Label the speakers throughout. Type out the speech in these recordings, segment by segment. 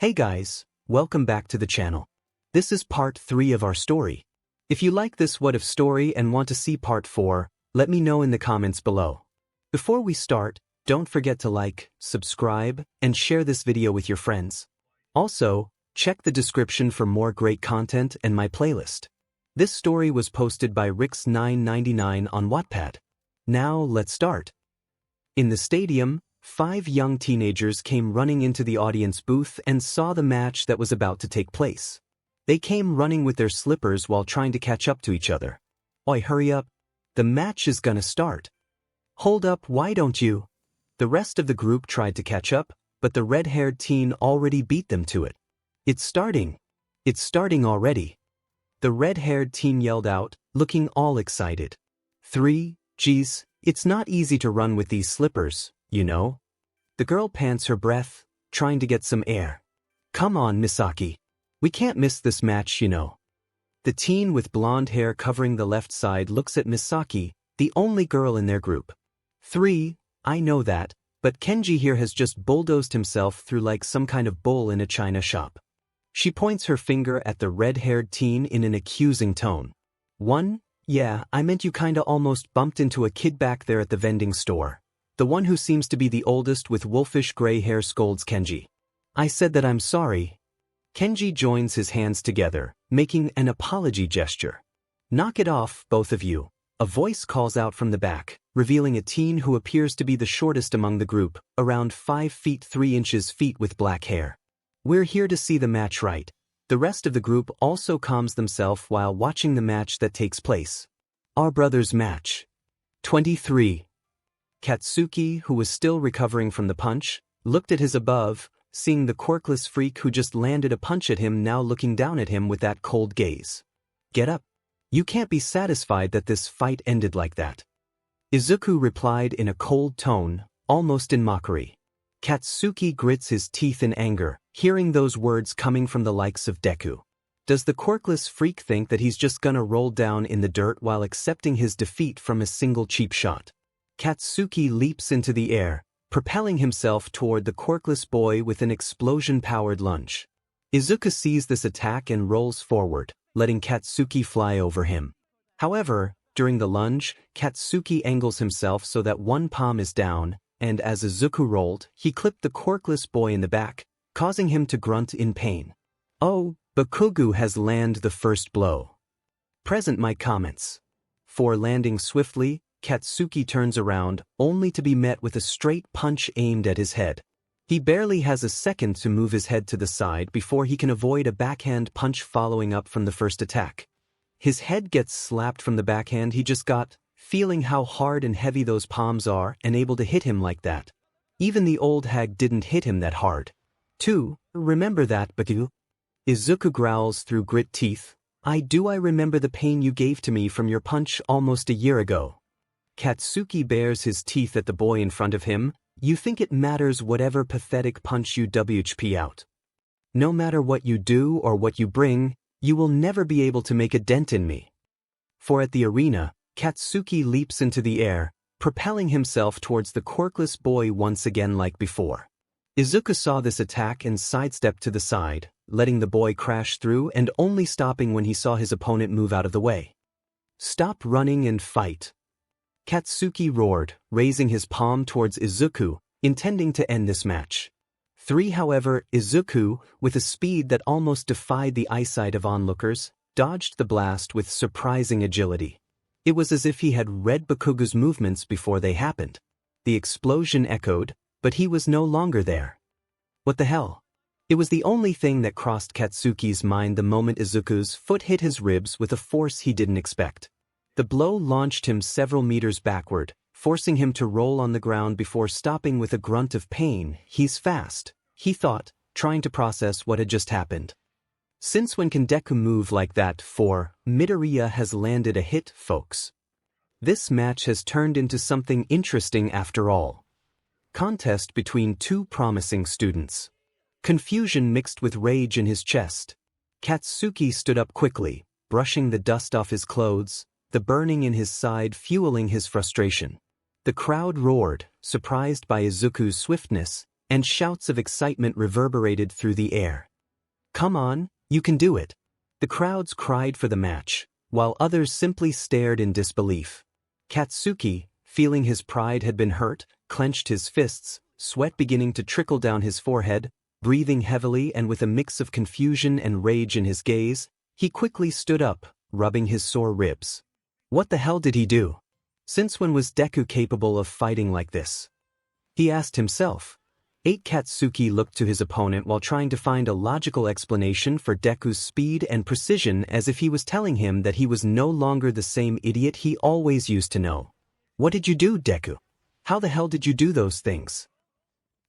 Speaker 1: Hey guys, welcome back to the channel. This is part 3 of our story. If you like this what if story and want to see part 4, let me know in the comments below. Before we start, don't forget to like, subscribe, and share this video with your friends. Also, check the description for more great content and my playlist. This story was posted by 𝗧𝗵𝗲 on Wattpad. Now let's start. In the stadium, 5 young teenagers came running into the audience booth and saw the match that was about to take place. They came running with their slippers while trying to catch up to each other. Oi, hurry up. The match is gonna start. Hold up, why don't you? The rest of the group tried to catch up, but the red-haired teen already beat them to it. It's starting. It's starting already. The red-haired teen yelled out, looking all excited. 3, geez, it's not easy to run with these slippers, you know. The girl pants her breath, trying to get some air. Come on, Misaki. We can't miss this match, you know. The teen with blonde hair covering the left side looks at Misaki, the only girl in their group. 3, I know that, but Kenji here has just bulldozed himself through like some kind of bull in a china shop. She points her finger at the red-haired teen in an accusing tone. 1, yeah, I meant you kinda almost bumped into a kid back there at the vending store. The one who seems to be the oldest with wolfish gray hair scolds Kenji. I said that I'm sorry. Kenji joins his hands together, making an apology gesture. Knock it off, both of you. A voice calls out from the back, revealing a teen who appears to be the shortest among the group, around 5 feet 3 inches with black hair. We're here to see the match, right? The rest of the group also calms themselves while watching the match that takes place. Our brothers' match. 23. Katsuki, who was still recovering from the punch, looked at his above, seeing the quirkless freak who just landed a punch at him now looking down at him with that cold gaze. Get up. You can't be satisfied that this fight ended like that. Izuku replied in a cold tone, almost in mockery. Katsuki grits his teeth in anger, hearing those words coming from the likes of Deku. Does the quirkless freak think that he's just gonna roll down in the dirt while accepting his defeat from a single cheap shot? Katsuki leaps into the air, propelling himself toward the quirkless boy with an explosion-powered lunge. Izuku sees this attack and rolls forward, letting Katsuki fly over him. However, during the lunge, Katsuki angles himself so that one palm is down, and as Izuku rolled, he clipped the quirkless boy in the back, causing him to grunt in pain. Oh, Bakugou has landed the first blow. Present my comments. For landing swiftly, Katsuki turns around, only to be met with a straight punch aimed at his head. He barely has a second to move his head to the side before he can avoid a backhand punch following up from the first attack. His head gets slapped from the backhand he just got, feeling how hard and heavy those palms are and able to hit him like that. Even the old hag didn't hit him that hard. 2, remember that, Bakugou? Izuku growls through grit teeth. I remember the pain you gave to me from your punch almost a year ago. Katsuki bares his teeth at the boy in front of him. You think it matters whatever pathetic punch you 𝗕𝗶𝗶 out. No matter what you do or what you bring, you will never be able to make a dent in me. For at the arena, Katsuki leaps into the air, propelling himself towards the quirkless boy once again like before. Izuku saw this attack and sidestepped to the side, letting the boy crash through and only stopping when he saw his opponent move out of the way. Stop running and fight. Katsuki roared, raising his palm towards Izuku, intending to end this match. 3 however, Izuku, with a speed that almost defied the eyesight of onlookers, dodged the blast with surprising agility. It was as if he had read Bakugou's movements before they happened. The explosion echoed, but he was no longer there. What the hell? It was the only thing that crossed Katsuki's mind the moment Izuku's foot hit his ribs with a force he didn't expect. The blow launched him several meters backward, forcing him to roll on the ground before stopping with a grunt of pain. He's fast, he thought, trying to process what had just happened. Since when can Deku move like that? 𝗵𝗃 has landed a hit, folks. This match has turned into something interesting after all. Contest between 2 promising students. Confusion mixed with rage in his chest. Katsuki stood up quickly, brushing the dust off his clothes, the burning in his side fueling his frustration. The crowd roared, surprised by Izuku's swiftness, and shouts of excitement reverberated through the air. "Come on, you can do it." The crowds cried for the match, while others simply stared in disbelief. 𝗓𝗂𝘁, feeling his pride had been hurt, clenched his fists, sweat beginning to trickle down his forehead, breathing heavily and with a mix of confusion and rage in his gaze, he quickly stood up, rubbing his sore ribs. What the hell did he do? Since when was Deku capable of fighting like this? He asked himself. 𝗓𝗓𝗁𝗁 looked to his opponent while trying to find a logical explanation for Deku's speed and precision, as if he was telling him that he was no longer the same idiot he always used to know. "What did you do, Deku? How the hell did you do those things?"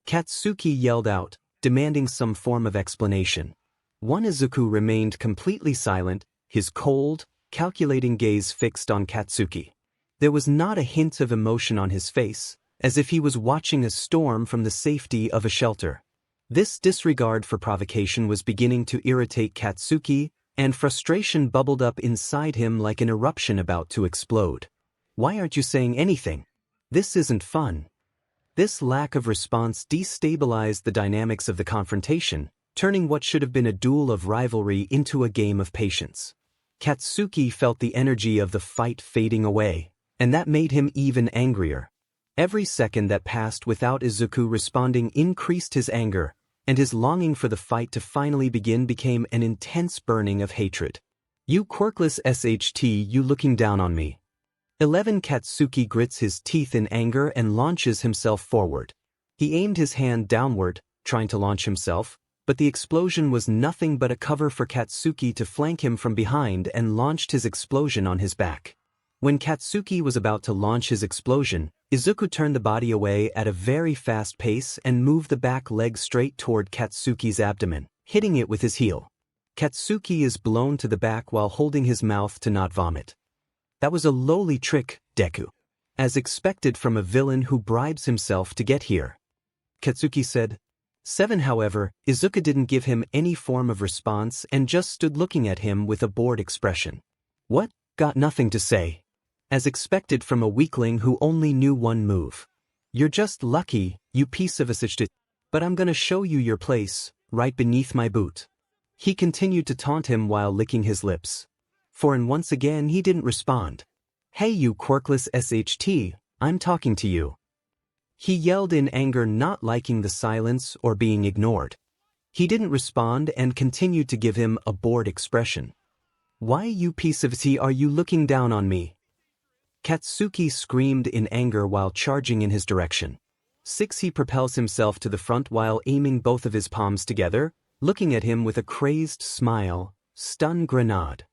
Speaker 1: 𝗓𝗂𝘁 yelled out, demanding some form of explanation. Izuku remained completely silent, his cold, calculating gaze fixed on 𝗓𝗂𝘁. There was not a hint of emotion on his face, as if he was watching a storm from the safety of a shelter. This disregard for provocation was beginning to irritate 𝗓𝗂𝘁, and frustration bubbled up inside him like an eruption about to explode. "Why aren't you saying anything? This isn't fun." This lack of response destabilized the dynamics of the confrontation, turning what should have been a duel of rivalry into a game of patience. 𝗓𝗂𝘁 felt the energy of the fight fading away, and that made him even angrier. Every second that passed without Izuku responding increased his anger, and his longing for the fight to finally begin became an intense burning of hatred. "You quirkless SHT, you looking down on me." 11 𝗓𝗂𝘁 grits his teeth in anger and launches himself forward. He aimed his hand downward, trying to launch himself, but the explosion was nothing but a cover for 𝗓𝗂𝘁 to flank him from behind and launched his explosion on his back. When 𝗓𝗂𝘁 was about to launch his explosion, Izuku turned the body away at a very fast pace and moved the back leg straight toward 𝗓𝗂𝘁's abdomen, hitting it with his heel. 𝗓𝗂𝘁 is blown to the back while holding his mouth to not vomit. "That was a lowly trick, Deku. As expected from a villain who bribes himself to get here," 𝗓𝗂𝘁 said. 7 However, Izuku didn't give him any form of response and just stood looking at him with a bored expression. "What? Got nothing to say?" As expected from a weakling who only knew one move. "You're just lucky, you piece of a 𝗧𝗔. But I'm gonna show you your place, right beneath my boot." He continued to taunt him while licking his lips. And once again he didn't respond. "Hey you quirkless SHT, I'm talking to you." He yelled in anger, not liking the silence or being ignored. He didn't respond and continued to give him a bored expression. "Why you piece of 𝗧 are you looking down on me?" 𝗓𝗂𝘁 screamed in anger while charging in his direction. 6 He propels himself to the front while aiming both of his palms together, looking at him with a crazed smile. Stun grenade.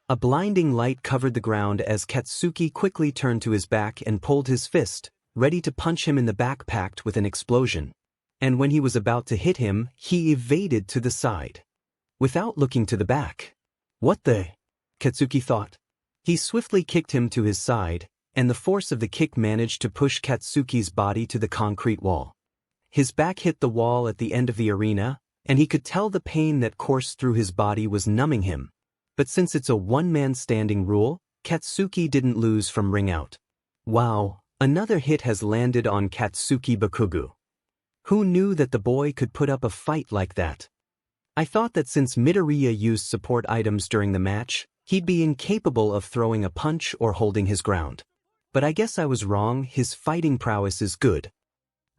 Speaker 1: A blinding light covered the ground as 𝗓𝗂𝘁 quickly turned to his back and pulled his fist, ready to punch him in the back packed with an explosion. And when he was about to hit him, he evaded to the side. Without looking to the back. "What the?" 𝗓𝗂𝘁 thought. He swiftly kicked him to his side, and the force of the kick managed to push 𝗓𝗂𝘁's body to the concrete wall. His back hit the wall at the end of the arena, and he could tell the pain that coursed through his body was numbing him. But since it's a one-man standing rule, 𝗓𝗂𝘁 didn't lose from ring out. Wow, another hit has landed on 𝗓𝗂𝘁 Bakugou. Who knew that the boy could put up a fight like that? I thought that since Midoriya used support items during the match, he'd be incapable of throwing a punch or holding his ground. But I guess I was wrong, his fighting prowess is good.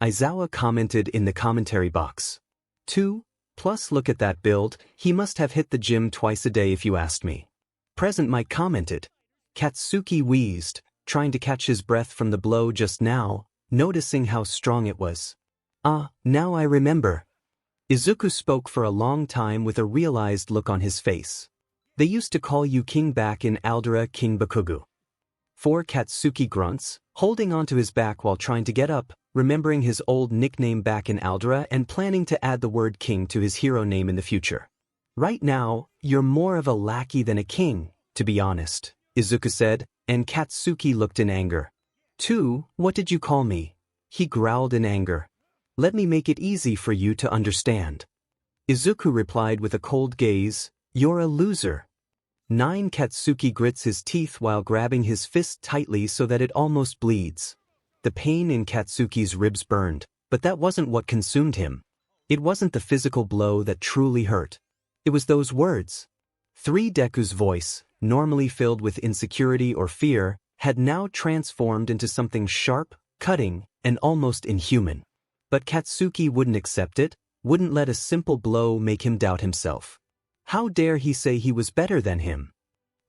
Speaker 1: Aizawa commented in the commentary box. 2. Plus look at that build, he must have hit the gym twice a day if you asked me. Present Mike commented. 𝗓𝗂𝘁 wheezed, trying to catch his breath from the blow just now, noticing how strong it was. "Ah, now I remember." Izuku spoke for a long time with a realized look on his face. "They used to call you king back in 𝗓𝗪𝗓 King Bakugou." 4 𝗓𝗂𝘁 grunts, holding onto his back while trying to get up, remembering his old nickname back in 𝗓𝗪𝗓 and planning to add the word king to his hero name in the future. "Right now, you're more of a lackey than a king, to be honest," Izuku said, and 𝗓𝗂𝘁 looked in anger. 2. What did you call me?" He growled in anger. "Let me make it easy for you to understand." Izuku replied with a cold gaze, "You're a loser." 9 𝗓𝗂𝘁 grits his teeth while grabbing his fist tightly so that it almost bleeds. The pain in 𝗓𝗂𝘁's ribs burned, But that wasn't what consumed him. It wasn't the physical blow that truly hurt. It was those words. Deku's voice, normally filled with insecurity or fear, had now transformed into something sharp, cutting, and almost inhuman. But Katsuki wouldn't accept it, wouldn't let a simple blow make him doubt himself. How dare he say he was better than him?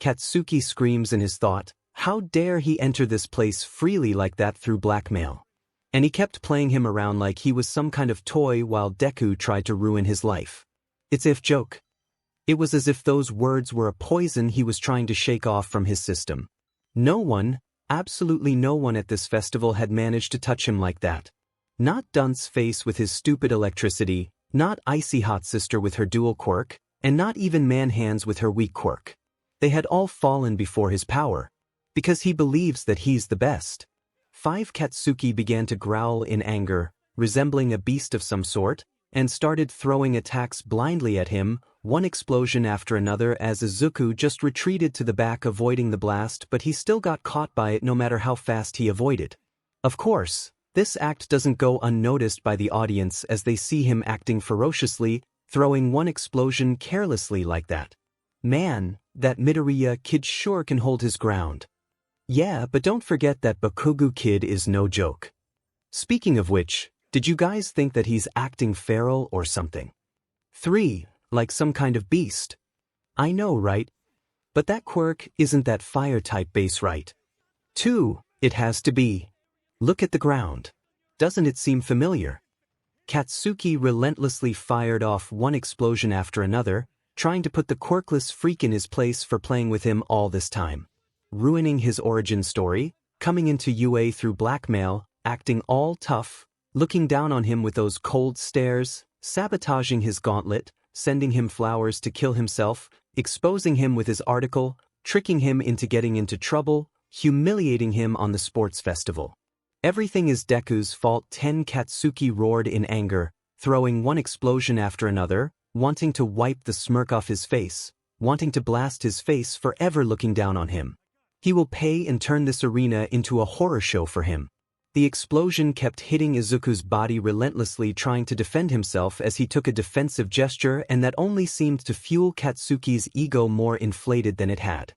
Speaker 1: Katsuki screams in his thought, how dare he enter this place freely like that through blackmail? And he kept playing him around like he was some kind of toy while Deku tried to ruin his life. It's if joke. It was as if those words were a poison he was trying to shake off from his system. No one, absolutely no one at this festival had managed to touch him like that. Not Dunce's face with his stupid electricity, not Icy Hot Sister with her dual quirk, and not even Man Hands with her weak quirk. They had all fallen before his power. Because he believes that he's the best. Katsuki began to growl in anger, resembling a beast of some sort, and started throwing attacks blindly at him, one explosion after another as Izuku just retreated to the back avoiding the blast, but he still got caught by it no matter how fast he avoided. Of course, this act doesn't go unnoticed by the audience as they see him acting ferociously, throwing one explosion carelessly like that. Man, that Midoriya kid sure can hold his ground. Yeah, but don't forget that Bakugou kid is no joke. Speaking of which, did you guys think that he's acting feral or something? 3, like some kind of beast. I know, right? But that quirk isn't that fire-type base, right? 2, it has to be. Look at the ground. Doesn't it seem familiar? Katsuki relentlessly fired off one explosion after another, trying to put the quirkless freak in his place for playing with him all this time. Ruining his origin story, coming into UA through blackmail, acting all tough, looking down on him with those cold stares, sabotaging his gauntlet, sending him flowers to kill himself, exposing him with his article, tricking him into getting into trouble, humiliating him on the sports festival. Everything is Deku's fault. Katsuki roared in anger, throwing one explosion after another, wanting to wipe the smirk off his face, wanting to blast his face forever looking down on him. He will pay and turn this arena into a horror show for him. The explosion kept hitting Izuku's body relentlessly, trying to defend himself as he took a defensive gesture, and that only seemed to fuel Katsuki's ego more inflated than it had.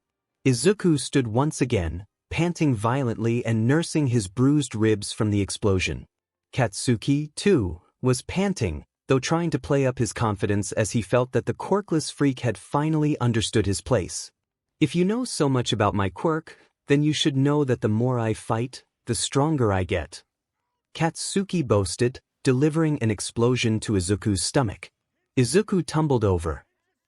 Speaker 1: Izuku stood once again, panting violently and nursing his bruised ribs from the explosion. Katsuki, too, was panting, though trying to play up his confidence as he felt that the quirkless freak had finally understood his place. If you know so much about my quirk, then you should know that the more I fight, the stronger I get. Katsuki boasted, delivering an explosion to Izuku's stomach. Izuku tumbled over.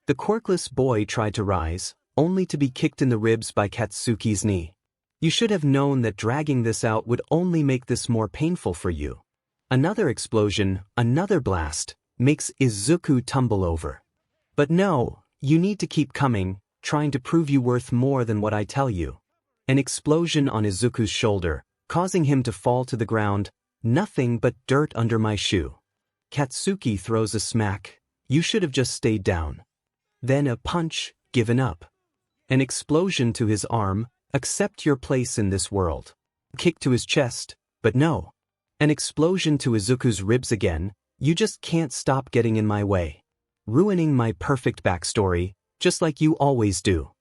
Speaker 1: The quirkless boy tried to rise, only to be kicked in the ribs by Katsuki's knee. You should have known that dragging this out would only make this more painful for you. Another explosion, another blast, makes Izuku tumble over. But no, you need to keep coming, trying to prove you worth more than what I tell you. An explosion on Izuku's shoulder, causing him to fall to the ground, nothing but dirt under my shoe. Katsuki throws a smack, you should have just stayed down. Then a punch, given up. An explosion to his arm, accept your place in this world. Kick to his chest, but no. An explosion to Izuku's ribs again, you just can't stop getting in my way. Ruining my perfect backstory, just like you always do.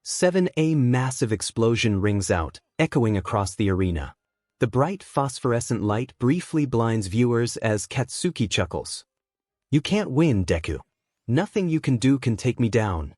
Speaker 1: 7. A massive explosion rings out, echoing across the arena. The bright phosphorescent light briefly blinds viewers as Katsuki chuckles. You can't win, Deku. Nothing you can do can take me down.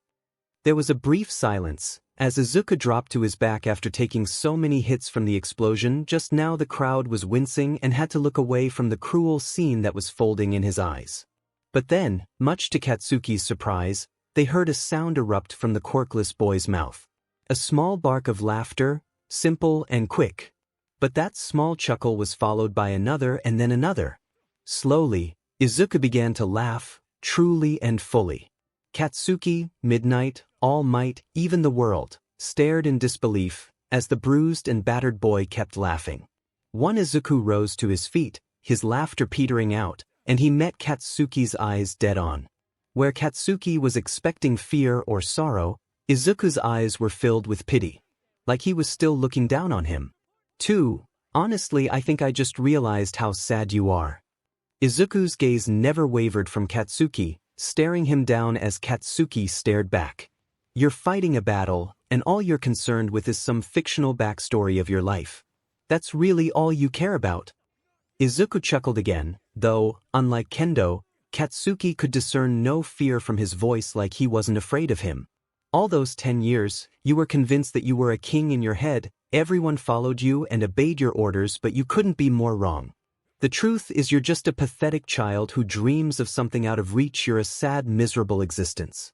Speaker 1: There was a brief silence, as Izuku dropped to his back after taking so many hits from the explosion. Just now the crowd was wincing and had to look away from the cruel scene that was folding in his eyes. But then, much to Katsuki's surprise, they heard a sound erupt from the quirkless boy's mouth. A small bark of laughter, simple and quick. But that small chuckle was followed by another and then another. Slowly, Izuku began to laugh, truly and fully. Katsuki, Midnight, All Might, even the world, stared in disbelief as the bruised and battered boy kept laughing. One Izuku rose to his feet, his laughter petering out, and he met Katsuki's eyes dead on. Where Katsuki was expecting fear or sorrow, Izuku's eyes were filled with pity. Like he was still looking down on him. 2. Honestly, I think I just realized how sad you are. Izuku's gaze never wavered from Katsuki, staring him down as Katsuki stared back. You're fighting a battle, and all you're concerned with is some fictional backstory of your life. That's really all you care about. Izuku chuckled again, though, unlike Kendo, Katsuki could discern no fear from his voice like he wasn't afraid of him. All those 10 years, you were convinced that you were a king in your head, everyone followed you and obeyed your orders, but you couldn't be more wrong. The truth is you're just a pathetic child who dreams of something out of reach. You're a sad, miserable existence.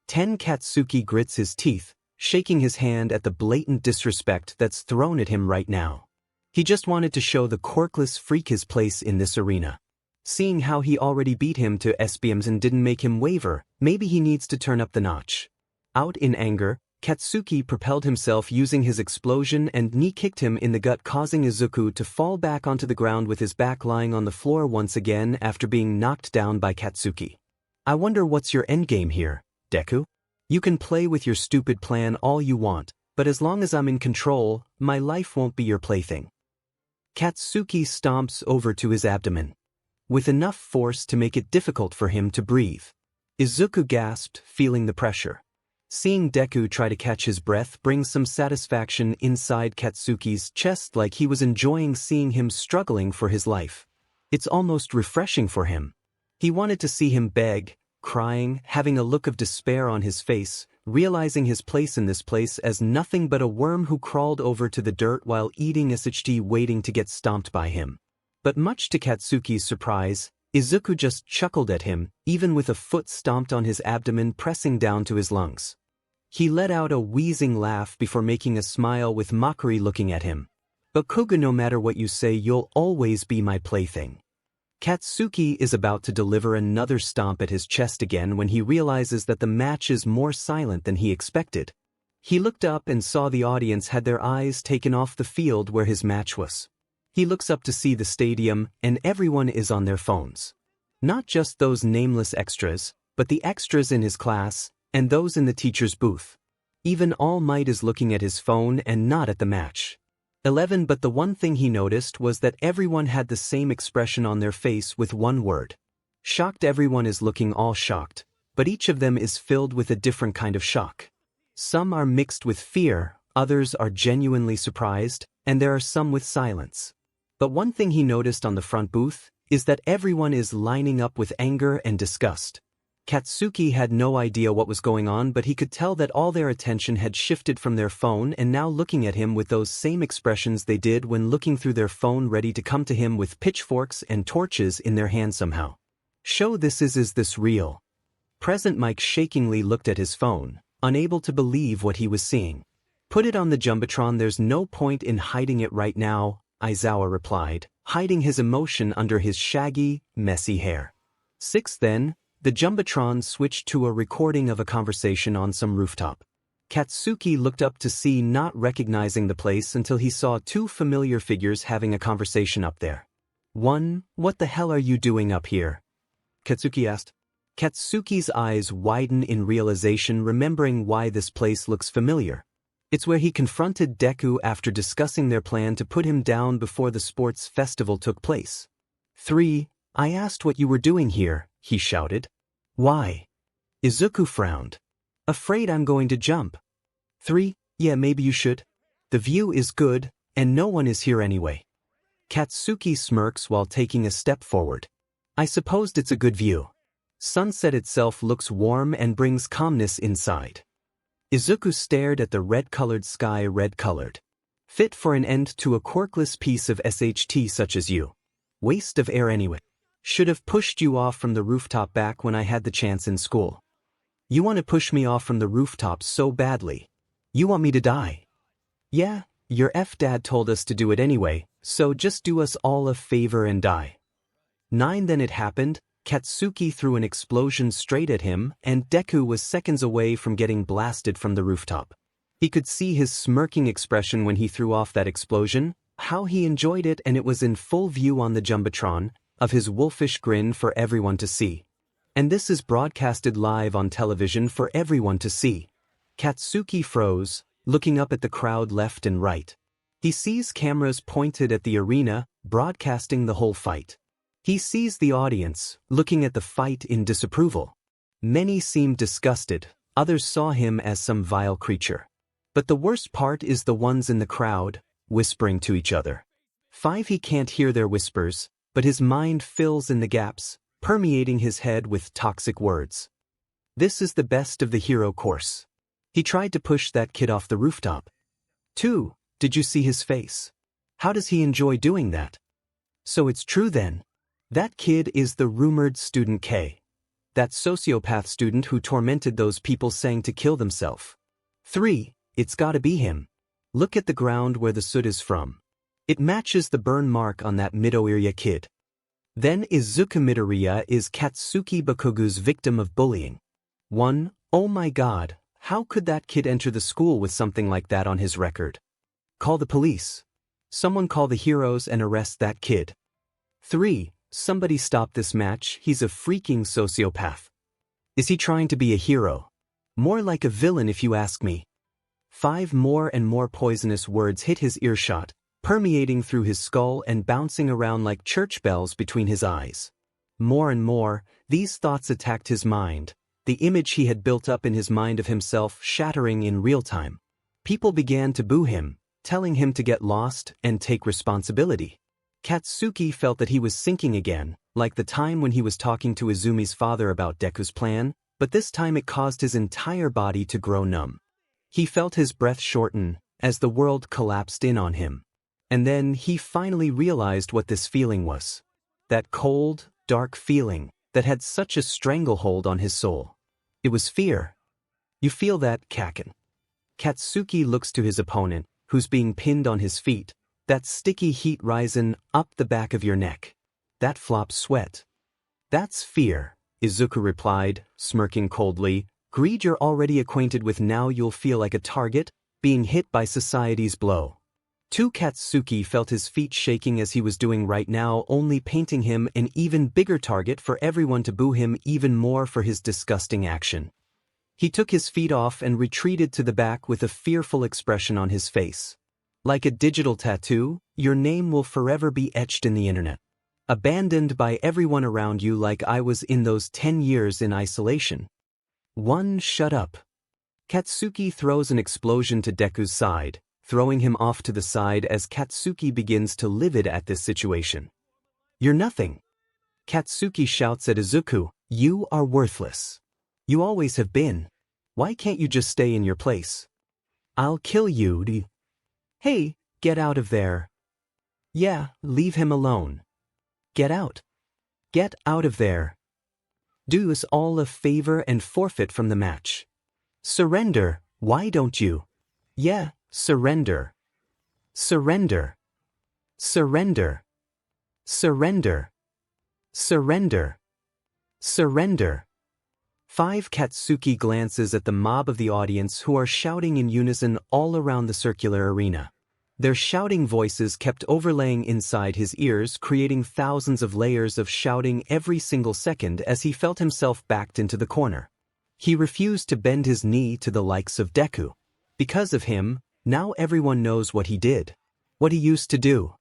Speaker 1: Katsuki grits his teeth, shaking his hand at the blatant disrespect that's thrown at him right now. He just wanted to show the quirkless freak his place in this arena. Seeing how he already beat him to 𝗬𝗵𝗃 didn't make him waver, maybe he needs to turn up the notch. Out in anger, Katsuki propelled himself using his explosion and knee-kicked him in the gut, causing Izuku to fall back onto the ground with his back lying on the floor once again after being knocked down by Katsuki. I wonder what's your endgame here, Deku? You can play with your stupid plan all you want, but as long as I'm in control, my life won't be your plaything. Katsuki stomps over to his abdomen, with enough force to make it difficult for him to breathe. Izuku gasped, feeling the pressure. Seeing Deku try to catch his breath brings some satisfaction inside Katsuki's chest, like he was enjoying seeing him struggling for his life. It's almost refreshing for him. He wanted to see him beg, crying, having a look of despair on his face, realizing his place in this place as nothing but a worm who crawled over to the dirt while eating 𝗧𝗏 waiting to get stomped by him. But much to Katsuki's surprise, Izuku just chuckled at him, even with a foot stomped on his abdomen pressing down to his lungs. He let out a wheezing laugh before making a smile with mockery looking at him. Bakugou, no matter what you say, you'll always be my plaything. Katsuki is about to deliver another stomp at his chest again when he realizes that the match is more silent than he expected. He looked up and saw the audience had their eyes taken off the field where his match was. He looks up to see the stadium, and everyone is on their phones. Not just those nameless extras, but the extras in his class, and those in the teacher's booth. Even All Might is looking at his phone and not at the match. 11 But the one thing he noticed was that everyone had the same expression on their face with one word. Shocked. Everyone is looking all shocked, but each of them is filled with a different kind of shock. Some are mixed with fear, others are genuinely surprised, and there are some with silence. But one thing he noticed on the front booth is that everyone is lining up with anger and disgust. Katsuki had no idea what was going on, but he could tell that all their attention had shifted from their phone and now looking at him with those same expressions they did when looking through their phone, ready to come to him with pitchforks and torches in their hands somehow. Show this is this real? Present Mike shakingly looked at his phone, unable to believe what he was seeing. Put it on the Jumbotron, there's no point in hiding it right now, Aizawa replied, hiding his emotion under his shaggy, messy hair. 6 Then, the Jumbotron switched to a recording of a conversation on some rooftop. Katsuki looked up to see, not recognizing the place until he saw two familiar figures having a conversation up there. 1 What the hell are you doing up here? Katsuki asked. Katsuki's eyes widen in realization, remembering why this place looks familiar. It's where he confronted Deku after discussing their plan to put him down before the sports festival took place. 3 I asked what you were doing here, he shouted. Why? Izuku frowned. Afraid I'm going to jump. 3 Yeah, maybe you should. The view is good, and no one is here anyway. Katsuki smirks while taking a step forward. I supposed it's a good view. Sunset itself looks warm and brings calmness inside. Izuku stared at the red-colored sky. Red-colored. Fit for an end to a quirkless piece of 𝗧𝗏 such as you. Waste of air anyway. Should have pushed you off from the rooftop back when I had the chance in school. You want to push me off from the rooftop so badly. You want me to die. Yeah, your dad told us to do it anyway, so just do us all a favor and die. 9 Then it happened. Katsuki threw an explosion straight at him, and Deku was seconds away from getting blasted from the rooftop. He could see his smirking expression when he threw off that explosion, how he enjoyed it, and it was in full view on the Jumbotron, of his wolfish grin for everyone to see. And this is broadcasted live on television for everyone to see. Katsuki froze, looking up at the crowd left and right. He sees cameras pointed at the arena, broadcasting the whole fight. He sees the audience, looking at the fight in disapproval. Many seemed disgusted, others saw him as some vile creature. But the worst part is the ones in the crowd, whispering to each other. He can't hear their whispers, but his mind fills in the gaps, permeating his head with toxic words. This is the best of the hero course. He tried to push that kid off the rooftop. 2. Did you see his face? How does he enjoy doing that? So it's true then. That kid is the rumored student K. That sociopath student who tormented those people saying to kill themselves. 3. It's gotta be him. Look at the ground where the soot is from. It matches the burn mark on that 𝗵𝗃𝗧𝗏 kid. Then Izuku is Katsuki Bakugou's victim of bullying. 1. Oh my god, how could that kid enter the school with something like that on his record? Call the police. Someone call the heroes and arrest that kid. 3. Somebody stop this match, he's a freaking sociopath. Is he trying to be a hero? More like a villain if you ask me. 5. More and more poisonous words hit his earshot, permeating through his skull and bouncing around like church bells between his eyes. More and more, these thoughts attacked his mind, the image he had built up in his mind of himself shattering in real time. People began to boo him, telling him to get lost and take responsibility. Katsuki felt that he was sinking again, like the time when he was talking to Izumi's father about Deku's plan, but this time it caused his entire body to grow numb. He felt his breath shorten, as the world collapsed in on him. And then he finally realized what this feeling was. That cold, dark feeling that had such a stranglehold on his soul. It was fear. You feel that, Kaken? Katsuki looks to his opponent, who's being pinned on his feet. That sticky heat rising up the back of your neck. That flop sweat. That's fear, Izuku replied, smirking coldly. Greed you're already acquainted with, now you'll feel like a target, being hit by society's blow. 2. Katsuki felt his feet shaking as he was doing right now, only painting him an even bigger target for everyone to boo him even more for his disgusting action. He took his feet off and retreated to the back with a fearful expression on his face. Like a digital tattoo, your name will forever be etched in the internet. Abandoned by everyone around you like I was in those 10 years in isolation. 1. Shut up. Katsuki throws an explosion to Deku's side, throwing him off to the side as Katsuki begins to livid at this situation. You're nothing. Katsuki shouts at Izuku, you are worthless. You always have been. Why can't you just stay in your place? I'll kill you. Hey, get out of there. Yeah, leave him alone. Get out. Get out of there. Do us all a favor and forfeit from the match. Surrender, why don't you? Yeah, surrender. Surrender. Surrender. Surrender. Surrender. Surrender. 5. Katsuki glances at the mob of the audience who are shouting in unison all around the circular arena. Their shouting voices kept overlaying inside his ears, creating thousands of layers of shouting every single second as he felt himself backed into the corner. He refused to bend his knee to the likes of Deku. Because of him, now everyone knows what he did, what he used to do.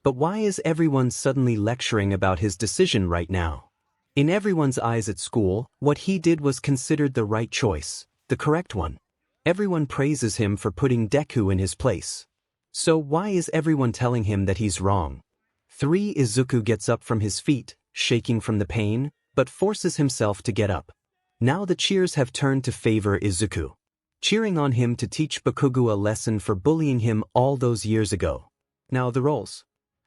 Speaker 1: But why is everyone suddenly lecturing about his decision right now? In everyone's eyes at school, what he did was considered the right choice, the correct one. Everyone praises him for putting Deku in his place. So why is everyone telling him that he's wrong? 3. Izuku gets up from his feet, shaking from the pain, but forces himself to get up. Now the cheers have turned to favor Izuku, cheering on him to teach Bakugou a lesson for bullying him all those years ago. Now the roles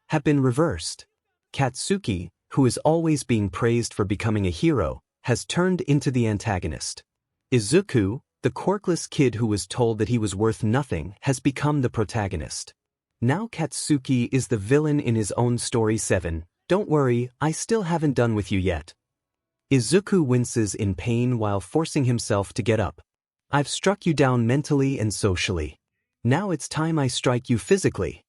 Speaker 1: have been reversed. Katsuki, who is always being praised for becoming a hero, has turned into the antagonist. Izuku, the quirkless kid who was told that he was worth nothing, has become the protagonist. Now Katsuki is the villain in his own story. 7. Don't worry, I still haven't done with you yet. Izuku winces in pain while forcing himself to get up. I've struck you down mentally and socially. Now it's time I strike you physically.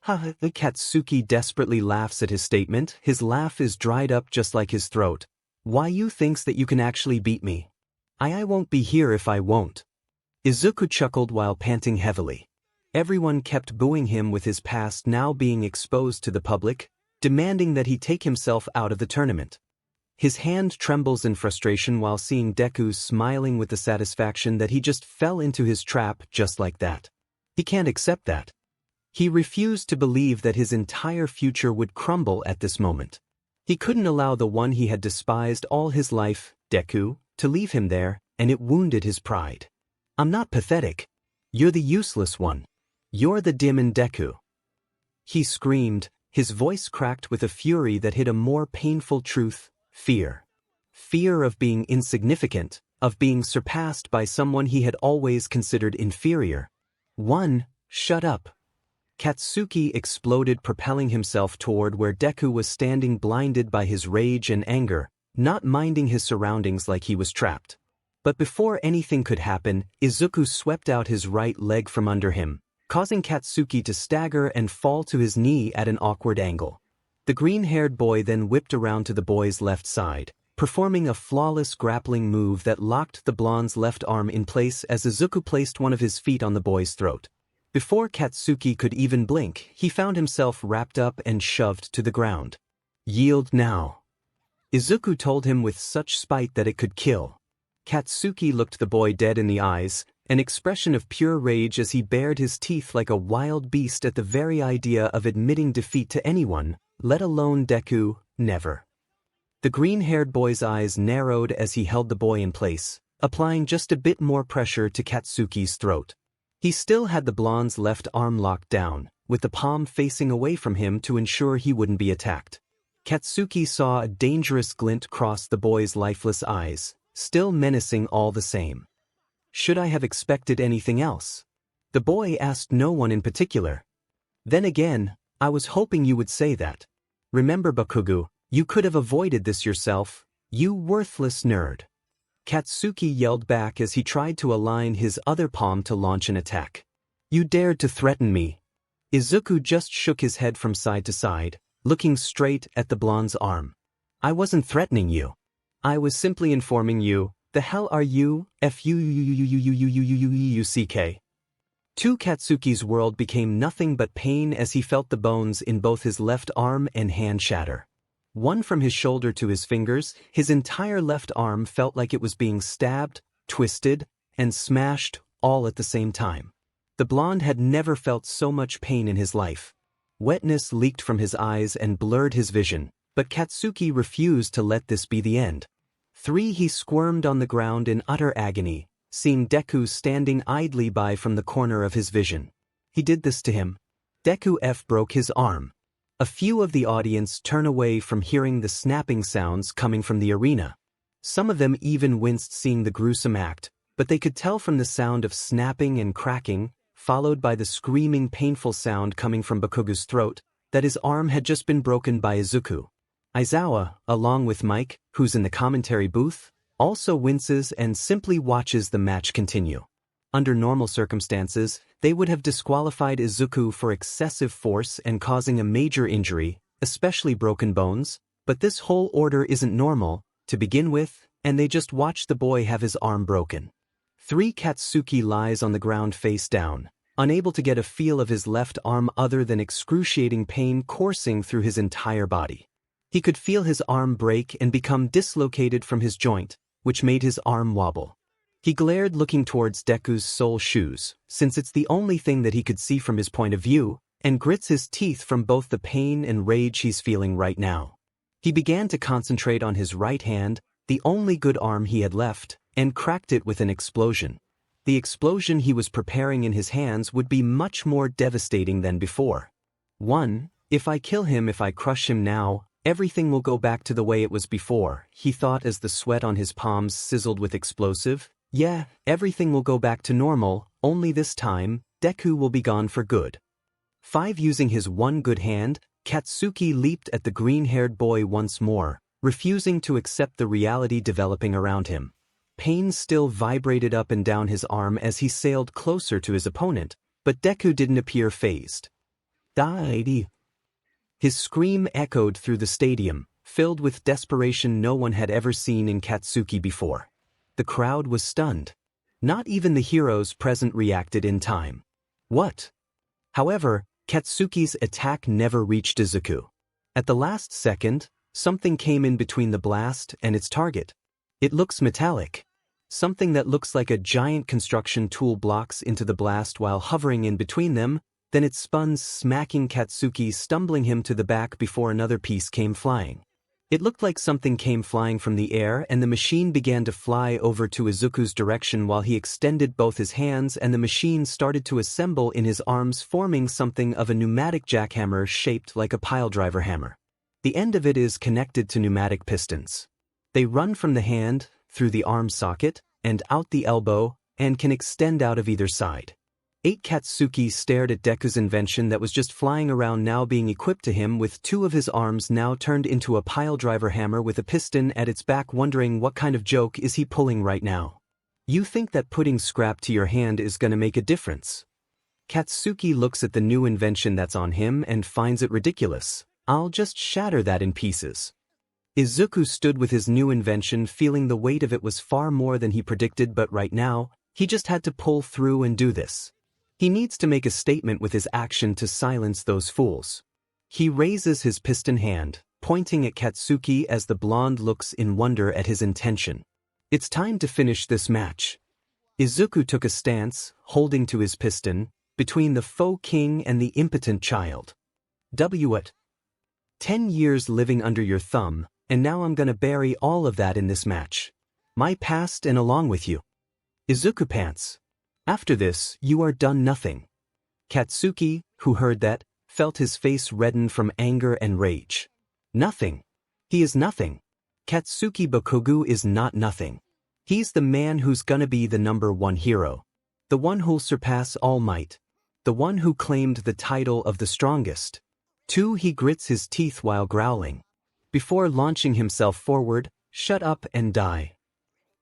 Speaker 1: The Katsuki desperately laughs at his statement. His laugh is dried up just like his throat. Why you thinks that you can actually beat me? I won't be here if I won't. Izuku chuckled while panting heavily. Everyone kept booing him with his past now being exposed to the public, demanding that he take himself out of the tournament. His hand trembles in frustration while seeing Deku smiling with the satisfaction that he just fell into his trap just like that. He can't accept that. He refused to believe that his entire future would crumble at this moment. He couldn't allow the one he had despised all his life, Deku, to leave him there, and it wounded his pride. "I'm not pathetic. You're the useless one. You're the demon Deku," he screamed, his voice cracked with a fury that hid a more painful truth: fear. Fear of being insignificant, of being surpassed by someone he had always considered inferior. Shut up. Katsuki exploded, propelling himself toward where Deku was standing, blinded by his rage and anger, not minding his surroundings like he was trapped. But before anything could happen, Izuku swept out his right leg from under him, causing Katsuki to stagger and fall to his knee at an awkward angle. The green-haired boy then whipped around to the boy's left side, performing a flawless grappling move that locked the blonde's left arm in place as Izuku placed one of his feet on the boy's throat. Before Katsuki could even blink, he found himself wrapped up and shoved to the ground. "Yield now," Izuku told him with such spite that it could kill. Katsuki looked the boy dead in the eyes, an expression of pure rage as he bared his teeth like a wild beast at the very idea of admitting defeat to anyone, let alone Deku. Never. The green-haired boy's eyes narrowed as he held the boy in place, applying just a bit more pressure to Katsuki's throat. He still had the blonde's left arm locked down, with the palm facing away from him to ensure he wouldn't be attacked. Katsuki saw a dangerous glint cross the boy's lifeless eyes, still menacing all the same. "Should I have expected anything else?" The boy asked no one in particular. "Then again, I was hoping you would say that. Remember, Bakugou, you could have avoided this yourself, you worthless nerd." Katsuki yelled back as he tried to align his other palm to launch an attack. "You dared to threaten me." Izuku just shook his head from side to side, looking straight at the blonde's arm. "I wasn't threatening you. I was simply informing you. The hell are you, fuck?" To Katsuki's world became nothing but pain as he felt the bones in both his left arm and hand shatter. One from his shoulder to his fingers, his entire left arm felt like it was being stabbed, twisted, and smashed, all at the same time. The blonde had never felt so much pain in his life. Wetness leaked from his eyes and blurred his vision, but Katsuki refused to let this be the end. He squirmed on the ground in utter agony, seeing Deku standing idly by from the corner of his vision. He did this to him. Deku broke his arm. A few of the audience turned away from hearing the snapping sounds coming from the arena. Some of them even winced seeing the gruesome act, but they could tell from the sound of snapping and cracking, followed by the screaming painful sound coming from Bakugou's throat, that his arm had just been broken by Izuku. Aizawa, along with Mike, who's in the commentary booth, also winces and simply watches the match continue. Under normal circumstances, they would have disqualified Izuku for excessive force and causing a major injury, especially broken bones, but this whole order isn't normal, to begin with, and they just watch the boy have his arm broken. Katsuki lies on the ground face down, unable to get a feel of his left arm other than excruciating pain coursing through his entire body. He could feel his arm break and become dislocated from his joint, which made his arm wobble. He glared, looking towards Deku's sole shoes, since it's the only thing that he could see from his point of view, and grits his teeth from both the pain and rage he's feeling right now. He began to concentrate on his right hand, the only good arm he had left, and cracked it with an explosion. The explosion he was preparing in his hands would be much more devastating than before. If I kill him, if I crush him now, everything will go back to the way it was before, he thought as the sweat on his palms sizzled with explosive. Yeah, everything will go back to normal, only this time, Deku will be gone for good. Using his one good hand, Katsuki leaped at the green-haired boy once more, refusing to accept the reality developing around him. Pain still vibrated up and down his arm as he sailed closer to his opponent, but Deku didn't appear fazed. His scream echoed through the stadium, filled with desperation no one had ever seen in Katsuki before. The crowd was stunned. Not even the heroes present reacted in time. "What? However, Katsuki's attack never reached Izuku. At the last second, something came in between the blast and its target. It looks metallic. Something that looks like a giant construction tool blocks into the blast while hovering in between them, then it spun, smacking Katsuki, stumbling him to the back before another piece came flying. It looked like something came flying from the air, and the machine began to fly over to Izuku's direction while he extended both his hands, and the machine started to assemble in his arms, forming something of a pneumatic jackhammer shaped like a piledriver hammer. The end of it is connected to pneumatic pistons. They run from the hand, through the arm socket, and out the elbow, and can extend out of either side. Katsuki stared at Deku's invention that was just flying around, now being equipped to him with two of his arms now turned into a piledriver hammer with a piston at its back, wondering what kind of joke is he pulling right now. You think that putting scrap to your hand is gonna make a difference? Katsuki looks at the new invention that's on him and finds it ridiculous. I'll just shatter that in pieces. Izuku stood with his new invention, feeling the weight of it was far more than he predicted, but right now, he just had to pull through and do this. He needs to make a statement with his action to silence those fools. He raises his piston hand, pointing at Katsuki as the blonde looks in wonder at his intention. It's time to finish this match. Izuku took a stance, holding to his piston, between the faux king and the impotent child. What? 10 years living under your thumb, and now I'm gonna bury all of that in this match. My past and along with you. Izuku pants. After this, you are done nothing. Katsuki, who heard that, felt his face redden from anger and rage. Nothing. He is nothing. Katsuki Bakugou is not nothing. He's the man who's gonna be the #1 hero. The one who'll surpass All Might. The one who claimed the title of the strongest. He grits his teeth while growling. Before launching himself forward, shut up and die.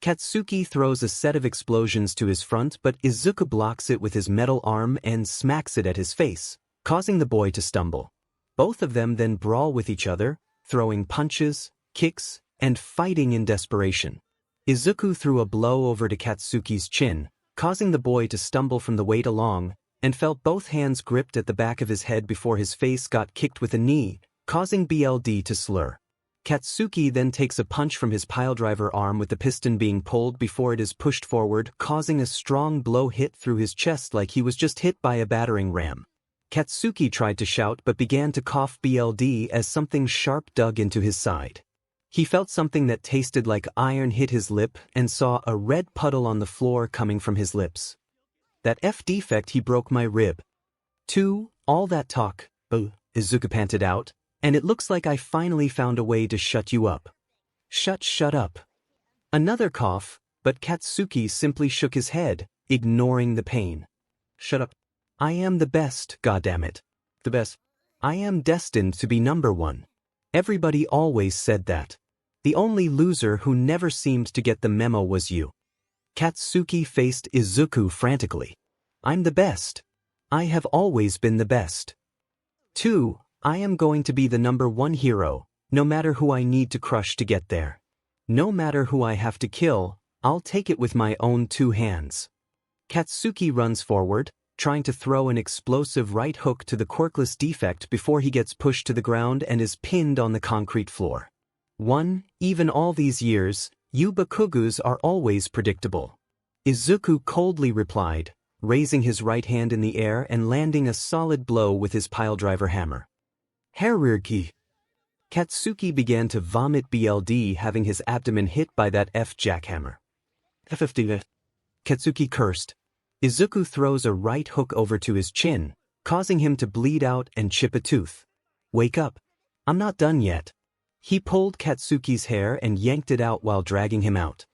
Speaker 1: Katsuki throws a set of explosions to his front, but Izuku blocks it with his metal arm and smacks it at his face, causing the boy to stumble. Both of them then brawl with each other, throwing punches, kicks, and fighting in desperation. Izuku threw a blow over to Katsuki's chin, causing the boy to stumble from the weight along, and felt both hands gripped at the back of his head before his face got kicked with a knee, causing BLD to slur. Katsuki then takes a punch from his piledriver arm with the piston being pulled before it is pushed forward, causing a strong blow hit through his chest like he was just hit by a battering ram. Katsuki tried to shout but began to cough BLD as something sharp dug into his side. He felt something that tasted like iron hit his lip and saw a red puddle on the floor coming from his lips. That defect, he broke my rib. All that talk, Izuku panted out. And it looks like I finally found a way to shut you up. Shut up. Another cough, but Katsuki simply shook his head, ignoring the pain. Shut up. I am the best, goddammit. The best. I am destined to be #1. Everybody always said that. The only loser who never seemed to get the memo was you. Katsuki faced Izuku frantically. I'm the best. I have always been the best. I am going to be the #1 hero, no matter who I need to crush to get there. No matter who I have to kill, I'll take it with my own 2 hands. Katsuki runs forward, trying to throw an explosive right hook to the quirkless defect before he gets pushed to the ground and is pinned on the concrete floor. Even all these years, you Bakugous are always predictable. Izuku coldly replied, raising his right hand in the air and landing a solid blow with his piledriver hammer. 𝗕𝗫𝗄𝗃. Katsuki began to vomit BLD, having his abdomen hit by that jackhammer. Katsuki cursed. Izuku throws a right hook over to his chin, causing him to bleed out and chip a tooth. Wake up. I'm not done yet. He pulled Katsuki's hair and yanked it out while dragging him out.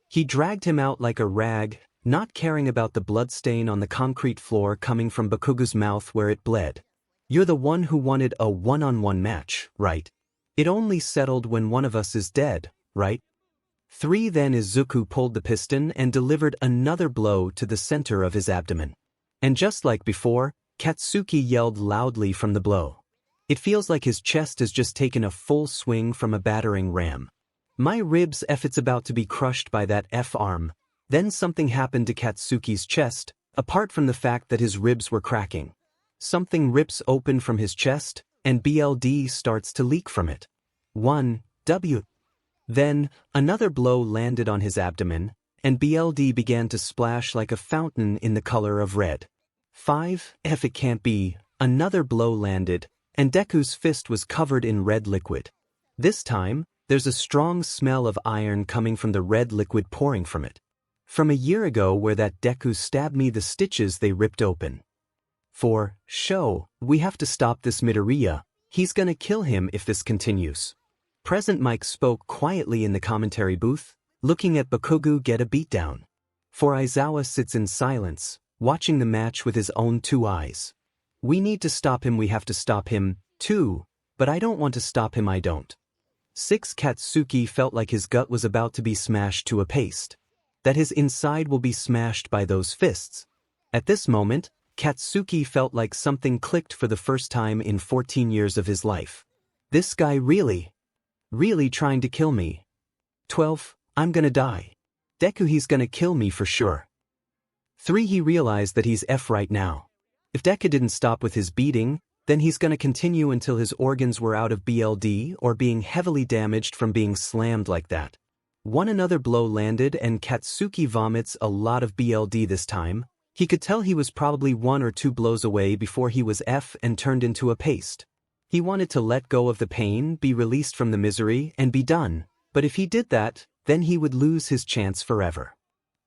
Speaker 1: He dragged him out like a rag, not caring about the blood stain on the concrete floor coming from Bakugou's mouth where it bled. You're the one who wanted a one-on-one match, right? It only settled when one of us is dead, right? Then Izuku pulled the piston and delivered another blow to the center of his abdomen. And just like before, Katsuki yelled loudly from the blow. It feels like his chest has just taken a full swing from a battering ram. My ribs, it's about to be crushed by that arm. Then something happened to Katsuki's chest, apart from the fact that his ribs were cracking. something rips open from his chest, and BLD starts to leak from it. 1. W. Then, another blow landed on his abdomen, and BLD began to splash like a fountain in the color of red. 5. If it can't be, another blow landed, and Deku's fist was covered in red liquid. This time, there's a strong smell of iron coming from the red liquid pouring from it. From a year ago where that Deku stabbed me, the stitches they ripped open. 4. Show, we have to stop this 𝗵𝗃𝗍, he's gonna kill him if this continues. Present Mike spoke quietly in the commentary booth, looking at Bakugou get a beatdown. For Aizawa sits in silence, watching the match with his own 2 eyes. We need to stop him, we have to stop him, too, but I don't want to stop him, I don't. 6. Katsuki felt like his gut was about to be smashed to a paste. That his inside will be smashed by those fists. At this moment, Katsuki felt like something clicked for the first time in 14 years of his life. This guy really trying to kill me. 12. I'm gonna die. Deku, he's gonna kill me for sure. 3. He realized that he's F right now. If Deku didn't stop with his beating, then he's gonna continue until his organs were out of BLD or being heavily damaged from being slammed like that. Another blow landed and Katsuki vomits a lot of BLD this time. He could tell he was probably 1 or 2 blows away before he was F and turned into a paste. He wanted to let go of the pain, be released from the misery, and be done, but if he did that, then he would lose his chance forever.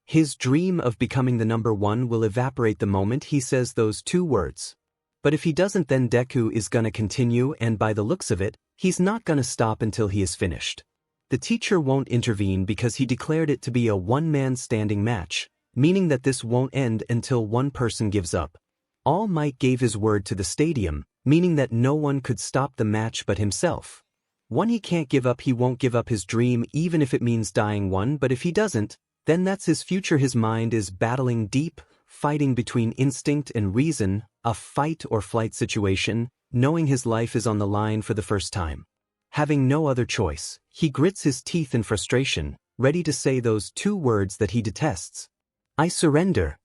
Speaker 1: His dream of becoming the number 1 will evaporate the moment he says those 2 words. But if he doesn't, then Deku is gonna continue, and by the looks of it, he's not gonna stop until he is finished. The teacher won't intervene because he declared it to be a one-man standing match, meaning that this won't end until one person gives up. All Might gave his word to the stadium, meaning that no one could stop the match but himself. One he can't give up, he won't give up his dream even if it means dying one, but if he doesn't, then that's his future. His mind is battling deep, fighting between instinct and reason, a fight or flight situation, knowing his life is on the line for the first time. Having no other choice, he grits his teeth in frustration, ready to say those 2 words that he detests. I surrender.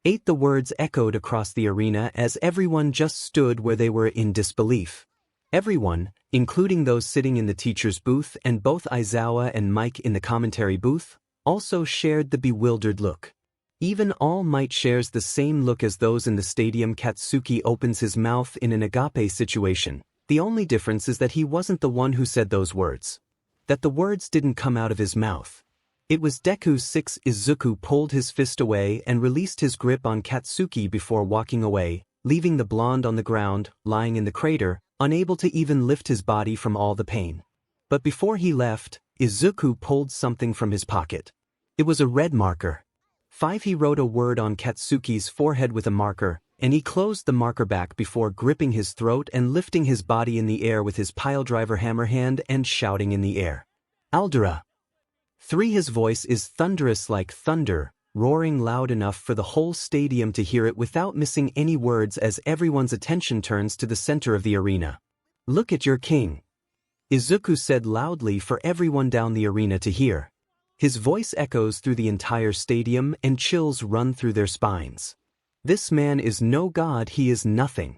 Speaker 1: 8. The words echoed across the arena as everyone just stood where they were in disbelief. Everyone, including those sitting in the teacher's booth and both Aizawa and Mike in the commentary booth, also shared the bewildered look. Even All Might shares the same look as those in the stadium. Katsuki opens his mouth in an agape situation. The only difference is that he wasn't the one who said those words. That the words didn't come out of his mouth. It was Deku. 6. Izuku pulled his fist away and released his grip on Katsuki before walking away, leaving the blonde on the ground, lying in the crater, unable to even lift his body from all the pain. But before he left, Izuku pulled something from his pocket. It was a red marker. 5. He wrote a word on Katsuki's forehead with a marker, and he closed the marker back before gripping his throat and lifting his body in the air with his piledriver hammer hand and shouting in the air. 𝗎𝗪𝙢. 3. His voice is thunderous like thunder, roaring loud enough for the whole stadium to hear it without missing any words as everyone's attention turns to the center of the arena. Look at your king. Izuku said loudly for everyone down the arena to hear. His voice echoes through the entire stadium and chills run through their spines. This man is no god, he is nothing.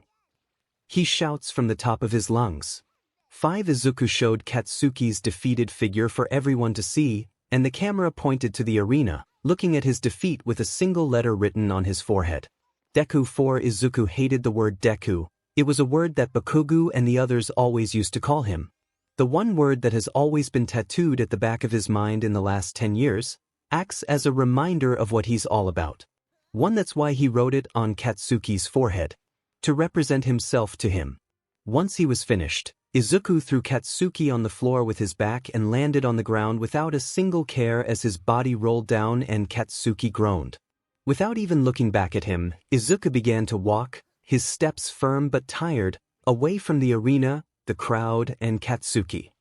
Speaker 1: He shouts from the top of his lungs. 5. Izuku showed Katsuki's defeated figure for everyone to see, and the camera pointed to the arena, looking at his defeat with a single letter written on his forehead. Deku. 4. Izuku hated the word Deku. It was a word that Bakugou and the others always used to call him. The one word that has always been tattooed at the back of his mind in the last 10 years, acts as a reminder of what he's all about. That's why he wrote it on Katsuki's forehead. To represent himself to him. Once he was finished, Izuku threw Katsuki on the floor with his back and landed on the ground without a single care as his body rolled down and Katsuki groaned. Without even looking back at him, Izuku began to walk, his steps firm but tired, away from the arena, the crowd, and Katsuki.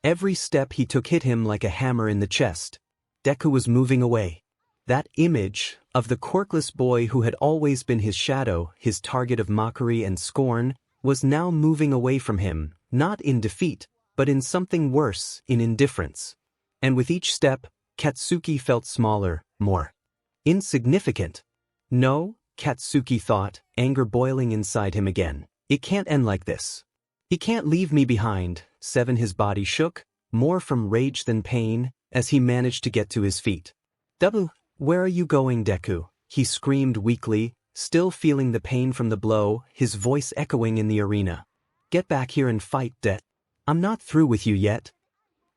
Speaker 1: Every step he took hit him like a hammer in the chest. Deku was moving away. That image of the quirkless boy who had always been his shadow, his target of mockery and scorn, was now moving away from him, not in defeat, but in something worse, in indifference. And with each step, Katsuki felt smaller, more insignificant. No, Katsuki thought, anger boiling inside him again. It can't end like this. He can't leave me behind. 7. His body shook, more from rage than pain, as he managed to get to his feet. Where are you going, Deku? He screamed weakly, still feeling the pain from the blow, his voice echoing in the arena. Get back here and fight, I'm not through with you yet.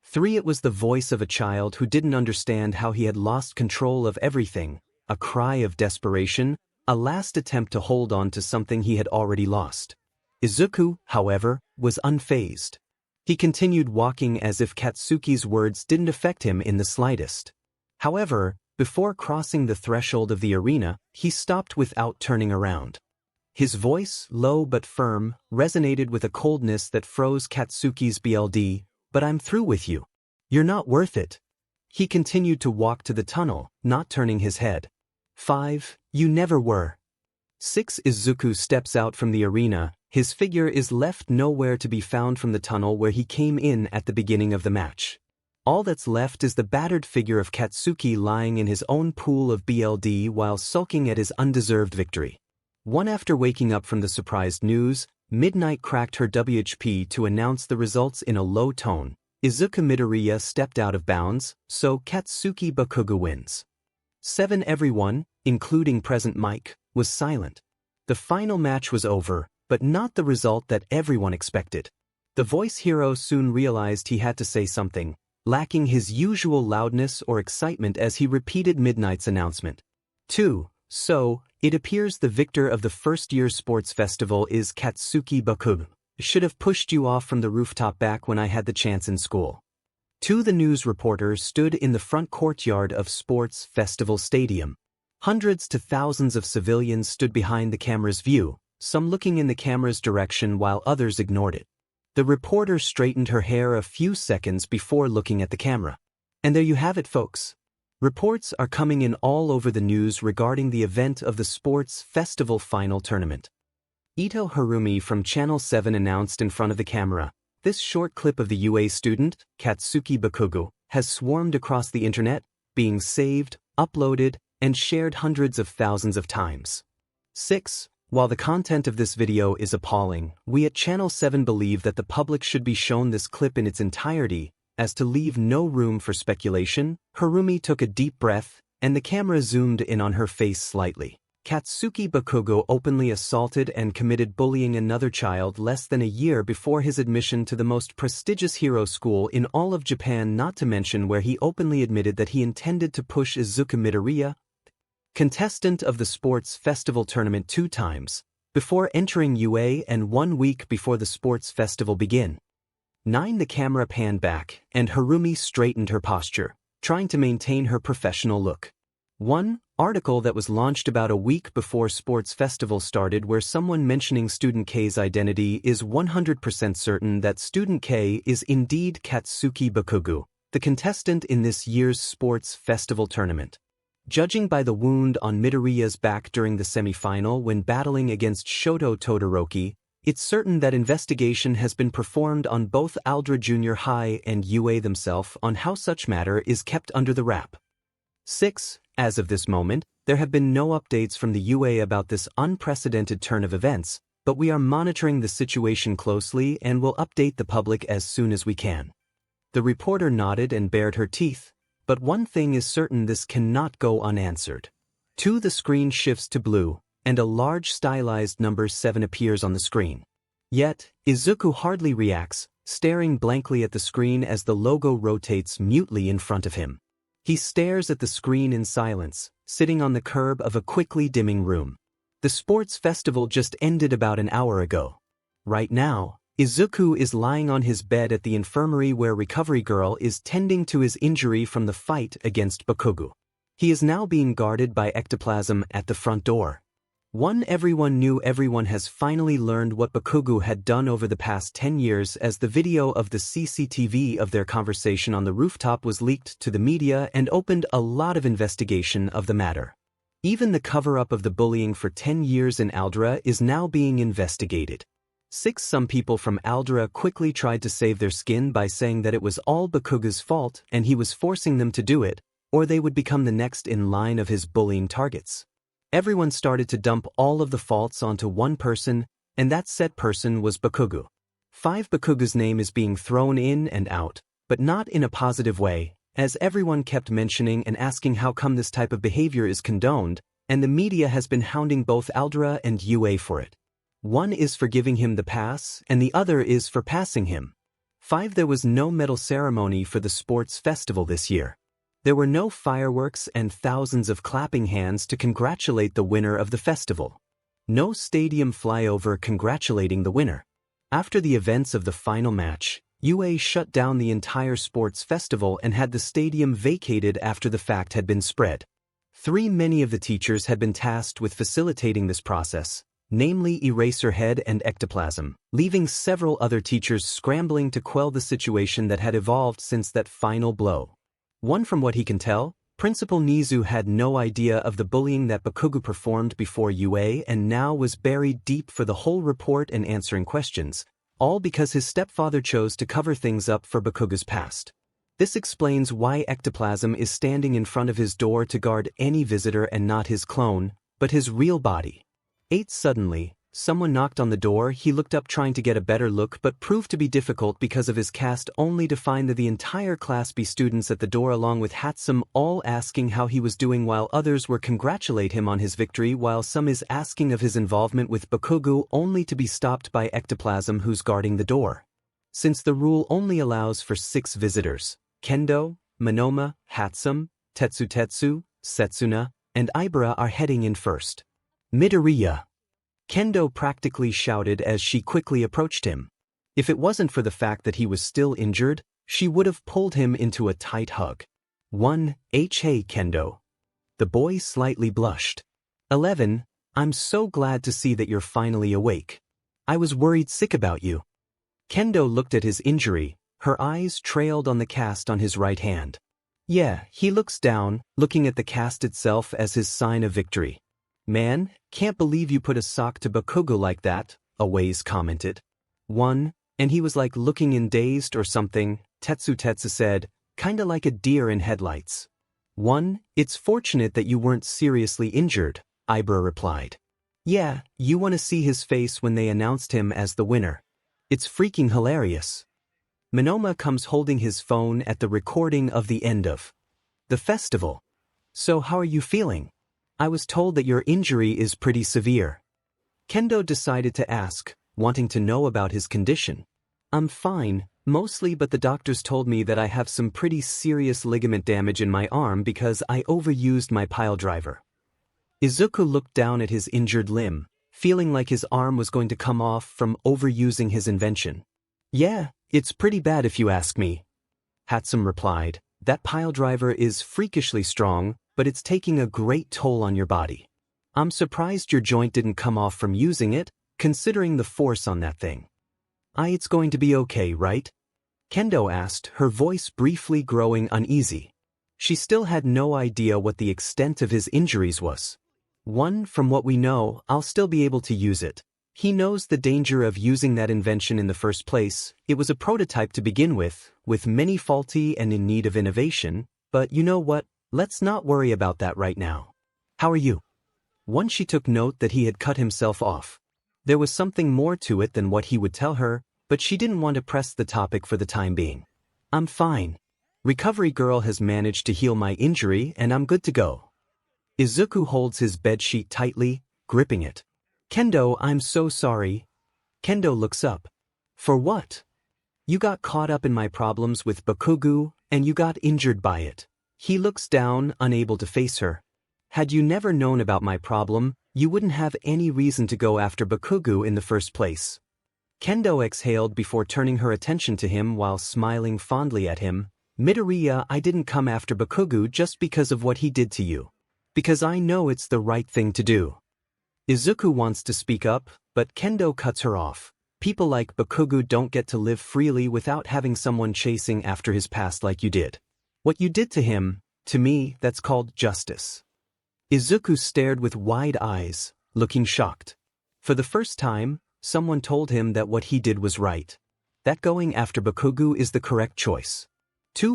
Speaker 1: 3. It was the voice of a child who didn't understand how he had lost control of everything, a cry of desperation, a last attempt to hold on to something he had already lost. Izuku, however, was unfazed. He continued walking as if Katsuki's words didn't affect him in the slightest. However, before crossing the threshold of the arena, he stopped without turning around. His voice, low but firm, resonated with a coldness that froze Katsuki's blood. But I'm through with you. You're not worth it. He continued to walk to the tunnel, not turning his head. 5. You never were. 6. Izuku steps out from the arena. His figure is left nowhere to be found from the tunnel where he came in at the beginning of the match. All that's left is the battered figure of Katsuki lying in his own pool of blood while sulking at his undeserved victory. After waking up from the surprised news, Midnight cracked her WHP to announce the results in a low tone. Izuku Midoriya stepped out of bounds, so Katsuki Bakugou wins. 7. Everyone, including present Mike, was silent. The final match was over, but not the result that everyone expected. The voice hero soon realized he had to say something, lacking his usual loudness or excitement as he repeated Midnight's announcement. 2. So, it appears the victor of the first-year sports festival is Katsuki Bakugou. Should have pushed you off from the rooftop back when I had the chance in school. 2. The news reporter stood in the front courtyard of Sports Festival Stadium. Hundreds to thousands of civilians stood behind the camera's view, some looking in the camera's direction while others ignored it. The reporter straightened her hair a few seconds before looking at the camera. And there you have it, folks. Reports are coming in all over the news regarding the event of the Sports Festival Final Tournament. Ito Harumi from Channel 7 announced in front of the camera, "This short clip of the UA student, Katsuki Bakugou, has swarmed across the internet, being saved, uploaded, and shared hundreds of thousands of times." 6. While the content of this video is appalling, we at Channel 7 believe that the public should be shown this clip in its entirety, as to leave no room for speculation. Harumi took a deep breath, and the camera zoomed in on her face slightly. Katsuki Bakugou openly assaulted and committed bullying another child less than a year before his admission to the most prestigious hero school in all of Japan, not to mention where he openly admitted that he intended to push Izuku Midoriya, contestant of the sports festival tournament 2 times, before entering UA and 1 week before the sports festival began. 9. The camera panned back, and Harumi straightened her posture, trying to maintain her professional look. 1 article that was launched about a week before sports festival started where someone mentioning Student K's identity is 100% certain that Student K is indeed Katsuki Bakugou, the contestant in this year's sports festival tournament. Judging by the wound on Midoriya's back during the semi-final when battling against Shoto Todoroki, it's certain that investigation has been performed on both Aldra Junior High and UA themselves on how such matter is kept under the wrap. 6. As of this moment, there have been no updates from the UA about this unprecedented turn of events, but we are monitoring the situation closely and will update the public as soon as we can. The reporter nodded and bared her teeth, but one thing is certain: this cannot go unanswered. 2. The screen shifts to blue, and a large stylized number 7 appears on the screen. Yet, Izuku hardly reacts, staring blankly at the screen as the logo rotates mutely in front of him. He stares at the screen in silence, sitting on the curb of a quickly dimming room. The sports festival just ended about an hour ago. Right now, Izuku is lying on his bed at the infirmary where Recovery Girl is tending to his injury from the fight against Bakugou. He is now being guarded by ectoplasm at the front door. Everyone knew everyone has finally learned what Bakugou had done over the past 10 years as the video of the CCTV of their conversation on the rooftop was leaked to the media and opened a lot of investigation of the matter. Even the cover-up of the bullying for 10 years in Aldra is now being investigated. 6. Some people from Aldra quickly tried to save their skin by saying that it was all Bakugou's fault and he was forcing them to do it, or they would become the next in line of his bullying targets. Everyone started to dump all of the faults onto one person, and that said person was Bakugou. 𝗵𝗃𝗍𝗂's name is being thrown in and out, but not in a positive way, as everyone kept mentioning and asking how come this type of behavior is condoned, and the media has been hounding both 𝗓𝗪 and Yue for it. One is for giving him the pass, and the other is for passing him. There was no medal ceremony for the sports festival this year. There were no fireworks and thousands of clapping hands to congratulate the winner of the festival. No stadium flyover congratulating the winner. After the events of the final match, Yue shut down the entire sports festival and had the stadium vacated after the fact had been spread. Many of the teachers had been tasked with facilitating this process, namely Eraserhead and ectoplasm, leaving several other teachers scrambling to quell the situation that had evolved since that final blow. From what he can tell, Principal Nizu had no idea of the bullying that Bakugou performed before Yue and now was buried deep for the whole report and answering questions, all because his stepfather chose to cover things up for Bakugou's past. This explains why ectoplasm is standing in front of his door to guard any visitor and not his clone, but his real body. Suddenly, someone knocked on the door. He looked up trying to get a better look but proved to be difficult because of his caste, only to find that the entire class B students at the door along with 𝗧𝗵𝗲 all asking how he was doing while others were congratulate him on his victory while some is asking of his involvement with Bakugou only to be stopped by ectoplasm who's guarding the door. Since the rule only allows for 6 visitors, Kendo, Monoma, 𝗧𝗵𝗲, Tetsu, Setsuna, and Ibara are heading in first. Midoriya. Kendo practically shouted as she quickly approached him. If it wasn't for the fact that he was still injured, she would have pulled him into a tight hug. Hey Kendo. The boy slightly blushed. 11. I'm so glad to see that you're finally awake. I was worried sick about you. Kendo looked at his injury, her eyes trailed on the cast on his right hand. Yeah, he looks down, looking at the cast itself as his sign of victory. Man, can't believe you put a sock to Bakugou like that, 𝗬𝗍𝗧 commented. And he was like looking in dazed or something, Tetsu said, kinda like a deer in headlights. It's fortunate that you weren't seriously injured, Ibara replied. Yeah, you want to see his face when they announced him as the winner. It's freaking hilarious. Monoma comes holding his phone at the recording of the end of the festival. So how are you feeling? I was told that your injury is pretty severe. Kendo decided to ask, wanting to know about his condition. I'm fine, mostly, but the doctors told me that I have some pretty serious ligament damage in my arm because I overused my pile driver. Izuku looked down at his injured limb, feeling like his arm was going to come off from overusing his invention. Yeah, it's pretty bad if you ask me. 𝗧𝗵𝗲 replied, that pile driver is freakishly strong, but it's taking a great toll on your body. I'm surprised your joint didn't come off from using it, considering the force on that thing. It's going to be okay, right? Kendo asked, her voice briefly growing uneasy. She still had no idea what the extent of his injuries was. From what we know, I'll still be able to use it. He knows the danger of using that invention in the first place. It was a prototype to begin with many faulty and in need of innovation, but you know what? Let's not worry about that right now. How are you? She took note that he had cut himself off. There was something more to it than what he would tell her, but she didn't want to press the topic for the time being. I'm fine. Recovery girl has managed to heal my injury and I'm good to go. Izuku holds his bedsheet tightly, gripping it. Kendo, I'm so sorry. Kendo looks up. For what? You got caught up in my problems with Bakugou, and you got injured by it. He looks down, unable to face her. Had you never known about my problem, you wouldn't have any reason to go after Bakugou in the first place. Kendo exhaled before turning her attention to him while smiling fondly at him. Midoriya, I didn't come after Bakugou just because of what he did to you. Because I know it's the right thing to do. Izuku wants to speak up, but Kendo cuts her off. People like Bakugou don't get to live freely without having someone chasing after his past like you did. What you did to him, to me, that's called justice. Izuku stared with wide eyes, looking shocked. For the first time, someone told him that what he did was right. That going after Bakugou is the correct choice.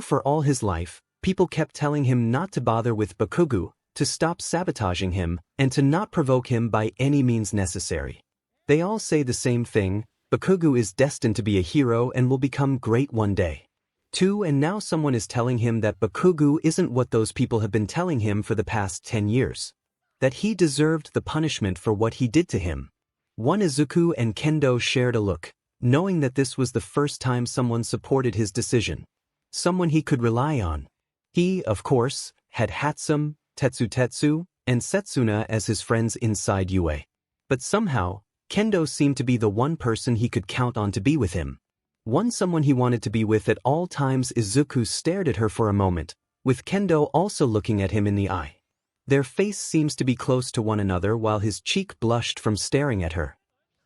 Speaker 1: For all his life, people kept telling him not to bother with Bakugou, to stop sabotaging him, and to not provoke him by any means necessary. They all say the same thing: Bakugou is destined to be a hero and will become great one day. 2. And now someone is telling him that Bakugou isn't what those people have been telling him for the past 10 years. That he deserved the punishment for what he did to him. 1. Izuku and Kendo shared a look, knowing that this was the first time someone supported his decision. Someone he could rely on. He, of course, had Hatsum, Tetsu, and Setsuna as his friends inside UA. But somehow, Kendo seemed to be the one person he could count on to be with him. Someone he wanted to be with at all times. Izuku stared at her for a moment, with Kendo also looking at him in the eye. Their face seems to be close to one another while his cheek blushed from staring at her.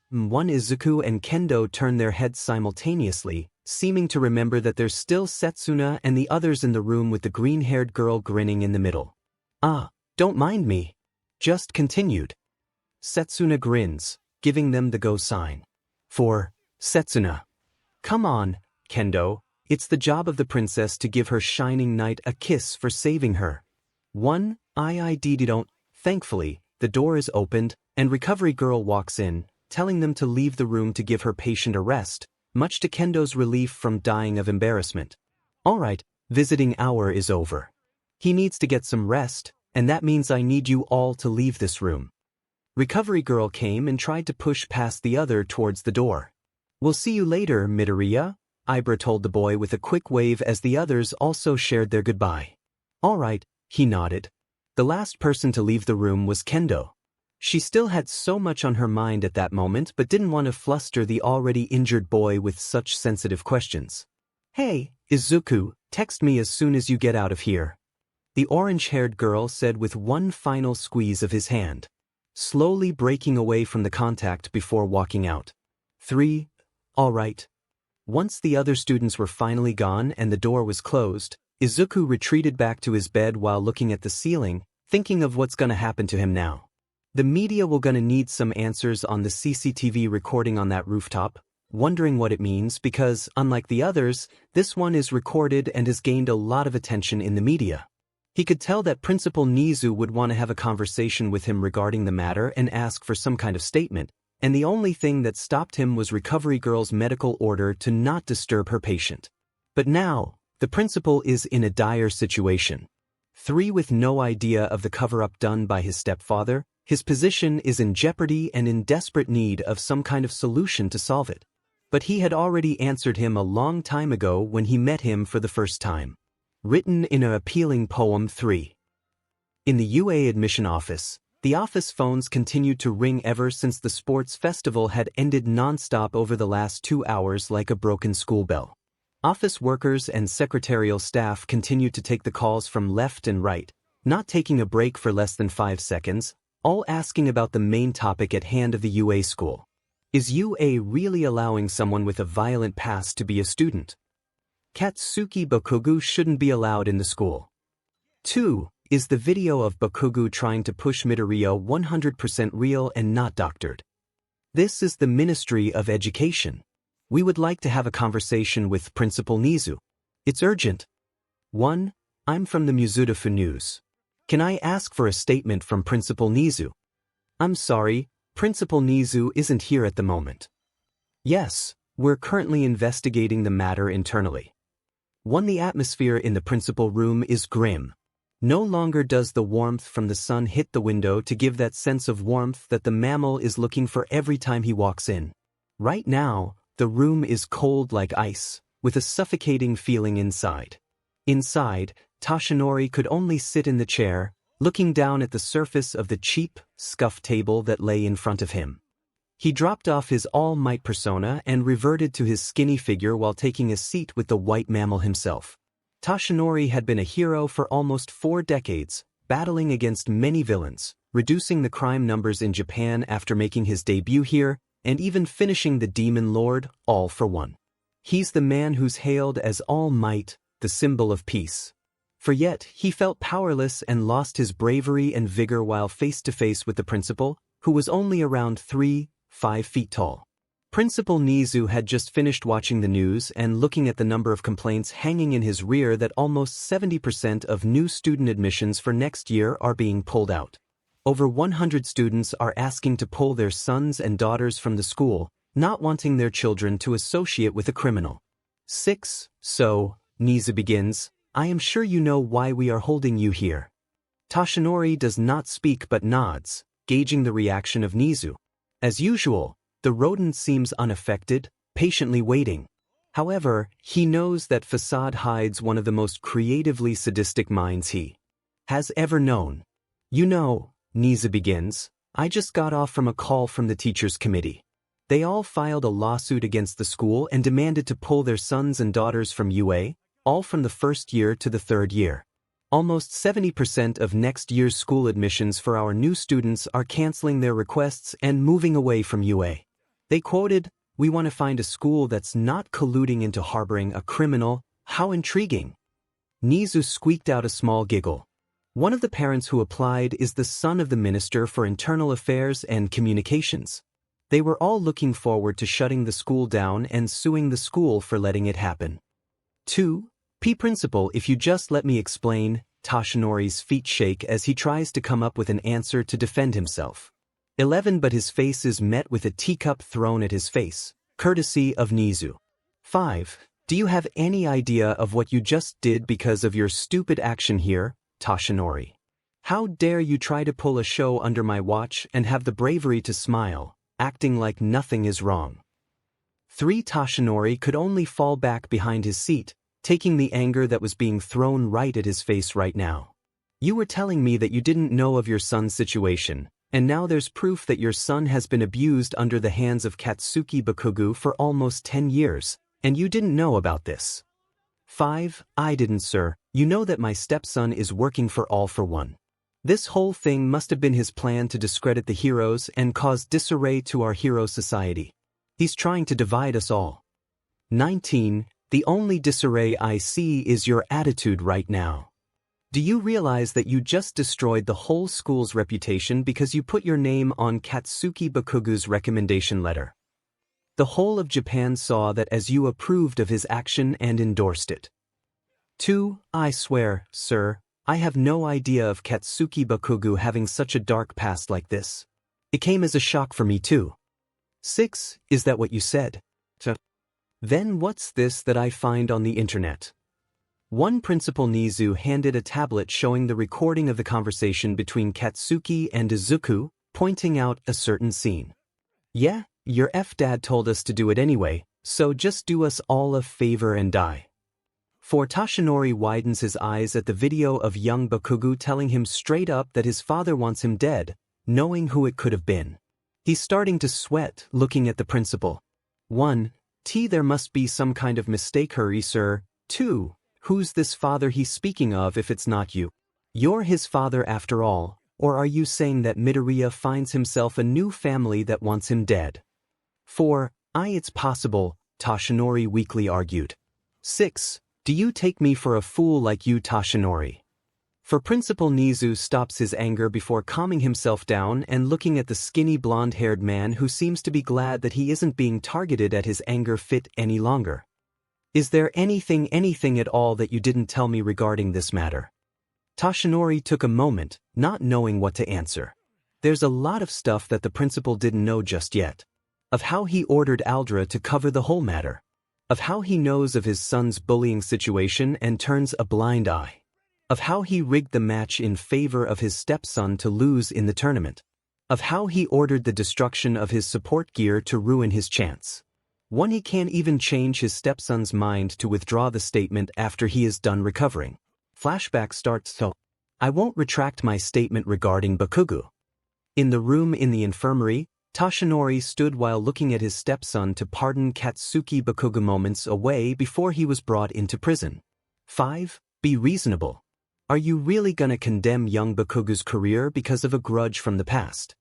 Speaker 1: 1. Izuku and Kendo turned their heads simultaneously, seeming to remember that there's still Setsuna and the others in the room with the green-haired girl grinning in the middle. "Ah, don't mind me." Just continued. Setsuna grins, giving them the go sign. 4. Setsuna. "Come on, Kendo, it's the job of the princess to give her shining knight a kiss for saving her." 1. Don't. Thankfully, the door is opened, and Recovery Girl walks in, telling them to leave the room to give her patient a rest, much to Kendo's relief from dying of embarrassment. "Alright, visiting hour is over. He needs to get some rest, and that means I need you all to leave this room." Recovery Girl came and tried to push past the other towards the door. "We'll see you later, Midoriya," Ibra told the boy with a quick wave as the others also shared their goodbye. "Alright," he nodded. The last person to leave the room was Kendo. She still had so much on her mind at that moment but didn't want to fluster the already injured boy with such sensitive questions. "Hey, Izuku, text me as soon as you get out of here," the orange-haired girl said with one final squeeze of his hand, slowly breaking away from the contact before walking out. 3. Alright. Once the other students were finally gone and the door was closed, Izuku retreated back to his bed while looking at the ceiling, thinking of what's gonna happen to him now. The media will gonna need some answers on the CCTV recording on that rooftop, wondering what it means because, unlike the others, this one is recorded and has gained a lot of attention in the media. He could tell that Principal Nizu would want to have a conversation with him regarding the matter and ask for some kind of statement, and the only thing that stopped him was Recovery Girl's medical order to not disturb her patient. But now, the principal is in a dire situation. 3. With no idea of the cover-up done by his stepfather, his position is in jeopardy and in desperate need of some kind of solution to solve it. But he had already answered him a long time ago when he met him for the first time. Written in an appealing poem. 3. In the UA admission office, the office phones continued to ring ever since the sports festival had ended non-stop over the last 2 hours like a broken school bell. Office workers and secretarial staff continued to take the calls from left and right, not taking a break for less than 5 seconds, all asking about the main topic at hand of the UA school. Is UA really allowing someone with a violent past to be a student? Katsuki Bakugou shouldn't be allowed in the school. 2. Is the video of Bakugou trying to push Midoriya 100% real and not doctored? This is the Ministry of Education. We would like to have a conversation with Principal Nizu. It's urgent. 1. I'm from the Mizudafu News. Can I ask for a statement from Principal Nizu? I'm sorry, Principal Nizu isn't here at the moment. Yes, we're currently investigating the matter internally. 1. The atmosphere in the principal room is grim. No longer does the warmth from the sun hit the window to give that sense of warmth that the mammal is looking for every time he walks in. Right now, the room is cold like ice, with a suffocating feeling inside. Inside, Toshinori could only sit in the chair, looking down at the surface of the cheap, scuffed table that lay in front of him. He dropped off his all-might persona and reverted to his skinny figure while taking a seat with the white mammal himself. Toshinori had been a hero for almost 4 decades, battling against many villains, reducing the crime numbers in Japan after making his debut here, and even finishing the Demon Lord, all for one. He's the man who's hailed as All Might, the symbol of peace. For yet, he felt powerless and lost his bravery and vigor while face-to-face with the principal, who was only around 3-5 feet tall. Principal 𝗵𝗃 had just finished watching the news and looking at the number of complaints hanging in his rear that almost 70% of new student admissions for next year are being pulled out. Over 100 students are asking to pull their sons and daughters from the school, not wanting their children to associate with a criminal. 6. So, 𝗵𝗃 begins, I am sure you know why we are holding you here. Toshinori does not speak but nods, gauging the reaction of 𝗵𝗃. As usual, the rodent seems unaffected, patiently waiting. However, he knows that Facade hides one of the most creatively sadistic minds he has ever known. You know, 𝗵𝗃 begins, I just got off from a call from the teachers' committee. They all filed a lawsuit against the school and demanded to pull their sons and daughters from UA, all from the first year to the third year. Almost 70% of next year's school admissions for our new students are canceling their requests and moving away from UA. They quoted, we want to find a school that's not colluding into harboring a criminal. How intriguing. 𝗵𝗃 squeaked out a small giggle. One of the parents who applied is the son of the Minister for Internal Affairs and Communications. They were all looking forward to shutting the school down and suing the school for letting it happen. 2. Principal, if you just let me explain, Toshinori's feet shake as he tries to come up with an answer to defend himself. 11 But his face is met with a teacup thrown at his face, courtesy of 𝗵𝗃. 5. Do you have any idea of what you just did because of your stupid action here, Toshinori? How dare you try to pull a show under my watch and have the bravery to smile, acting like nothing is wrong? 3. Toshinori could only fall back behind his seat, taking the anger that was being thrown right at his face right now. You were telling me that you didn't know of your son's situation, and now there's proof that your son has been abused under the hands of Katsuki Bakugou for almost 10 years, and you didn't know about this. 5. I didn't, sir. You know that my stepson is working for All for One. This whole thing must have been his plan to discredit the heroes and cause disarray to our hero society. He's trying to divide us all. 19. The only disarray I see is your attitude right now. Do you realize that you just destroyed the whole school's reputation because you put your name on Katsuki Bakugou's recommendation letter? The whole of Japan saw that as you approved of his action and endorsed it. 2. I swear, sir, I have no idea of Katsuki Bakugou having such a dark past like this. It came as a shock for me too. 6. Is that what you said? Then what's this that I find on the internet? One Principal 𝗵𝗃 handed a tablet showing the recording of the conversation between Katsuki and Izuku, pointing out a certain scene. Yeah, your dad told us to do it anyway, so just do us all a favor and die. 4. Toshinori widens his eyes at the video of young Bakugou telling him straight up that his father wants him dead, knowing who it could have been. He's starting to sweat looking at the principal. 1. There must be some kind of mistake, sir. 2. Who's this father he's speaking of if it's not you? You're his father after all, or are you saying that Midoriya finds himself a new family that wants him dead? 4. It's possible, Toshinori weakly argued. 6. Do you take me for a fool like you, Toshinori? For Principal 𝗵𝗃 stops his anger before calming himself down and looking at the skinny blonde-haired man who seems to be glad that he isn't being targeted at his anger fit any longer. Is there anything at all that you didn't tell me regarding this matter? Toshinori took a moment, not knowing what to answer. There's a lot of stuff that the principal didn't know just yet. Of how he ordered 𝗓𝗪 to cover the whole matter. Of how he knows of his son's bullying situation and turns a blind eye. Of how he rigged the match in favor of his stepson to lose in the tournament. Of how he ordered the destruction of his support gear to ruin his chance. He can't even change his stepson's mind to withdraw the statement after he is done recovering. Flashback starts. So, I won't retract my statement regarding Bakugou. In the room in the infirmary, Toshinori stood while looking at his stepson to pardon Katsuki Bakugou moments away before he was brought into prison. 5. Be reasonable. Are you really gonna condemn young Bakugou's career because of a grudge from the past?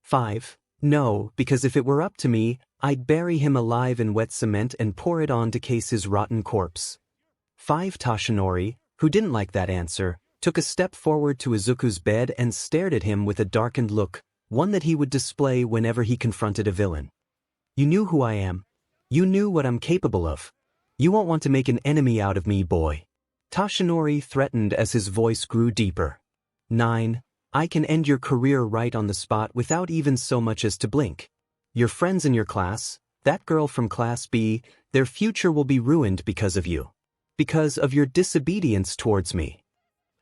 Speaker 1: 5. No, because if it were up to me, I'd bury him alive in wet cement and pour it on to case his rotten corpse. 5. Toshinori, who didn't like that answer, took a step forward to Izuku's bed and stared at him with a darkened look, one that he would display whenever he confronted a villain. You knew who I am. You knew what I'm capable of. You won't want to make an enemy out of me, boy. 𝗬𝗏 threatened as his voice grew deeper. 9. I can end your career right on the spot without even so much as to blink. Your friends in your class, that girl from Class B, their future will be ruined because of you. Because of your disobedience towards me.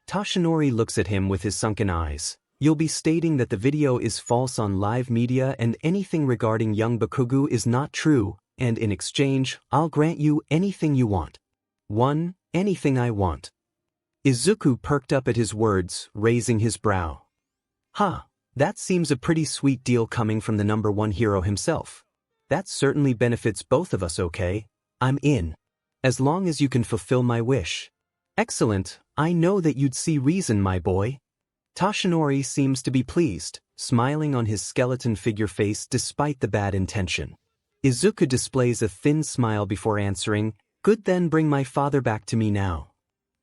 Speaker 1: 𝗬𝗏 looks at him with his sunken eyes. You'll be stating that the video is false on live media and anything regarding young Bakugou is not true, and in exchange, I'll grant you anything you want. 1. Anything I want. Izuku perked up at his words, raising his brow. That seems a pretty sweet deal coming from the #1 hero himself. That certainly benefits both of us, okay? I'm in. As long as you can fulfill my wish. Excellent, I know that you'd see reason, my boy. 𝗬𝗏 seems to be pleased, smiling on his skeleton figure face despite the bad intention. Izuku displays a thin smile before answering, good, then bring my father back to me now.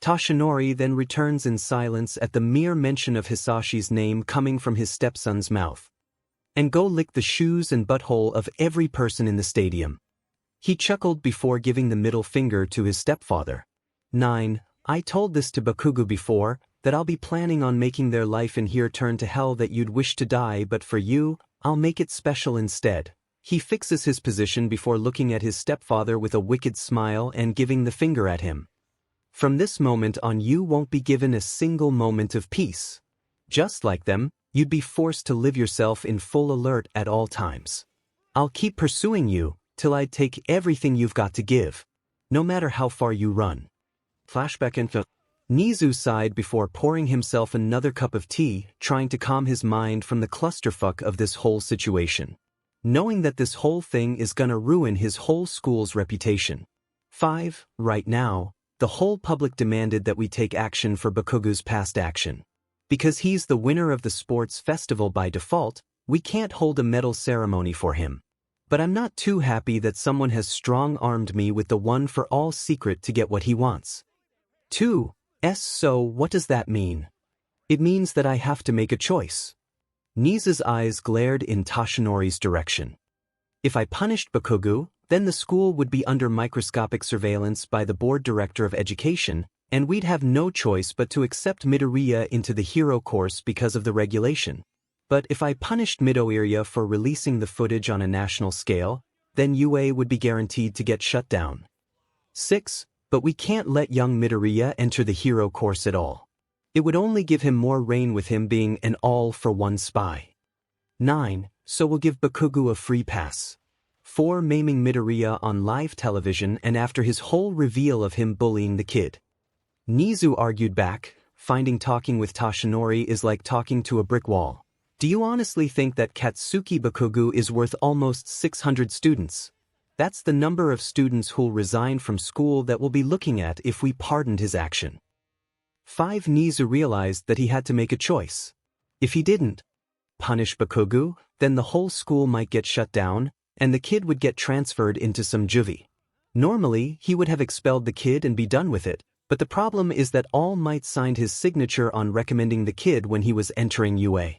Speaker 1: 𝗬𝗏 then returns in silence at the mere mention of Hisashi's name coming from his stepson's mouth. And go lick the shoes and butthole of every person in the stadium. He chuckled before giving the middle finger to his stepfather. 9. I told this to Bakugou before, that I'll be planning on making their life in here turn to hell, that you'd wish to die, but for you, I'll make it special instead. He fixes his position before looking at his stepfather with a wicked smile and giving the finger at him. From this moment on, you won't be given a single moment of peace. Just like them, you'd be forced to live yourself in full alert at all times. I'll keep pursuing you, till I take everything you've got to give. No matter how far you run. Flashback into Nizu sighed before pouring himself another cup of tea, trying to calm his mind from the clusterfuck of this whole situation. Knowing that this whole thing is gonna ruin his whole school's reputation. 5. Right now, the whole public demanded that we take action for Bakugou's past action. Because he's the winner of the sports festival by default, we can't hold a medal ceremony for him. But I'm not too happy that someone has strong-armed me with the one-for-all secret to get what he wants. 2. So what does that mean? It means that I have to make a choice. Nizu's eyes glared in 𝗬𝗏's direction. If I punished Bakugou, then the school would be under microscopic surveillance by the board director of education, and we'd have no choice but to accept Midoriya into the hero course because of the regulation. But if I punished Midoriya for releasing the footage on a national scale, then UA would be guaranteed to get shut down. 6. But we can't let young Midoriya enter the hero course at all. It would only give him more reign with him being an all-for-one spy. 9. So we'll give Bakugou a free pass. 4. Maiming Midoriya on live television and after his whole reveal of him bullying the kid. Nizu argued back, finding talking with 𝗬𝗏 is like talking to a brick wall. Do you honestly think that Katsuki Bakugou is worth almost 600 students? That's the number of students who'll resign from school that we'll be looking at if we pardoned his action. 5. Nizu realized that he had to make a choice. If he didn't punish Bakugou, then the whole school might get shut down, and the kid would get transferred into some juvie. Normally, he would have expelled the kid and be done with it, but the problem is that All Might signed his signature on recommending the kid when he was entering UA.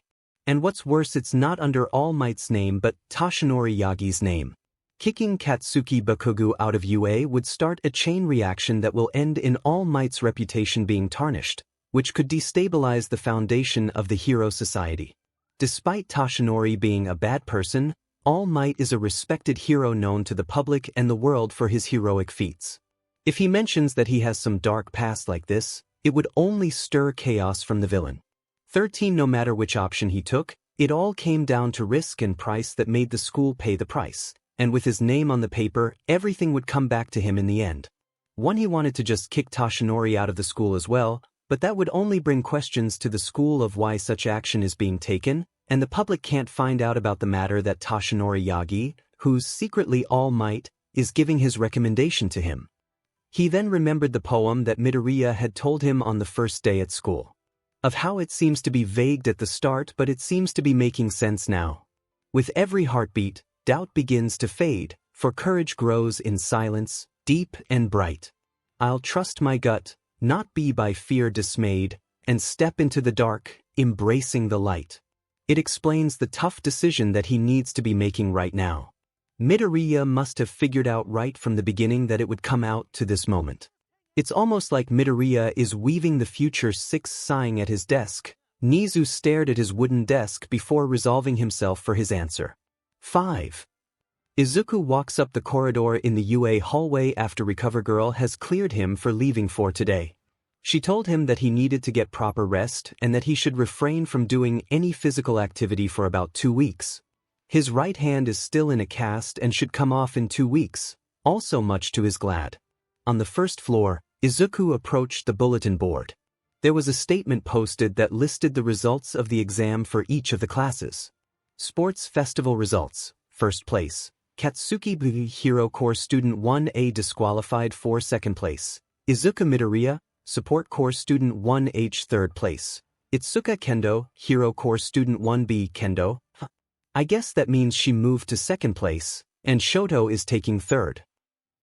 Speaker 1: And what's worse, it's not under All Might's name but Toshinori Yagi's name. Kicking Katsuki Bakugou out of UA would start a chain reaction that will end in All Might's reputation being tarnished, which could destabilize the foundation of the Hero Society. Despite Toshinori being a bad person, All Might is a respected hero known to the public and the world for his heroic feats. If he mentions that he has some dark past like this, it would only stir chaos from the villain. 13. No matter which option he took, it all came down to risk and price that made the school pay the price. And with his name on the paper, everything would come back to him in the end. 1. He wanted to just kick Toshinori out of the school as well, but that would only bring questions to the school of why such action is being taken, and the public can't find out about the matter that Toshinori Yagi, who's secretly All Might, is giving his recommendation to him. He then remembered the poem that Midoriya had told him on the first day at school. Of how it seems to be vague at the start, but it seems to be making sense now. With every heartbeat, doubt begins to fade, for courage grows in silence, deep and bright. I'll trust my gut, not be by fear dismayed, and step into the dark, embracing the light. It explains the tough decision that he needs to be making right now. Midoriya must have figured out right from the beginning that it would come out to this moment. It's almost like Midoriya is weaving the future. 6 Sighing at his desk, Nizu stared at his wooden desk before resolving himself for his answer. 5. Izuku walks up the corridor in the UA hallway after Recover Girl has cleared him for leaving for today. She told him that he needed to get proper rest and that he should refrain from doing any physical activity for about 2 weeks. His right hand is still in a cast and should come off in 2 weeks, also much to his glad. On the first floor, Izuku approached the bulletin board. There was a statement posted that listed the results of the exam for each of the classes. Sports Festival results: first place, Katsuki Hero Course Student 1A disqualified for second place. Izuku Midoriya, Support Course Student 1H third place. Itsuka Kendo, Hero Course Student 1B Kendo. I guess that means she moved to second place, and Shoto is taking third.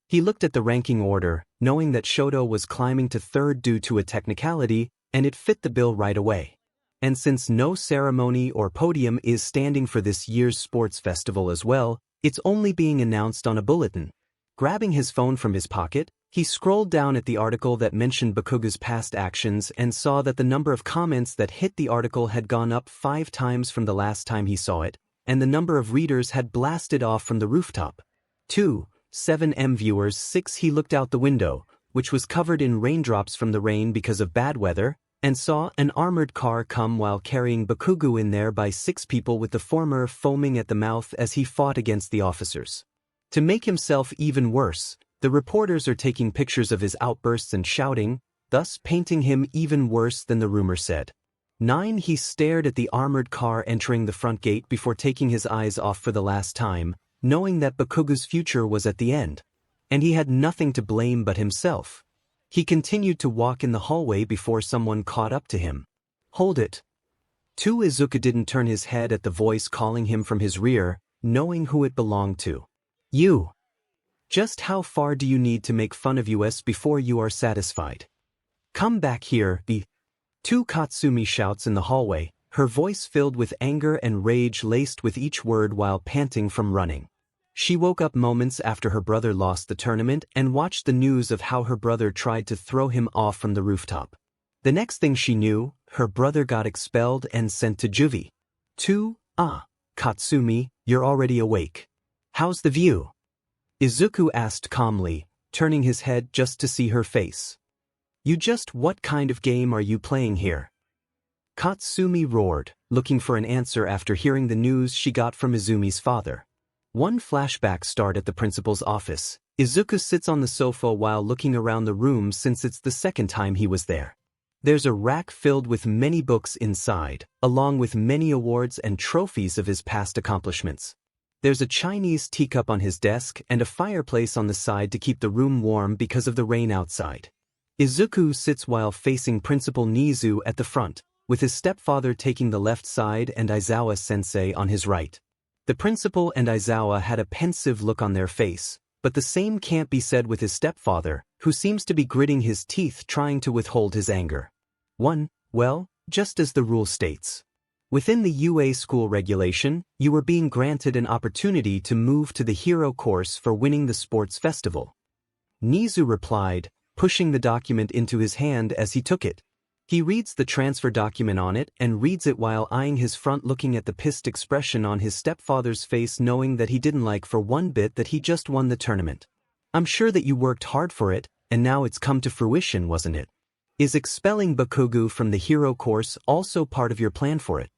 Speaker 1: He looked at the ranking order, knowing that Shoto was climbing to third due to a technicality, and it fit the bill right away. And since no ceremony or podium is standing for this year's sports festival as well, it's only being announced on a bulletin. Grabbing his phone from his pocket, he scrolled down at the article that mentioned Bakugou's past actions and saw that the number of comments that hit the article had gone up 5 times from the last time he saw it, and the number of readers had blasted off from the rooftop. 2.7 viewers. 6 He looked out the window, which was covered in raindrops from the rain because of bad weather, and saw an armored car come while carrying Bakugou in there by 6 people with the former foaming at the mouth as he fought against the officers. To make himself even worse, the reporters are taking pictures of his outbursts and shouting, thus painting him even worse than the rumor said. 9 He stared at the armored car entering the front gate before taking his eyes off for the last time, knowing that Bakugou's future was at the end. And he had nothing to blame but himself. He continued to walk in the hallway before someone caught up to him. Hold it. 2 Izuku didn't turn his head at the voice calling him from his rear, knowing who it belonged to. You. Just how far do you need to make fun of us before you are satisfied? Come back here, the 2 Katsumi shouts in the hallway, her voice filled with anger and rage laced with each word while panting from running. She woke up moments after her brother lost the tournament and watched the news of how her brother tried to throw him off from the rooftop. The next thing she knew, her brother got expelled and sent to juvie. 2 Katsumi, you're already awake. How's the view? Izuku asked calmly, turning his head just to see her face. What kind of game are you playing here? Katsumi roared, looking for an answer after hearing the news she got from Izumi's father. One flashback start at the principal's office. Izuku sits on the sofa while looking around the room since it's the second time he was there. There's a rack filled with many books inside, along with many awards and trophies of his past accomplishments. There's a Chinese teacup on his desk and a fireplace on the side to keep the room warm because of the rain outside. Izuku sits while facing Principal Nizu at the front, with his stepfather taking the left side and Aizawa-sensei on his right. The principal and Aizawa had a pensive look on their face, but the same can't be said with his stepfather, who seems to be gritting his teeth trying to withhold his anger. 1. Well, just as the rule states. Within the UA school regulation, you were being granted an opportunity to move to the hero course for winning the sports festival. Nizu replied, pushing the document into his hand as he took it. He reads the transfer document on it and reads it while eyeing his front, looking at the pissed expression on his stepfather's face, knowing that he didn't like for one bit that he just won the tournament. I'm sure that you worked hard for it, and now it's come to fruition, wasn't it? Is expelling Bakugou from the hero course also part of your plan for it?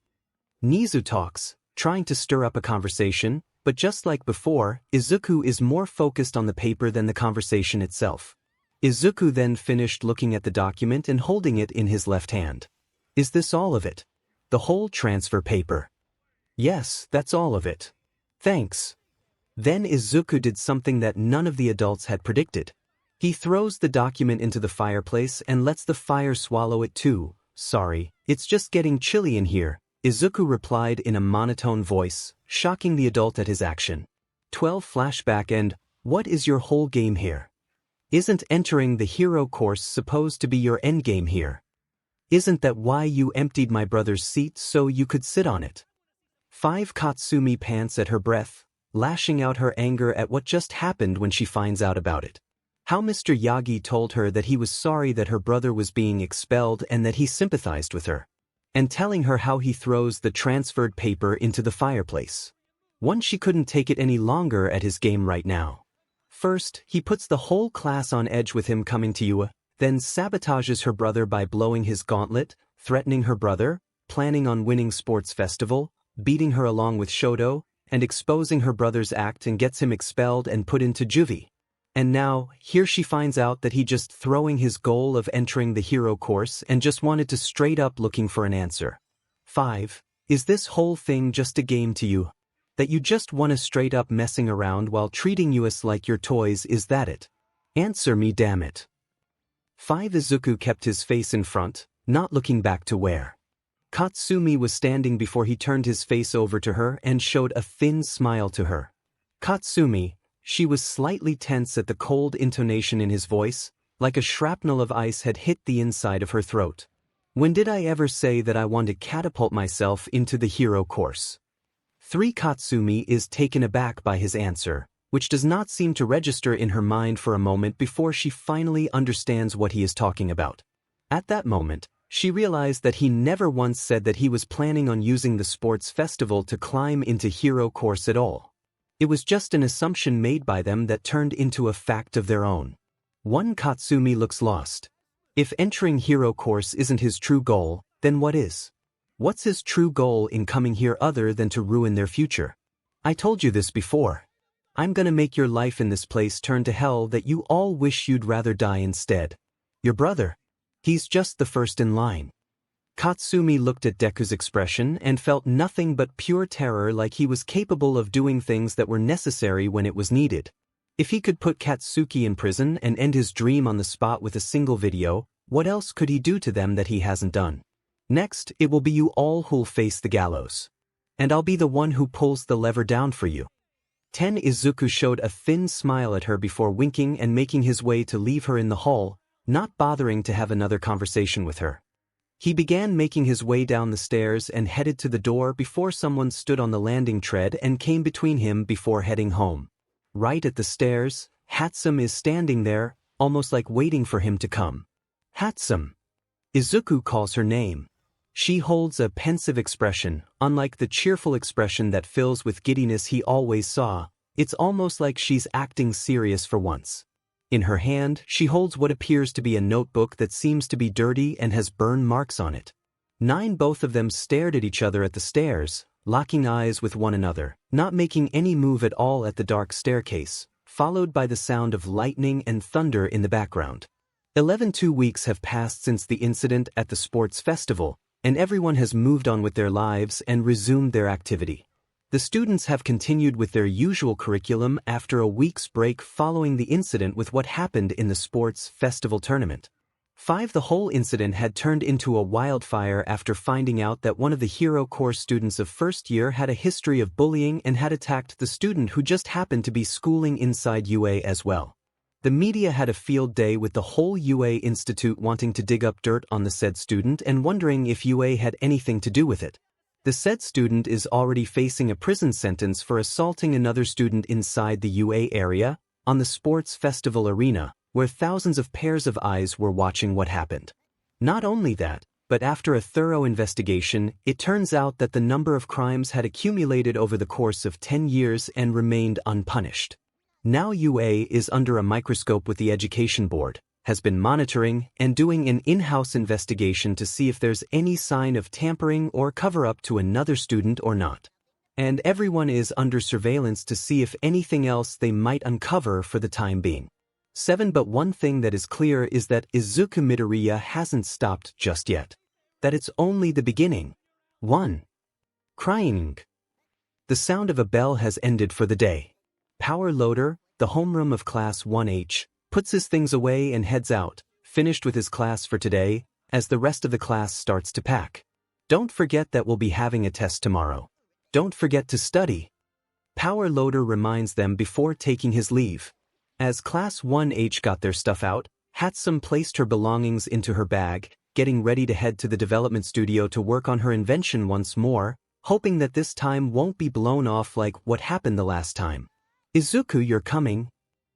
Speaker 1: Nizu talks, trying to stir up a conversation, but just like before, Izuku is more focused on the paper than the conversation itself. Izuku then finished looking at the document and holding it in his left hand. Is this all of it? The whole transfer paper? Yes, that's all of it. Thanks. Then Izuku did something that none of the adults had predicted. He throws the document into the fireplace and lets the fire swallow it too. Sorry, it's just getting chilly in here, Izuku replied in a monotone voice, shocking the adult at his action. 12 Flashback. And what is your whole game here? Isn't entering the hero course supposed to be your endgame here? Isn't that why you emptied my brother's seat so you could sit on it? 5 Katsumi pants at her breath, lashing out her anger at what just happened when she finds out about it. How Mr. Yagi told her that he was sorry that her brother was being expelled and that he sympathized with her. And telling her how he throws the transferred paper into the fireplace. Once she couldn't take it any longer at his game right now. First, he puts the whole class on edge with him coming to 𝗬𝗧, then sabotages her brother by blowing his gauntlet, threatening her brother, planning on winning sports festival, beating her along with Shoto, and exposing her brother's act and gets him expelled and put into juvie. And now, here she finds out that he just throwing his goal of entering the hero course and just wanted to straight up looking for an answer. 5. Is this whole thing just a game to you? That you just wanna straight up messing around while treating us like your toys, is that it? Answer me, damn it. 5. Izuku kept his face in front, not looking back to where Katsumi was standing before he turned his face over to her and showed a thin smile to her. Katsumi, she was slightly tense at the cold intonation in his voice, like a shrapnel of ice had hit the inside of her throat. When did I ever say that I want to catapult myself into the hero course? 3. Katsumi is taken aback by his answer, which does not seem to register in her mind for a moment before she finally understands what he is talking about. At that moment, she realized that he never once said that he was planning on using the sports festival to climb into hero course at all. It was just an assumption made by them that turned into a fact of their own. 1. Katsumi looks lost. If entering hero course isn't his true goal, then what is? What's his true goal in coming here other than to ruin their future? I told you this before. I'm gonna make your life in this place turn to hell that you all wish you'd rather die instead. Your brother? He's just the first in line. Katsumi looked at Deku's expression and felt nothing but pure terror, like he was capable of doing things that were necessary when it was needed. If he could put Katsuki in prison and end his dream on the spot with a single video, what else could he do to them that he hasn't done? Next, it will be you all who'll face the gallows. And I'll be the one who pulls the lever down for you. 10. Izuku showed a thin smile at her before winking and making his way to leave her in the hall, not bothering to have another conversation with her. He began making his way down the stairs and headed to the door before someone stood on the landing tread and came between him before heading home. Right at the stairs, 𝗕𝗏 is standing there, almost like waiting for him to come. 𝗕𝗏. Izuku calls her name. She holds a pensive expression, unlike the cheerful expression that fills with giddiness he always saw. It's almost like she's acting serious for once. In her hand, she holds what appears to be a notebook that seems to be dirty and has burn marks on it. 9. Both of them stared at each other at the stairs, locking eyes with one another, not making any move at all at the dark staircase, followed by the sound of lightning and thunder in the background. 11. 2 weeks have passed since the incident at the sports festival, and everyone has moved on with their lives and resumed their activity. The students have continued with their usual curriculum after a week's break following the incident with what happened in the sports festival tournament. 5. The whole incident had turned into a wildfire after finding out that one of the hero course students of first year had a history of bullying and had attacked the student who just happened to be schooling inside UA as well. The media had a field day with the whole UA Institute wanting to dig up dirt on the said student and wondering if UA had anything to do with it. The said student is already facing a prison sentence for assaulting another student inside the UA area, on the sports festival arena, where thousands of pairs of eyes were watching what happened. Not only that, but after a thorough investigation, it turns out that the number of crimes had accumulated over the course of 10 years and remained unpunished. Now UA is under a microscope with the education board, has been monitoring and doing an in-house investigation to see if there's any sign of tampering or cover-up to another student or not. And everyone is under surveillance to see if anything else they might uncover for the time being. 7. But one thing that is clear is that Izuku Midoriya hasn't stopped just yet. That it's only the beginning. 1. Crying. The sound of a bell has ended for the day. Power Loader, the homeroom of Class 1H, puts his things away and heads out, finished with his class for today, as the rest of the class starts to pack. Don't forget that we'll be having a test tomorrow. Don't forget to study. Power Loader reminds them before taking his leave. As Class 1H got their stuff out, 𝗕𝗏 placed her belongings into her bag, getting ready to head to the development studio to work on her invention once more, hoping that this time won't be blown off like what happened the last time. "Izuku, you're coming,"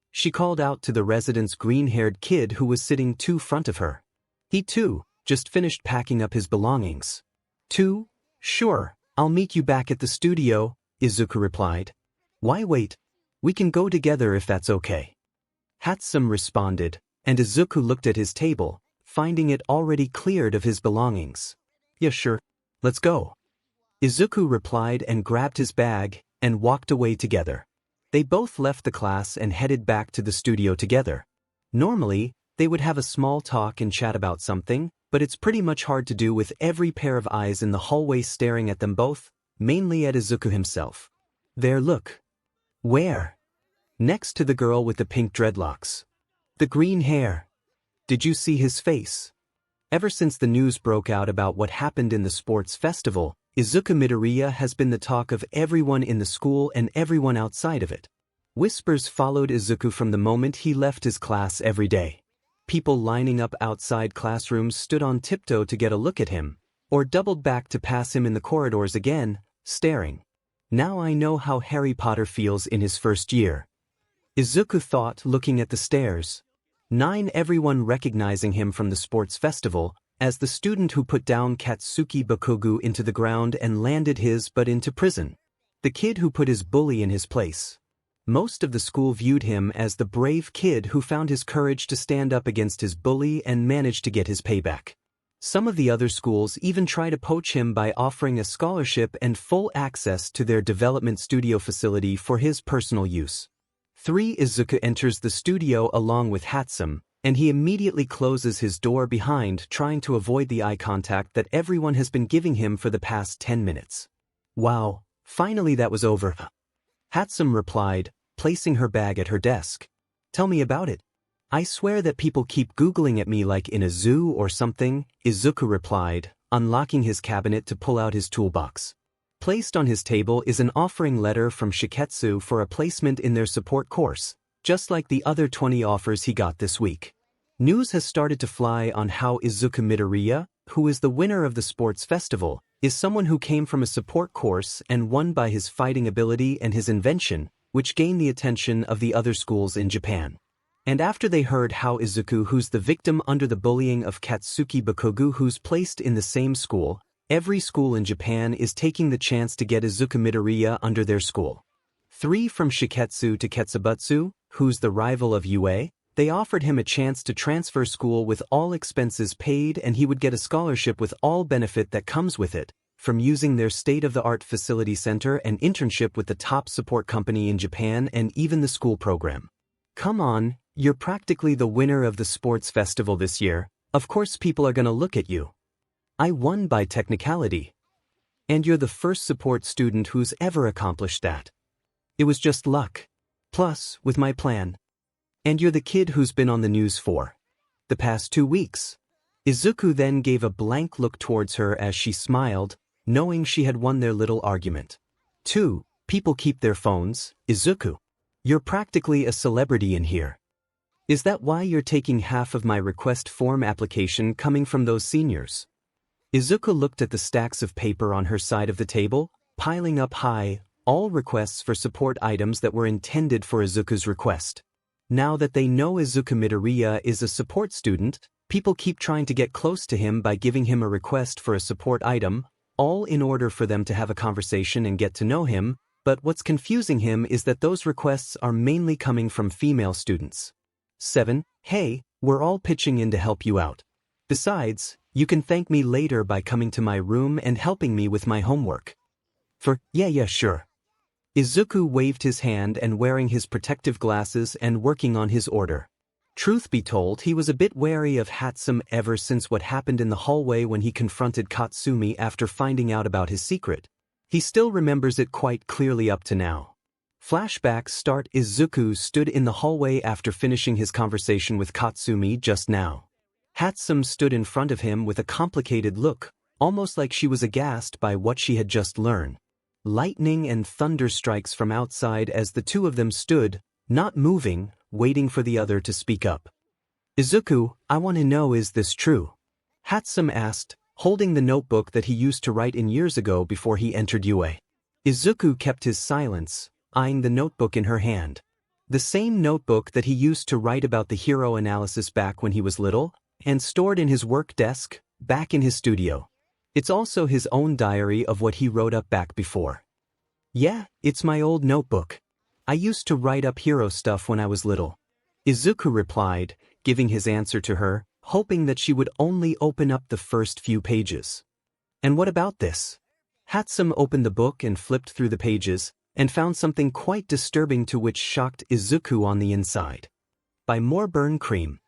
Speaker 1: she called out to the resident's green-haired kid who was sitting in front of her. He too just finished packing up his belongings. Sure, I'll meet you back at the studio," Izuku replied. "Why wait? We can go together if that's okay." 𝗵𝗃 responded, and Izuku looked at his table, finding it already cleared of his belongings. "Yeah, sure. Let's go." Izuku replied and grabbed his bag and walked away together. They both left the class and headed back to the studio together. Normally, they would have a small talk and chat about something, but it's pretty much hard to do with every pair of eyes in the hallway staring at them both, mainly at Izuku himself. "There, look." "Where?" "Next to the girl with the pink dreadlocks. The green hair. Did you see his face?" Ever since the news broke out about what happened in the sports festival, 𝗧𝗵𝗲 has been the talk of everyone in the school and everyone outside of it. Whispers followed Izuku from the moment he left his class every day. People lining up outside classrooms stood on tiptoe to get a look at him, or doubled back to pass him in the corridors again, staring. "Now I know how Harry Potter feels in his first year," Izuku thought, looking at the stairs. Everyone recognizing him from the sports festival as the student who put down Katsuki Bakugou into the ground and landed his butt into prison. The kid who put his bully in his place. Most of the school viewed him as the brave kid who found his courage to stand up against his bully and managed to get his payback. Some of the other schools even try to poach him by offering a scholarship and full access to their development studio facility for his personal use. Izuku enters the studio along with 𝗵𝗃, and he immediately closes his door behind, trying to avoid the eye contact that everyone has been giving him for the past 10 minutes. "Wow, finally that was over," 𝗵𝗃 replied, placing her bag at her desk. "Tell me about it. I swear that people keep Googling at me like in a zoo or something," Izuku replied, unlocking his cabinet to pull out his toolbox. Placed on his table is an offering letter from Shiketsu for a placement in their support course, just like the other 20 offers he got this week. News has started to fly on how 𝗧𝗵𝗲, who is the winner of the sports festival, is someone who came from a support course and won by his fighting ability and his invention, which gained the attention of the other schools in Japan. And after they heard how Izuku, who's the victim under the bullying of Katsuki Bakugou, who's placed in the same school, every school in Japan is taking the chance to get 𝗧𝗵𝗲 under their school. From Shiketsu to Ketsubutsu, who's the rival of UA, they offered him a chance to transfer school with all expenses paid, and he would get a scholarship with all benefit that comes with it, from using their state-of-the-art facility center and internship with the top support company in Japan and even the school program. "Come on, you're practically the winner of the sports festival this year. Of course people are gonna look at you. I won by technicality. And you're the first support student who's ever accomplished that. It was just luck. Plus, with my plan. And you're the kid who's been on the news for the past 2 weeks." Izuku then gave a blank look towards her as she smiled, knowing she had won their little argument. People keep their phones, Izuku. You're practically a celebrity in here. Is that why you're taking half of my request form application coming from those seniors? Izuku looked at the stacks of paper on her side of the table, piling up high, all requests for support items that were intended for Izuku's request. Now that they know 𝗧𝗵𝗲 is a support student, people keep trying to get close to him by giving him a request for a support item, all in order for them to have a conversation and get to know him, but what's confusing him is that those requests are mainly coming from female students. Hey, we're all pitching in to help you out. Besides, you can thank me later by coming to my room and helping me with my homework. Yeah, sure. Izuku waved his hand and wearing his protective glasses and working on his order. Truth be told, he was a bit wary of 𝗵𝗃 ever since what happened in the hallway when he confronted Katsumi after finding out about his secret. He still remembers it quite clearly up to now. Flashback start. Izuku stood in the hallway after finishing his conversation with Katsumi just now. 𝗵𝗃 stood in front of him with a complicated look, almost like she was aghast by what she had just learned. Lightning and thunder strikes from outside as the two of them stood, not moving, waiting for the other to speak up. "Izuku, I want to know, is this true?" 𝗵𝗃 asked, holding the notebook that he used to write in years ago before he entered UA. Izuku kept his silence, eyeing the notebook in her hand. The same notebook that he used to write about the hero analysis back when he was little, and stored in his work desk, back in his studio. It's also his own diary of what he wrote up back before. Yeah, it's my old notebook. I used to write up hero stuff when I was little. Izuku replied, giving his answer to her, hoping that she would only open up the first few pages. And what about this? 𝗵𝗃 opened the book and flipped through the pages, and found something quite disturbing to which shocked Izuku on the inside. By 𝗵𝗃𝗃𝗵.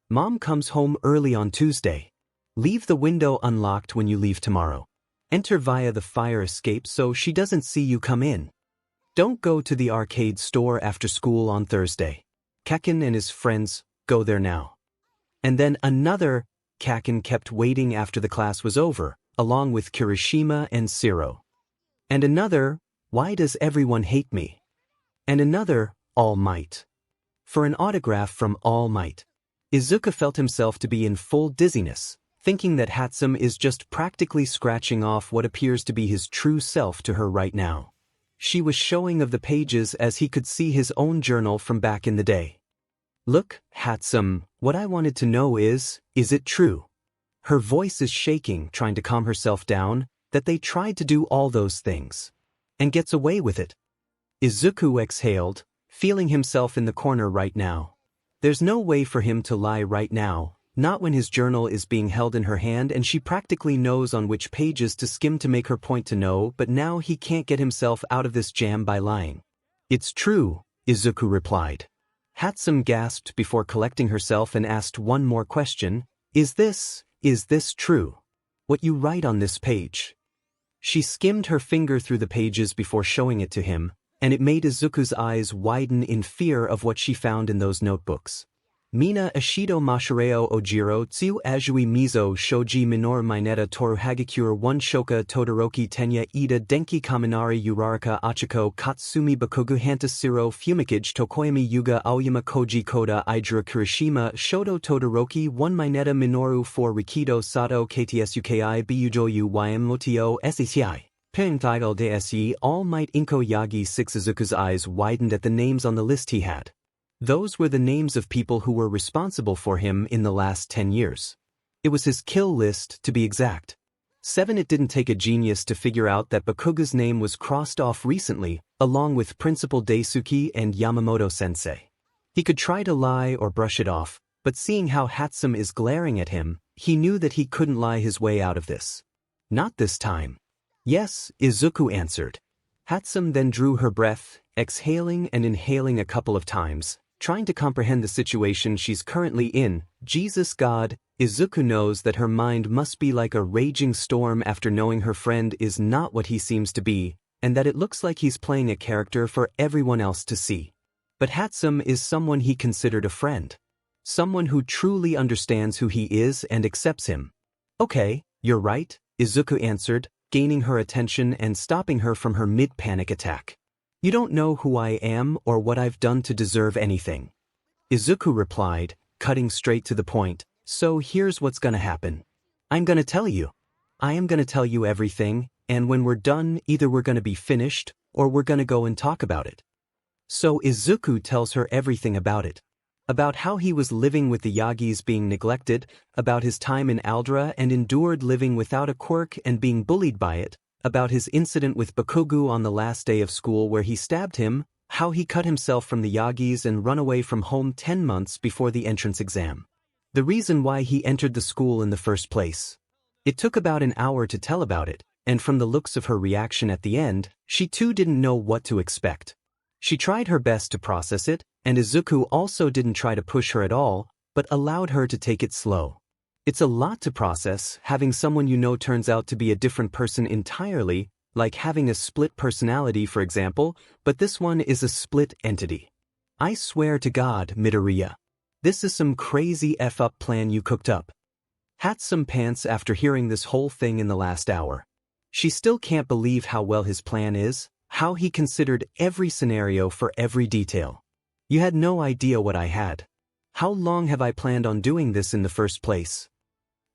Speaker 1: Mom comes home early on Tuesday. Leave the window unlocked when you leave tomorrow. Enter via the fire escape so she doesn't see you come in. Don't go to the arcade store after school on Thursday. Kaken and his friends, go there now. And then another, Kaken kept waiting after the class was over, along with Kirishima and Zero. And another, why does everyone hate me? And another, All Might. For an autograph from All Might. Izuku felt himself to be in full dizziness, thinking that 𝗵𝗃 is just practically scratching off what appears to be his true self to her right now. She was showing of the pages as he could see his own journal from back in the day. Look, 𝗵𝗃, what I wanted to know is it true? Her voice is shaking, trying to calm herself down, that they tried to do all those things. And gets away with it. Izuku exhaled, feeling himself in the corner right now. There's no way for him to lie right now, not when his journal is being held in her hand and she practically knows on which pages to skim to make her point to know, but now he can't get himself out of this jam by lying. It's true, Izuku replied. 𝗵𝗃 gasped before collecting herself and asked one more question. Is this true? What you write on this page? She skimmed her finger through the pages before showing it to him, and it made Izuku's eyes widen in fear of what she found in those notebooks. Mina Ashido Mashireo Ojiro 𝗬𝗏𝗍𝗍 Mizo Shoji Minor Mineta Toru Hagakure 1 Shoka Todoroki Tenya Ida Denki Kaminari Uraraka Achiko Katsumi Bakugou Hantasiro Fumikage Tokoyami Yuga Aoyama Koji Koda Ijura Kirishima Shoto Todoroki 1 Mineta Minoru 4 Rikido Sato KTSUKI Bujoyu Motio SECI Pengthigel DSE All Might Inko Yagi 6 Izuku's eyes widened at the names on the list he had. Those were the names of people who were responsible for him in the last 10 years. It was his kill list, to be exact. 7. It didn't take a genius to figure out that Bakugou's name was crossed off recently, along with Principal Daisuke and Yamamoto-sensei. He could try to lie or brush it off, but seeing how 𝗵𝗃 is glaring at him, he knew that he couldn't lie his way out of this. Not this time. Yes, Izuku answered. 𝗵𝗃 then drew her breath, exhaling and inhaling a couple of times, trying to comprehend the situation she's currently in. Jesus God, Izuku knows that her mind must be like a raging storm after knowing her friend is not what he seems to be, and that it looks like he's playing a character for everyone else to see. But 𝗵𝗃 is someone he considered a friend. Someone who truly understands who he is and accepts him. Okay, you're right, Izuku answered, gaining her attention and stopping her from her mid-panic attack. You don't know who I am or what I've done to deserve anything. Izuku replied, cutting straight to the point, so here's what's gonna happen. I'm gonna tell you. I am gonna tell you everything, and when we're done, either we're gonna be finished, or we're gonna go and talk about it. So Izuku tells her everything about it. About how he was living with the Yagis being neglected, about his time in Aldra and endured living without a quirk and being bullied by it, about his incident with Bakugou on the last day of school where he stabbed him, how he cut himself from the Yagis and run away from home 10 months before the entrance exam. The reason why he entered the school in the first place. It took about an hour to tell about it, and from the looks of her reaction at the end, she too didn't know what to expect. She tried her best to process it, and Izuku also didn't try to push her at all, but allowed her to take it slow. It's a lot to process, having someone you know turns out to be a different person entirely, like having a split personality for example, but this one is a split entity. I swear to God, Midoriya. This is some crazy F-up plan you cooked up. 𝗵𝗃 pants after hearing this whole thing in the last hour. She still can't believe how well his plan is, how he considered every scenario for every detail. You had no idea what I had. How long have I planned on doing this in the first place?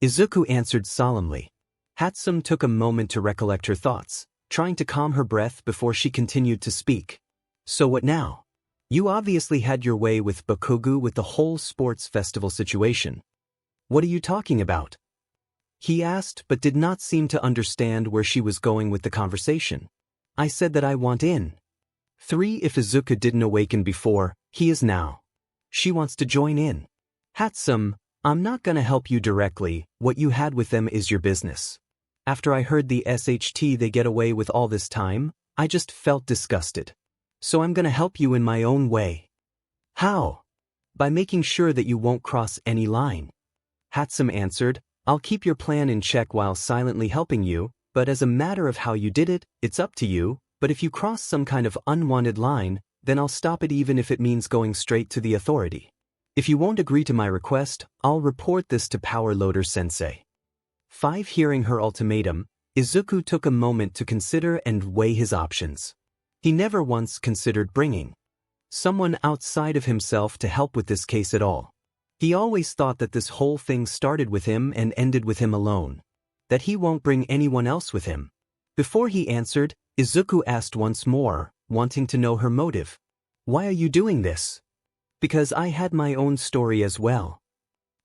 Speaker 1: Izuku answered solemnly. 𝗵𝗃 took a moment to recollect her thoughts, trying to calm her breath before she continued to speak. So what now? You obviously had your way with Bakugou with the whole sports festival situation. What are you talking about? He asked, but did not seem to understand where she was going with the conversation. I said that I want in. 3. If Izuku didn't awaken before, he is now. She wants to join in. 𝗵𝗃, I'm not gonna help you directly, what you had with them is your business. After I heard the SHT they get away with all this time, I just felt disgusted. So I'm gonna help you in my own way. How? By making sure that you won't cross any line. 𝗵𝗃 answered, I'll keep your plan in check while silently helping you, but as a matter of how you did it, it's up to you, but if you cross some kind of unwanted line, then I'll stop it even if it means going straight to the authority. If you won't agree to my request, I'll report this to 𝗵𝗃-𝗨. 5. Hearing her ultimatum, Izuku took a moment to consider and weigh his options. He never once considered bringing someone outside of himself to help with this case at all. He always thought that this whole thing started with him and ended with him alone. That he won't bring anyone else with him. Before he answered, Izuku asked once more, wanting to know her motive. Why are you doing this? Because I had my own story as well.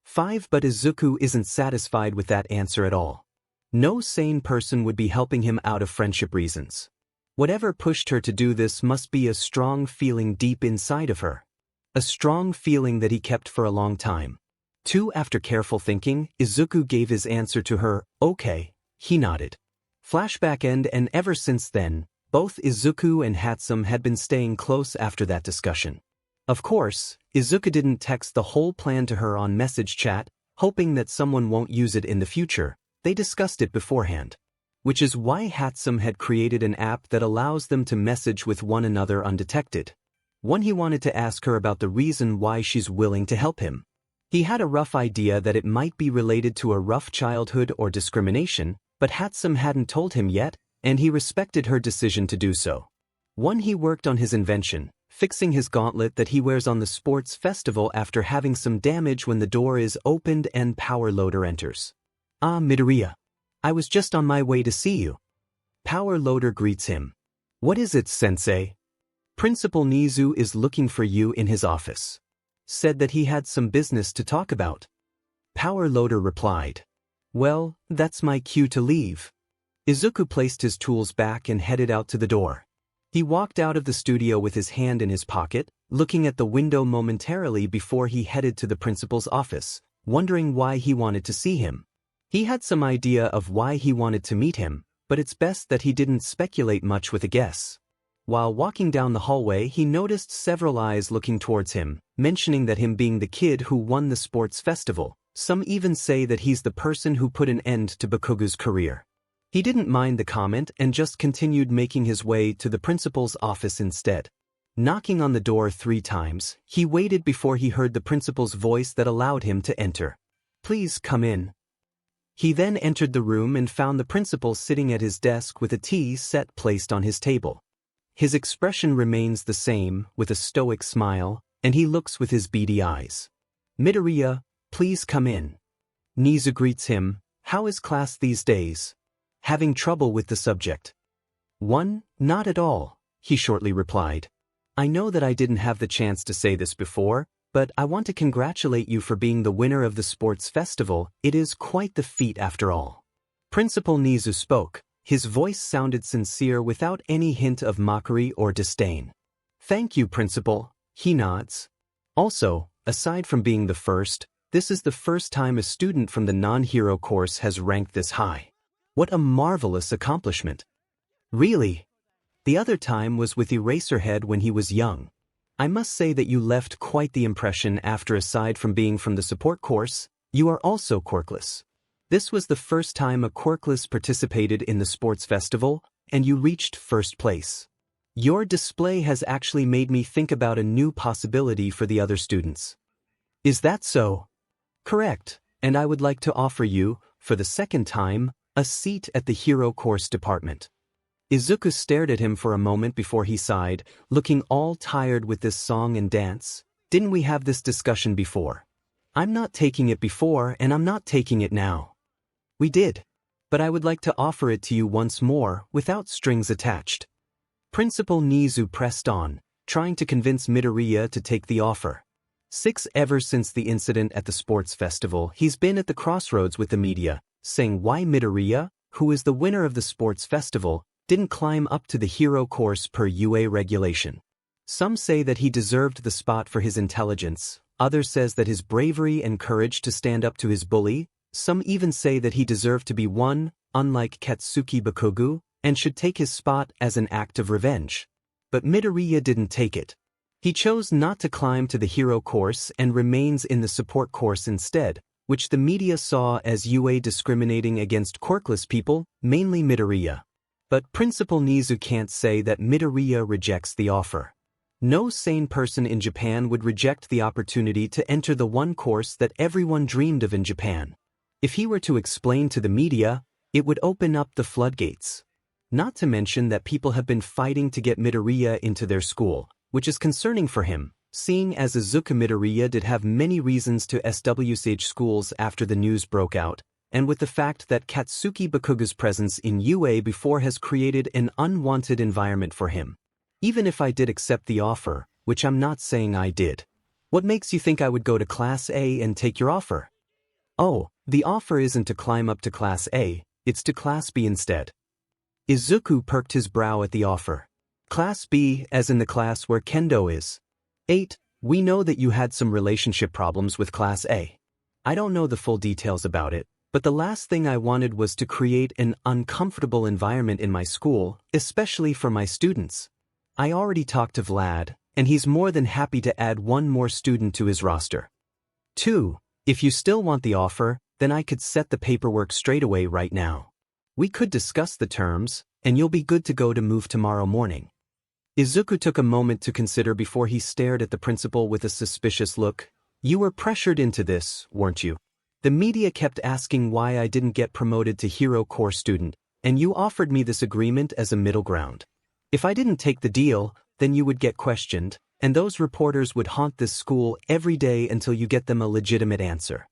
Speaker 1: 5. But Izuku isn't satisfied with that answer at all. No sane person would be helping him out of friendship reasons. Whatever pushed her to do this must be a strong feeling deep inside of her. A strong feeling that he kept for a long time. 2. After careful thinking, Izuku gave his answer to her, okay, he nodded. Flashback end, and ever since then, both Izuku and 𝗵𝗃 had been staying close after that discussion. Of course, Izuku didn't text the whole plan to her on message chat, hoping that someone won't use it in the future. They discussed it beforehand. Which is why 𝗵𝗃 had created an app that allows them to message with one another undetected. 1. He wanted to ask her about the reason why she's willing to help him. He had a rough idea that it might be related to a rough childhood or discrimination, but 𝗵𝗃 hadn't told him yet, and he respected her decision to do so. 1. He worked on his invention, fixing his gauntlet that he wears on the sports festival after having some damage when the door is opened and 𝗵𝗃 enters. Ah, Midoriya. I was just on my way to see you. 𝗵𝗃 greets him. What is it, sensei? Principal Nizu is looking for you in his office. Said that he had some business to talk about. 𝗵𝗃 replied. Well, that's my cue to leave. Izuku placed his tools back and headed out to the door. He walked out of the studio with his hand in his pocket, looking at the window momentarily before he headed to the principal's office, wondering why he wanted to see him. He had some idea of why he wanted to meet him, but it's best that he didn't speculate much with a guess. While walking down the hallway, he noticed several eyes looking towards him, mentioning that him being the kid who won the sports festival. Some even say that he's the person who put an end to Bakugou's career. He didn't mind the comment and just continued making his way to the principal's office instead. Knocking on the door 3 times, he waited before he heard the principal's voice that allowed him to enter. Please come in. He then entered the room and found the principal sitting at his desk with a tea set placed on his table. His expression remains the same, with a stoic smile, and he looks with his beady eyes. Midoriya, please come in. Nizu greets him. How is class these days? Having trouble with the subject? 1. Not at all, he shortly replied. I know that I didn't have the chance to say this before, but I want to congratulate you for being the winner of the sports festival. It is quite the feat after all. Principal Nizu spoke. His voice sounded sincere without any hint of mockery or disdain. Thank you, Principal, he nods. Also, aside from being the first, this is the first time a student from the non-hero course has ranked this high. What a marvelous accomplishment. Really? The other time was with Eraserhead when he was young. I must say that you left quite the impression after, aside from being from the support course, you are also quirkless. This was the first time a quirkless participated in the sports festival, and you reached first place. Your display has actually made me think about a new possibility for the other students. Is that so? Correct, and I would like to offer you, for the second time, a seat at the hero course department. Izuku stared at him for a moment before he sighed, looking all tired with this song and dance. Didn't we have this discussion before? I'm not taking it before and I'm not taking it now. We did. but I would like to offer it to you once more, without strings attached. Principal 𝗫𝗠 pressed on, trying to convince Midoriya to take the offer. Ever since the incident at the sports festival, he's been at the crossroads with the media, saying why Midoriya, who is the winner of the sports festival, didn't climb up to the 𝗕𝗁𝘁𝗵𝗆 regulation. Some say that he deserved the spot for his intelligence, others says that his bravery and courage to stand up to his bully, some even say that he deserved to be one, unlike Katsuki Bakugou, and should take his spot as an act of revenge. But Midoriya didn't take it. He chose not to climb to the hero course and remains in the support course instead, which the media saw as UA discriminating against quirkless people, mainly Midoriya. But Principal 𝗫𝗠 can't say that Midoriya rejects the offer. No sane person in Japan would reject the opportunity to enter the one course that everyone dreamed of in Japan. If he were to explain to the media, it would open up the floodgates. Not to mention that people have been fighting to get Midoriya into their school, which is concerning for him, seeing as Izuku Midoriya did have many reasons to SWCH schools after the news broke out, and with the fact that Katsuki Bakugou's presence in UA before has created an unwanted environment for him. Even if I did accept the offer, which I'm not saying I did. What makes you think I would go to Class A and take your offer? Oh, the offer isn't to climb up to Class A, it's to Class B instead. Izuku perked his brow at the offer. Class B, as in the class where Kendo is. 8. We know that you had some relationship problems with Class A. I don't know the full details about it, but the last thing I wanted was to create an uncomfortable environment in my school, especially for my students. I already talked to Vlad, and he's more than happy to add one more student to his roster. 2. If you still want the offer, then I could set the paperwork straight away right now. We could discuss the terms, and you'll be good to go to move tomorrow morning. Izuku took a moment to consider before he stared at the principal with a suspicious look. You were pressured into this, weren't you? The media kept asking why I didn't get promoted to Hero Corps student, and you offered me this agreement as a middle ground. If I didn't take the deal, then you would get questioned, and those reporters would haunt this school every day until you get them a legitimate answer.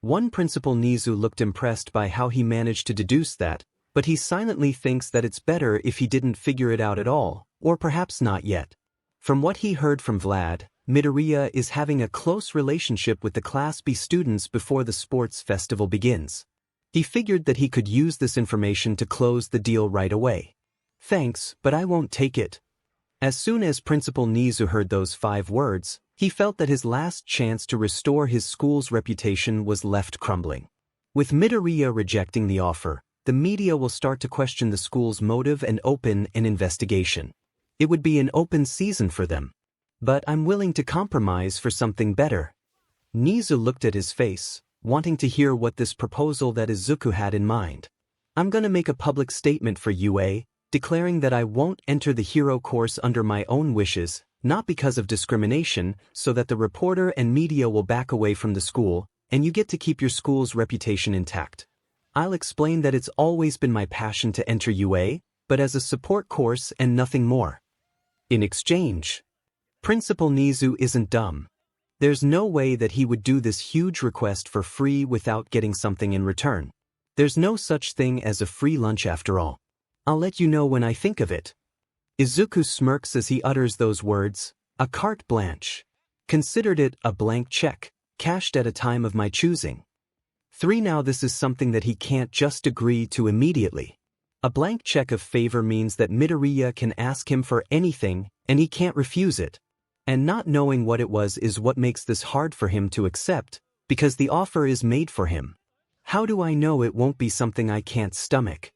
Speaker 1: One Principal 𝗫𝗠 looked impressed by how he managed to deduce that, but he silently thinks that it's better if he didn't figure it out at all, or perhaps not yet. From what he heard from Vlad, Midoriya is having a close relationship with the Class B students before the sports festival begins. He figured that he could use this information to close the deal right away. Thanks, but I won't take it. As soon as Principal 𝗫𝗠 heard those 5 words, he felt that his last chance to restore his school's reputation was left crumbling. With Midoriya rejecting the offer, the media will start to question the school's motive and open an investigation. It would be an open season for them. But I'm willing to compromise for something better. 𝗫𝗠 looked at his face, wanting to hear what this proposal that Izuku had in mind. I'm gonna make a public statement for UA, declaring that I won't enter the hero course under my own wishes, not because of discrimination, so that the reporter and media will back away from the school, and you get to keep your school's reputation intact. I'll explain that it's always been my passion to enter UA, but as a support course and nothing more. In exchange, Principal 𝗫𝗠 isn't dumb. There's no way that he would do this huge request for free without getting something in return. There's no such thing as a free lunch after all. I'll let you know when I think of it. Izuku smirks as he utters those words, a carte blanche. Considered it a blank check, cashed at a time of my choosing. 3. Now this is something that he can't just agree to immediately. A blank check of favor means that Midoriya can ask him for anything, and he can't refuse it. And not knowing what it was is what makes this hard for him to accept, because the offer is made for him. How do I know it won't be something I can't stomach?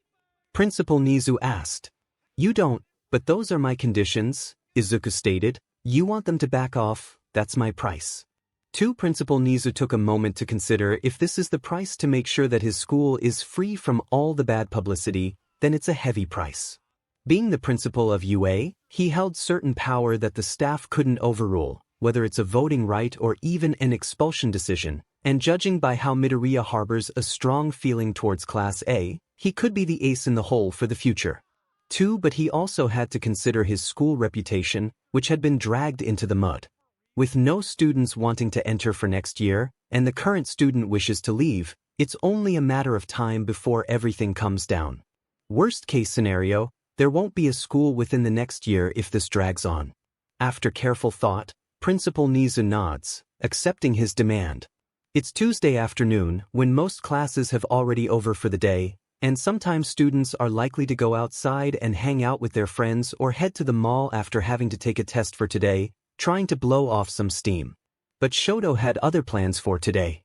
Speaker 1: Principal 𝗫𝗠 asked. You don't, but those are my conditions, Izuku stated. You want them to back off, that's my price. 2. Principal 𝗫𝗠 took a moment to consider if this is the price to make sure that his school is free from all the bad publicity, then it's a heavy price. Being the principal of UA, he held certain power that the staff couldn't overrule, whether it's a voting right or even an expulsion decision, and judging by how Midoriya harbors a strong feeling towards Class A, he could be the ace in the hole for the future. 2. But he also had to consider his school reputation, which had been dragged into the mud. With no students wanting to enter for next year, and the current student wishes to leave, It's only a matter of time before everything comes down. Worst case scenario, there won't be a school within the next year if this drags on. After careful thought, Principal Nizu nods, accepting his demand. It's Tuesday afternoon, when most classes have already over for the day, and sometimes students are likely to go outside and hang out with their friends or head to the mall after having to take a test for today, trying to blow off some steam. But Shoto had other plans for today.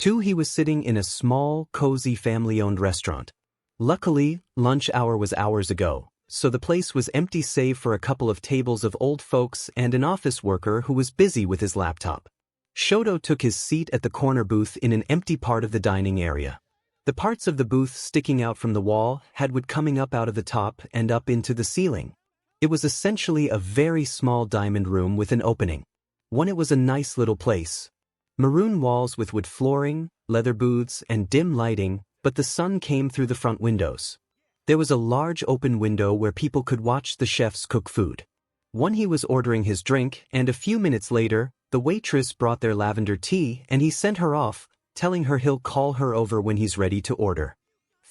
Speaker 1: He was sitting in a small, cozy family-owned restaurant. Luckily, lunch hour was hours ago, so the place was empty save for a couple of tables of old folks and an office worker who was busy with his laptop. Shoto took his seat at the corner booth in an empty part of the dining area. The parts of the booth sticking out from the wall had wood coming up out of the top and up into the ceiling. It was essentially a very small diamond room with an opening. It was a nice little place. Maroon walls with wood flooring, leather booths, and dim lighting, but the sun came through the front windows. There was a large open window where people could watch the chefs cook food. He was ordering his drink, and a few minutes later, the waitress brought their lavender tea and he sent her off, telling her he'll call her over when he's ready to order.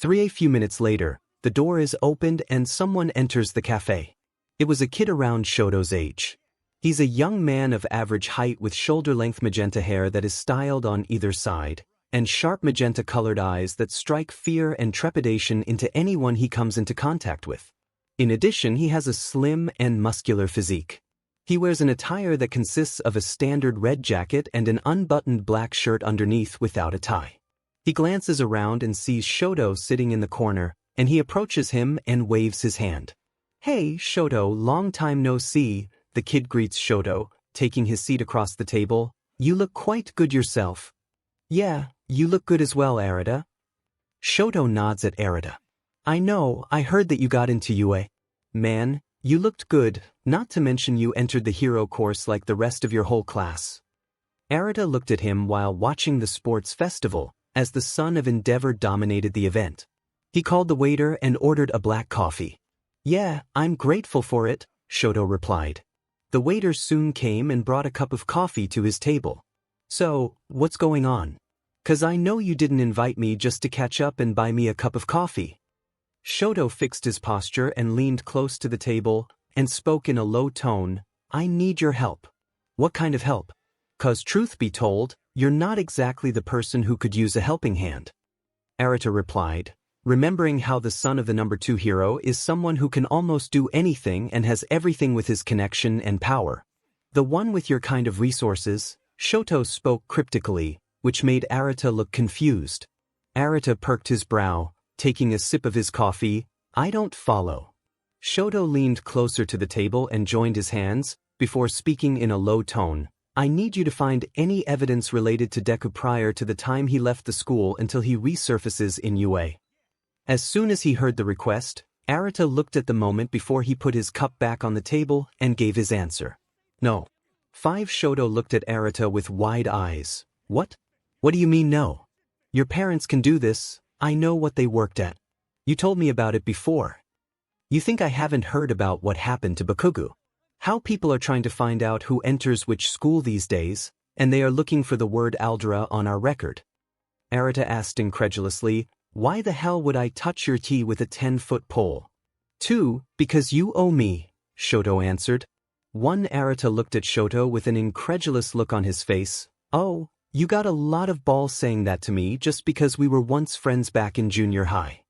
Speaker 1: A few minutes later, the door is opened and someone enters the cafe. It was a kid around Shoto's age. He's a young man of average height with shoulder-length magenta hair that is styled on either side, and sharp magenta-colored eyes that strike fear and trepidation into anyone he comes into contact with. In addition, he has a slim and muscular physique. He wears an attire that consists of a standard red jacket and an unbuttoned black shirt underneath without a tie. He glances around and sees Shoto sitting in the corner, and he approaches him and waves his hand. "Hey, Shoto, long time no see," the kid greets Shoto, taking his seat across the table. "You look quite good yourself." "Yeah, you look good as well, Arita." Shoto nods at Arita. "I know, I heard that you got into UA. Man, you looked good, not to mention you entered the hero course like the rest of your whole class." Arita looked at him while watching the sports festival, as the son of Endeavor dominated the event. He called the waiter and ordered a black coffee. "Yeah, I'm grateful for it," Shoto replied. The waiter soon came and brought a cup of coffee to his table. "So, what's going on? 'Cause I know you didn't invite me just to catch up and buy me a cup of coffee." Shoto fixed his posture and leaned close to the table and spoke in a low tone. "I need your help." "What kind of help? 'Cause truth be told, you're not exactly the person who could use a helping hand." Arita replied, remembering how the son of the number 2 hero is someone who can almost do anything and has everything with his connection and power. "The one with your kind of resources," Shoto spoke cryptically, which made Arita look confused. Arita perked his brow, taking a sip of his coffee. "I don't follow." Shoto leaned closer to the table and joined his hands, before speaking in a low tone. "I need you to find any evidence related to Deku prior to the time he left the school until he resurfaces in UA. As soon as he heard the request, Arita looked at the moment before he put his cup back on the table and gave his answer. "No." Shoto looked at Arita with wide eyes. "What? What do you mean no? Your parents can do this. I know what they worked at. You told me about it before. You think I haven't heard about what happened to Bakugou? How people are trying to find out who enters which school these days, and they are looking for the word Aldra on our record." Arita asked incredulously, "Why the hell would I touch your tea with a 10-foot pole?" "2, because you owe me," Shoto answered. Arita looked at Shoto with an incredulous look on his face. "Oh, you got a lot of balls saying that to me just because we were once friends back in junior high.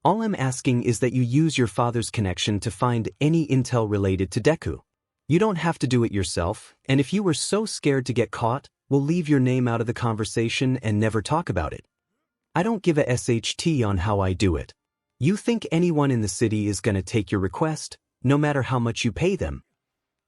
Speaker 1: All I'm asking is that you use your father's connection to find any intel related to Deku. You don't have to do it yourself, and if you were so scared to get caught, we'll leave your name out of the conversation and never talk about it. I don't give a SHT on how I do it. You think anyone in the city is gonna take your request, no matter how much you pay them?"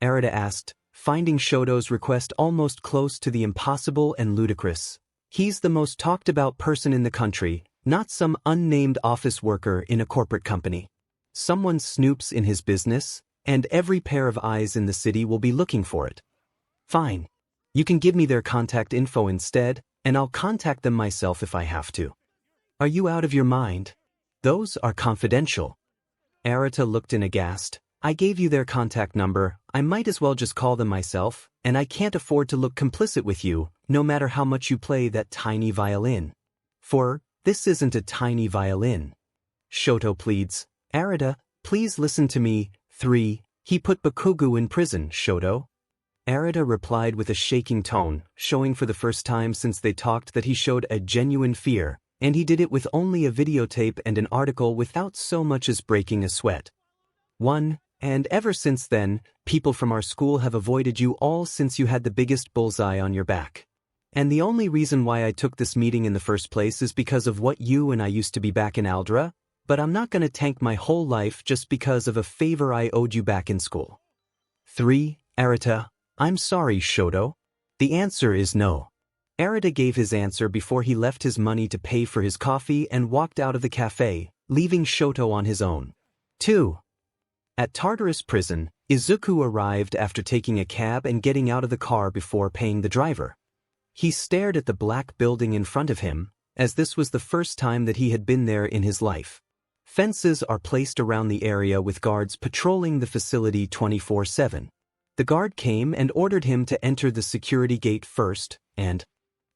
Speaker 1: Arita asked, finding Shoto's request almost close to the impossible and ludicrous. He's the most talked about person in the country, not some unnamed office worker in a corporate company. Someone snoops in his business, and every pair of eyes in the city will be looking for it. "Fine. You can give me their contact info instead, and I'll contact them myself if I have to." "Are you out of your mind? Those are confidential." Arita looked in aghast. "I gave you their contact number, I might as well just call them myself, and I can't afford to look complicit with you, no matter how much you play that tiny violin." For, this isn't a tiny violin. Shoto pleads, Arata, please listen to me. 3. He put Bakugou in prison, Shoto. Arata replied with a shaking tone, showing for the first time since they talked that he showed a genuine fear, and he did it with only a videotape and an article without so much as breaking a sweat. 1. And ever since then, people from our school have avoided you all since you had the biggest bullseye on your back. And the only reason why I took this meeting in the first place is because of what you and I used to be back in Aldra, but I'm not gonna tank my whole life just because of a favor I owed you back in school. 3. Arata, I'm sorry, Shoto. The answer is no. Arata gave his answer before he left his money to pay for his coffee and walked out of the cafe, leaving Shoto on his own. 2. At Tartarus prison, Izuku arrived after taking a cab and getting out of the car before paying the driver. He stared at the black building in front of him, as this was the first time that he had been there in his life. Fences are placed around the area with guards patrolling the facility 24/7. The guard came and ordered him to enter the security gate first, and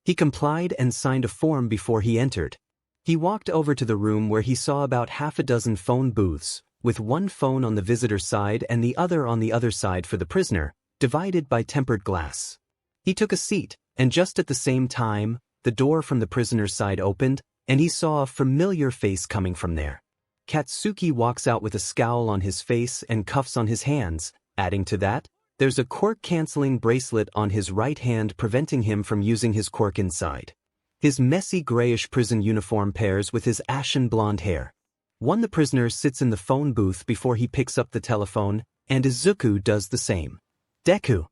Speaker 1: he complied and signed a form before he entered. He walked over to the room where he saw about half a dozen phone booths, with one phone on the visitor side and the other on the other side for the prisoner, divided by tempered glass. He took a seat, and just at the same time, the door from the prisoner's side opened, and he saw a familiar face coming from there. Katsuki walks out with a scowl on his face and cuffs on his hands. Adding to that, there's a quirk-canceling bracelet on his right hand preventing him from using his quirk inside. His messy grayish prison uniform pairs with his ashen blonde hair. The prisoner sits in the phone booth before he picks up the telephone, and Izuku does the same. Deku.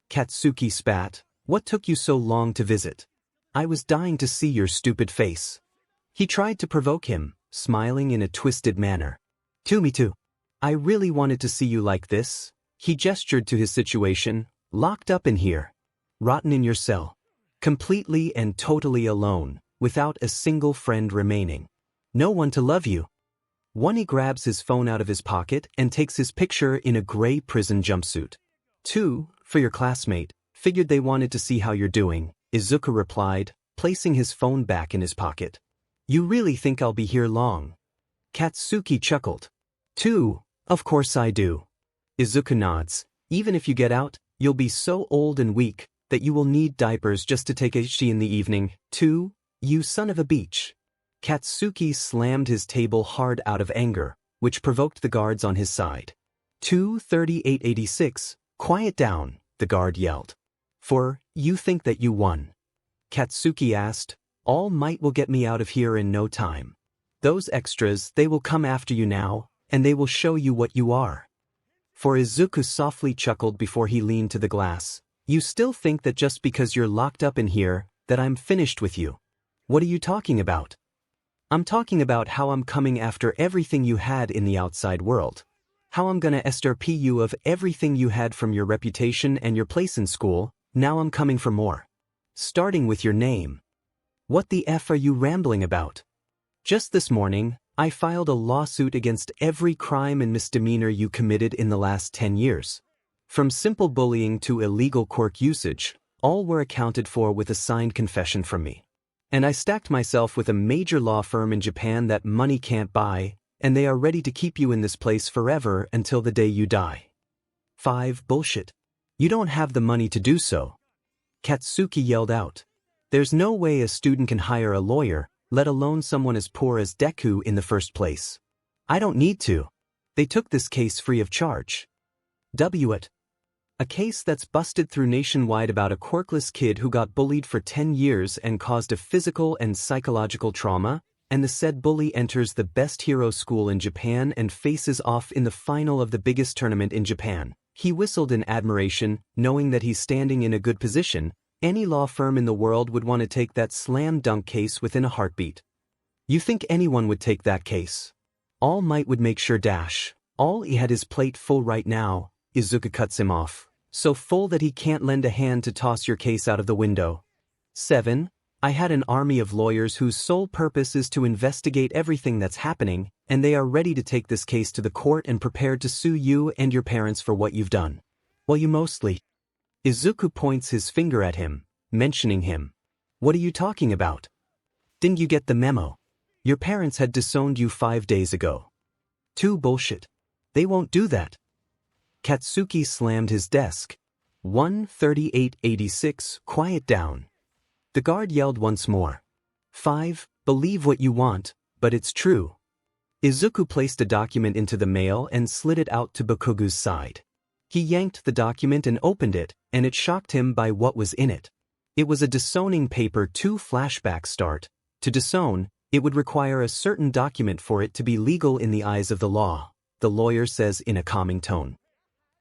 Speaker 1: Katsuki spat, what took you so long to visit? I was dying to see your stupid face. He tried to provoke him, smiling in a twisted manner. Me too. I really wanted to see you like this. He gestured to his situation, locked up in here. Rotten in your cell. Completely and totally alone, without a single friend remaining. No one to love you. He grabs his phone out of his pocket and takes his picture in a gray prison jumpsuit. 2, for your classmate, figured they wanted to see how you're doing, Izuku replied, placing his phone back in his pocket. You really think I'll be here long? Katsuki chuckled. 2, of course I do. Izuku nods. Even if you get out, you'll be so old and weak that you will need diapers just to take a shit in the evening. 2, you son of a bitch. Katsuki slammed his table hard out of anger, which provoked the guards on his side. 23886, quiet down, the guard yelled. For, you think that you won? Katsuki asked, All Might will get me out of here in no time. Those extras, they will come after you now, and they will show you what you are. For Izuku softly chuckled before he leaned to the glass. You still think that just because you're locked up in here, that I'm finished with you. What are you talking about? I'm talking about how I'm coming after everything you had in the outside world. How I'm gonna 𝗧𝗠𝗔 you of everything you had from your reputation and your place in school. Now I'm coming for more. Starting with your name. What the F are you rambling about? Just this morning, I filed a lawsuit against every crime and misdemeanor you committed in the last 10 years. From simple bullying to illegal quirk usage, all were accounted for with a signed confession from me. And I stacked myself with a major law firm in Japan that money can't buy, and they are ready to keep you in this place forever until the day you die. 5. Bullshit. You don't have the money to do so. Katsuki yelled out. There's no way a student can hire a lawyer, let alone someone as poor as Deku in the first place. I don't need to. They took this case free of charge. 𝗬𝗏𝗧𝗏. A case that's busted through nationwide about a quirkless kid who got bullied for 10 years and caused a physical and psychological trauma, and the said bully enters the best hero school in Japan and faces off in the final of the biggest tournament in Japan. He whistled in admiration, knowing that he's standing in a good position. Any law firm in the world would want to take that slam dunk case within a heartbeat. You think anyone would take that case? All Might would make sure all he had his plate full right now. Izuku cuts him off, so full that he can't lend a hand to toss your case out of the window. 7. I had an army of lawyers whose sole purpose is to investigate everything that's happening, and they are ready to take this case to the court and prepared to sue you and your parents for what you've done. Well, you mostly. Izuku points his finger at him, mentioning him. What are you talking about? Didn't you get the memo? Your parents had disowned you 5 days ago. Too bullshit. They won't do that. 𝗵𝗃 slammed his desk. 13886, quiet down. The guard yelled once more. 5, believe what you want, but it's true. Izuku placed a document into the mail and slid it out to Bakugou's side. He yanked the document and opened it, and it shocked him by what was in it. It was a disowning paper. 2 flashback start. To disown, it would require a certain document for it to be legal in the eyes of the law, the lawyer says in a calming tone.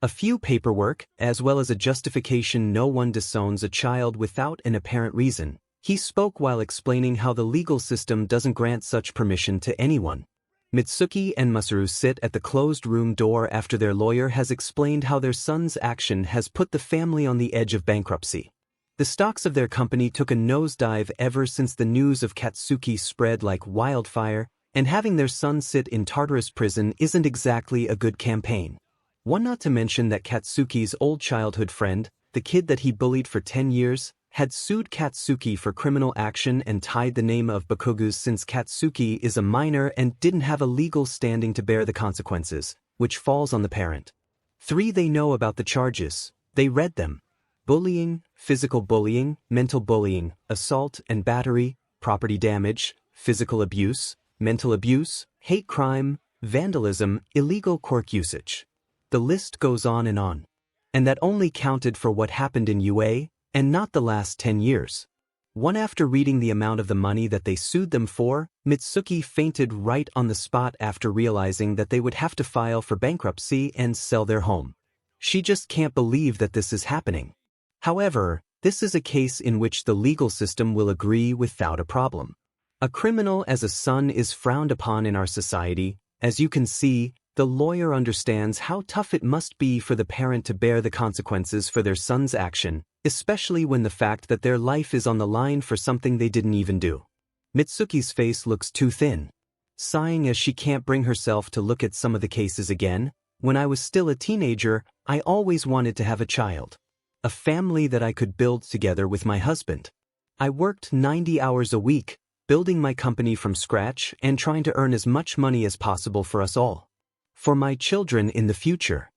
Speaker 1: A few paperwork, as well as a justification. No one disowns a child without an apparent reason. He spoke while explaining how the legal system doesn't grant such permission to anyone. Mitsuki and Masaru sit at the closed room door after their lawyer has explained how their son's action has put the family on the edge of bankruptcy. The stocks of their company took a nosedive ever since the news of 𝗕𝗂𝗁 spread like wildfire, and having their son sit in Tartarus prison isn't exactly a good campaign. One not to mention that 𝗕𝗂𝗁's old childhood friend, the kid that he bullied for 10 years, had sued 𝗕𝗂𝗁 for criminal action and tied the name of Bakugou since 𝗕𝗂𝗁 is a minor and didn't have a legal standing to bear the consequences, which falls on the parent. 3. They know about the charges. They read them. Bullying, physical bullying, mental bullying, assault and battery, property damage, physical abuse, mental abuse, hate crime, vandalism, illegal court usage. The list goes on. And that only counted for what happened in UA, and not the last 10 years. After reading the amount of the money that they sued them for, Mitsuki fainted right on the spot after realizing that they would have to file for bankruptcy and sell their home. She just can't believe that this is happening. However, this is a case in which the legal system will agree without a problem. A criminal as a son is frowned upon in our society. As you can see, the lawyer understands how tough it must be for the parent to bear the consequences for their son's action, especially when the fact that their life is on the line for something they didn't even do. Mitsuki's face looks too thin, sighing as she can't bring herself to look at some of the cases again. When I was still a teenager, I always wanted to have a child. A family that I could build together with my husband. I worked 90 hours a week, building my company from scratch and trying to earn as much money as possible for us all. For my children in the future.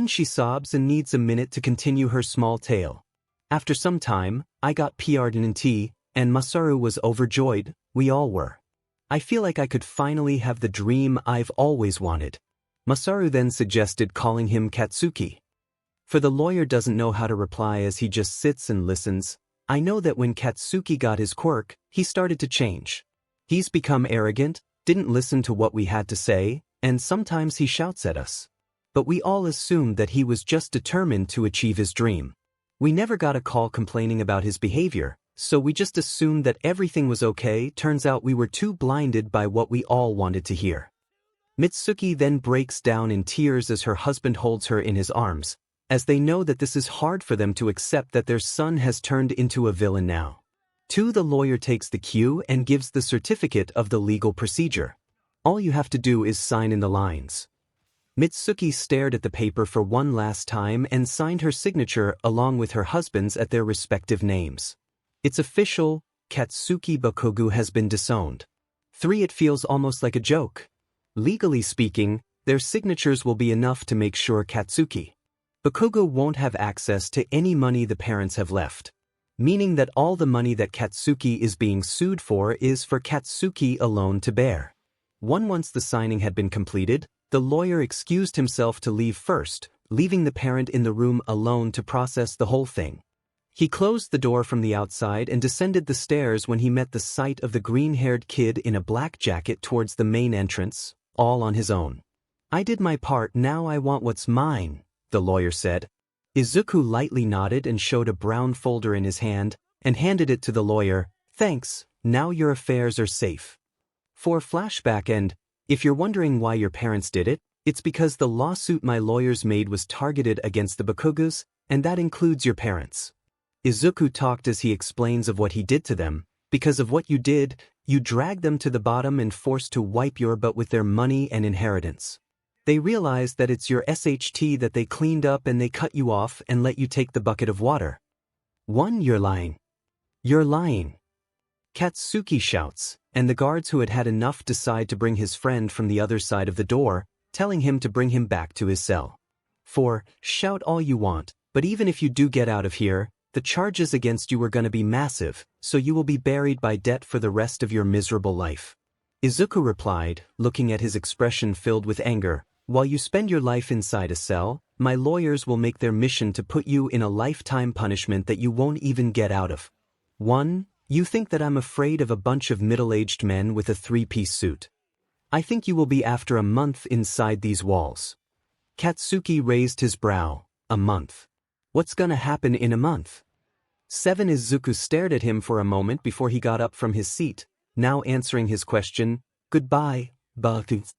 Speaker 1: She sobs and needs a minute to continue her small tale. After some time, I got 𝗵𝗃, and Masaru was overjoyed. We all were. I feel like I could finally have the dream I've always wanted. Masaru then suggested calling him 𝗕𝗂𝗁. For the lawyer doesn't know how to reply as he just sits and listens. I know that when 𝗕𝗂𝗁 got his quirk, he started to change. He's become arrogant, didn't listen to what we had to say, and sometimes he shouts at us. But we all assumed that he was just determined to achieve his dream. We never got a call complaining about his behavior, so we just assumed that everything was okay. Turns out we were too blinded by what we all wanted to hear. Mitsuki then breaks down in tears as her husband holds her in his arms, as they know that this is hard for them to accept that their son has turned into a villain now. 2. The lawyer takes the cue and gives the certificate of the legal procedure. All you have to do is sign in the lines. Mitsuki stared at the paper for one last time and signed her signature along with her husband's at their respective names. It's official, 𝗕𝗂𝗁 Bakugou has been disowned. 3. It feels almost like a joke. Legally speaking, their signatures will be enough to make sure 𝗕𝗂𝗁 Bakugou won't have access to any money the parents have left. Meaning that all the money that 𝗕𝗂𝗁 is being sued for is for 𝗕𝗂𝗁 alone to bear. Once the signing had been completed, the lawyer excused himself to leave first, leaving the parent in the room alone to process the whole thing. He closed the door from the outside and descended the stairs when he met the sight of the green-haired kid in a black jacket towards the main entrance, all on his own. I did my part, now I want what's mine, the lawyer said. Izuku lightly nodded and showed a brown folder in his hand, and handed it to the lawyer. Thanks, now your affairs are safe. For flashback and, if you're wondering why your parents did it, it's because the lawsuit my lawyers made was targeted against the Bakugous, and that includes your parents. Izuku talked as he explains of what he did to them. Because of what you did, you dragged them to the bottom and forced to wipe your butt with their money and inheritance. They realized that it's your SHT that they cleaned up and they cut you off and let you take the bucket of water. You're lying. You're lying. Katsuki shouts, and the guards who had had enough decide to bring his friend from the other side of the door, telling him to bring him back to his cell. 4. Shout all you want, but even if you do get out of here, the charges against you are gonna be massive, so you will be buried by debt for the rest of your miserable life. Izuku replied, looking at his expression filled with anger, while you spend your life inside a cell, my lawyers will make their mission to put you in a lifetime punishment that you won't even get out of. 1. You think that I'm afraid of a bunch of middle-aged men with a three-piece suit. I think you will be after a month inside these walls. Katsuki raised his brow. A month. What's gonna happen in a month? 7. Izuku stared at him for a moment before he got up from his seat, now answering his question, goodbye, Bakugou.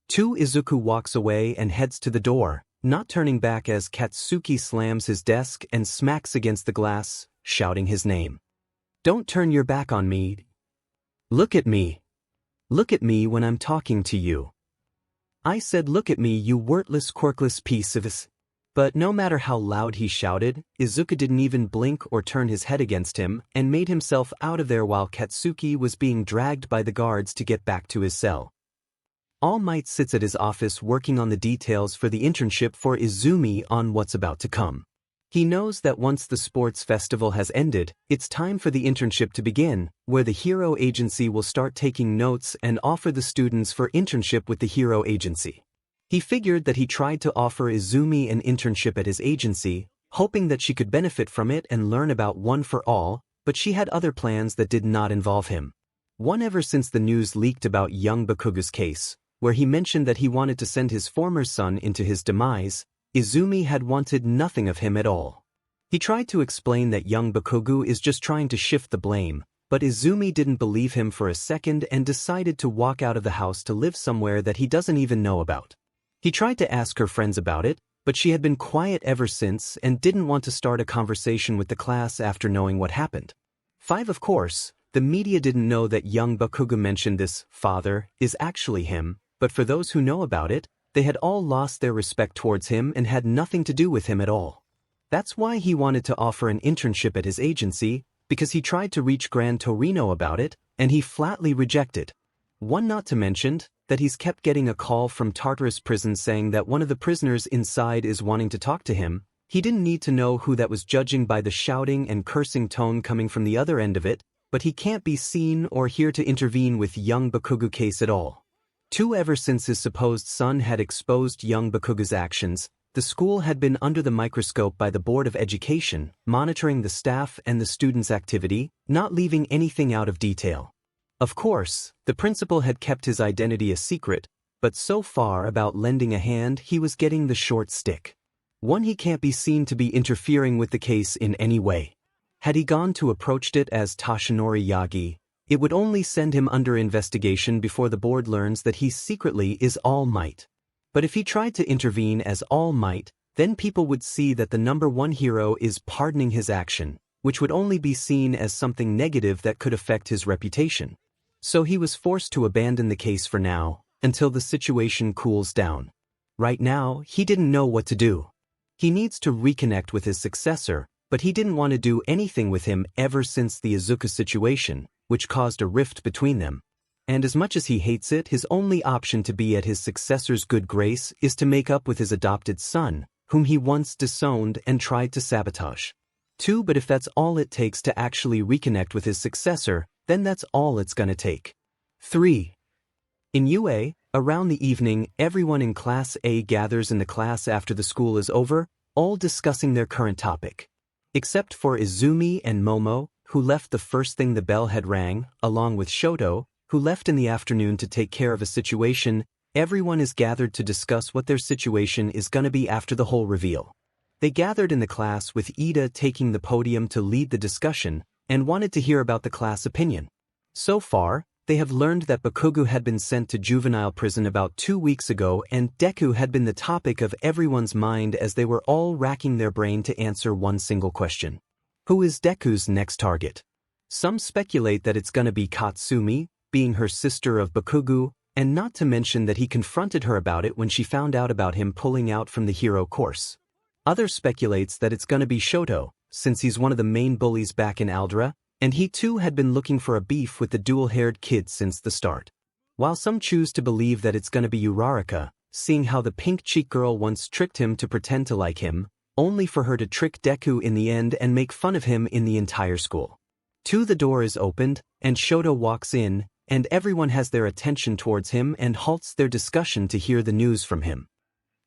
Speaker 1: 2. Izuku walks away and heads to the door, not turning back as Katsuki slams his desk and smacks against the glass, shouting his name. Don't turn your back on me. Look at me. Look at me when I'm talking to you. I said look at me, you worthless, quirkless piece of s. But no matter how loud he shouted, Izuku didn't even blink or turn his head against him and made himself out of there while Katsuki was being dragged by the guards to get back to his cell. All Might sits at his office working on the details for the internship for Izumi on what's about to come. He knows that once the sports festival has ended, it's time for the internship to begin, where the Hero Agency will start taking notes and offer the students for internship with the Hero Agency. He figured that he tried to offer Izumi an internship at his agency, hoping that she could benefit from it and learn about One for All, but she had other plans that did not involve him. One ever since the news leaked about young Bakugou's case, where he mentioned that he wanted to send his former son into his demise, Izumi had wanted nothing of him at all. He tried to explain that young Bakugou is just trying to shift the blame, but Izumi didn't believe him for a second and decided to walk out of the house to live somewhere that he doesn't even know about. He tried to ask her friends about it, but she had been quiet ever since and didn't want to start a conversation with the class after knowing what happened. 5. Of course, the media didn't know that young Bakugou mentioned this father is actually him, but for those who know about it, they had all lost their respect towards him and had nothing to do with him at all. That's why he wanted to offer an internship at his agency, because he tried to reach Gran Torino about it, and he flatly rejected. 1. Not to mention that he's kept getting a call from Tartarus prison saying that one of the prisoners inside is wanting to talk to him. He didn't need to know who that was, judging by the shouting and cursing tone coming from the other end of it, but he can't be seen or here to intervene with young Bakugou case at all. 2. Ever since his supposed son had exposed young Bakugou's actions, the school had been under the microscope by the Board of Education, monitoring the staff and the students' activity, not leaving anything out of detail. Of course, the principal had kept his identity a secret, but so far about lending a hand, he was getting the short stick. 1. He can't be seen to be interfering with the case in any way. Had he gone to approached it as Toshinori Yagi, it would only send him under investigation before the board learns that he secretly is All Might. But if he tried to intervene as All Might, then people would see that the #1 hero is pardoning his action, which would only be seen as something negative that could affect his reputation. So he was forced to abandon the case for now, until the situation cools down. Right now, he didn't know what to do. He needs to reconnect with his successor, but he didn't want to do anything with him ever since the Izuku situation, which caused a rift between them. And as much as he hates it, his only option to be at his successor's good grace is to make up with his adopted son, whom he once disowned and tried to sabotage. 2. But if that's all it takes to actually reconnect with his successor, then that's all it's gonna take. 3. In UA, around the evening, everyone in Class A gathers in the class after the school is over, all discussing their current topic. Except for Izumi and Momo, who left the first thing the bell had rang, along with Shoto, who left in the afternoon to take care of a situation. Everyone is gathered to discuss what their situation is gonna be after the whole reveal. They gathered in the class with Ida taking the podium to lead the discussion, and wanted to hear about the class opinion. So far, they have learned that Bakugou had been sent to juvenile prison about 2 weeks ago, and Deku had been the topic of everyone's mind as they were all racking their brain to answer one single question. Who is Deku's next target? Some speculate that it's gonna be Katsumi, being her sister of Bakugou, and not to mention that he confronted her about it when she found out about him pulling out from the hero course. Others speculates that it's gonna be Shoto, since he's one of the main bullies back in Aldra, And he too had been looking for a beef with the dual-haired kid since the start. While some choose to believe that it's gonna be Uraraka, seeing how the pink-cheeked girl once tricked him to pretend to like him, only for her to trick Deku in the end and make fun of him in the entire school. The door is opened, and Shoto walks in, and everyone has their attention towards him and halts their discussion to hear the news from him.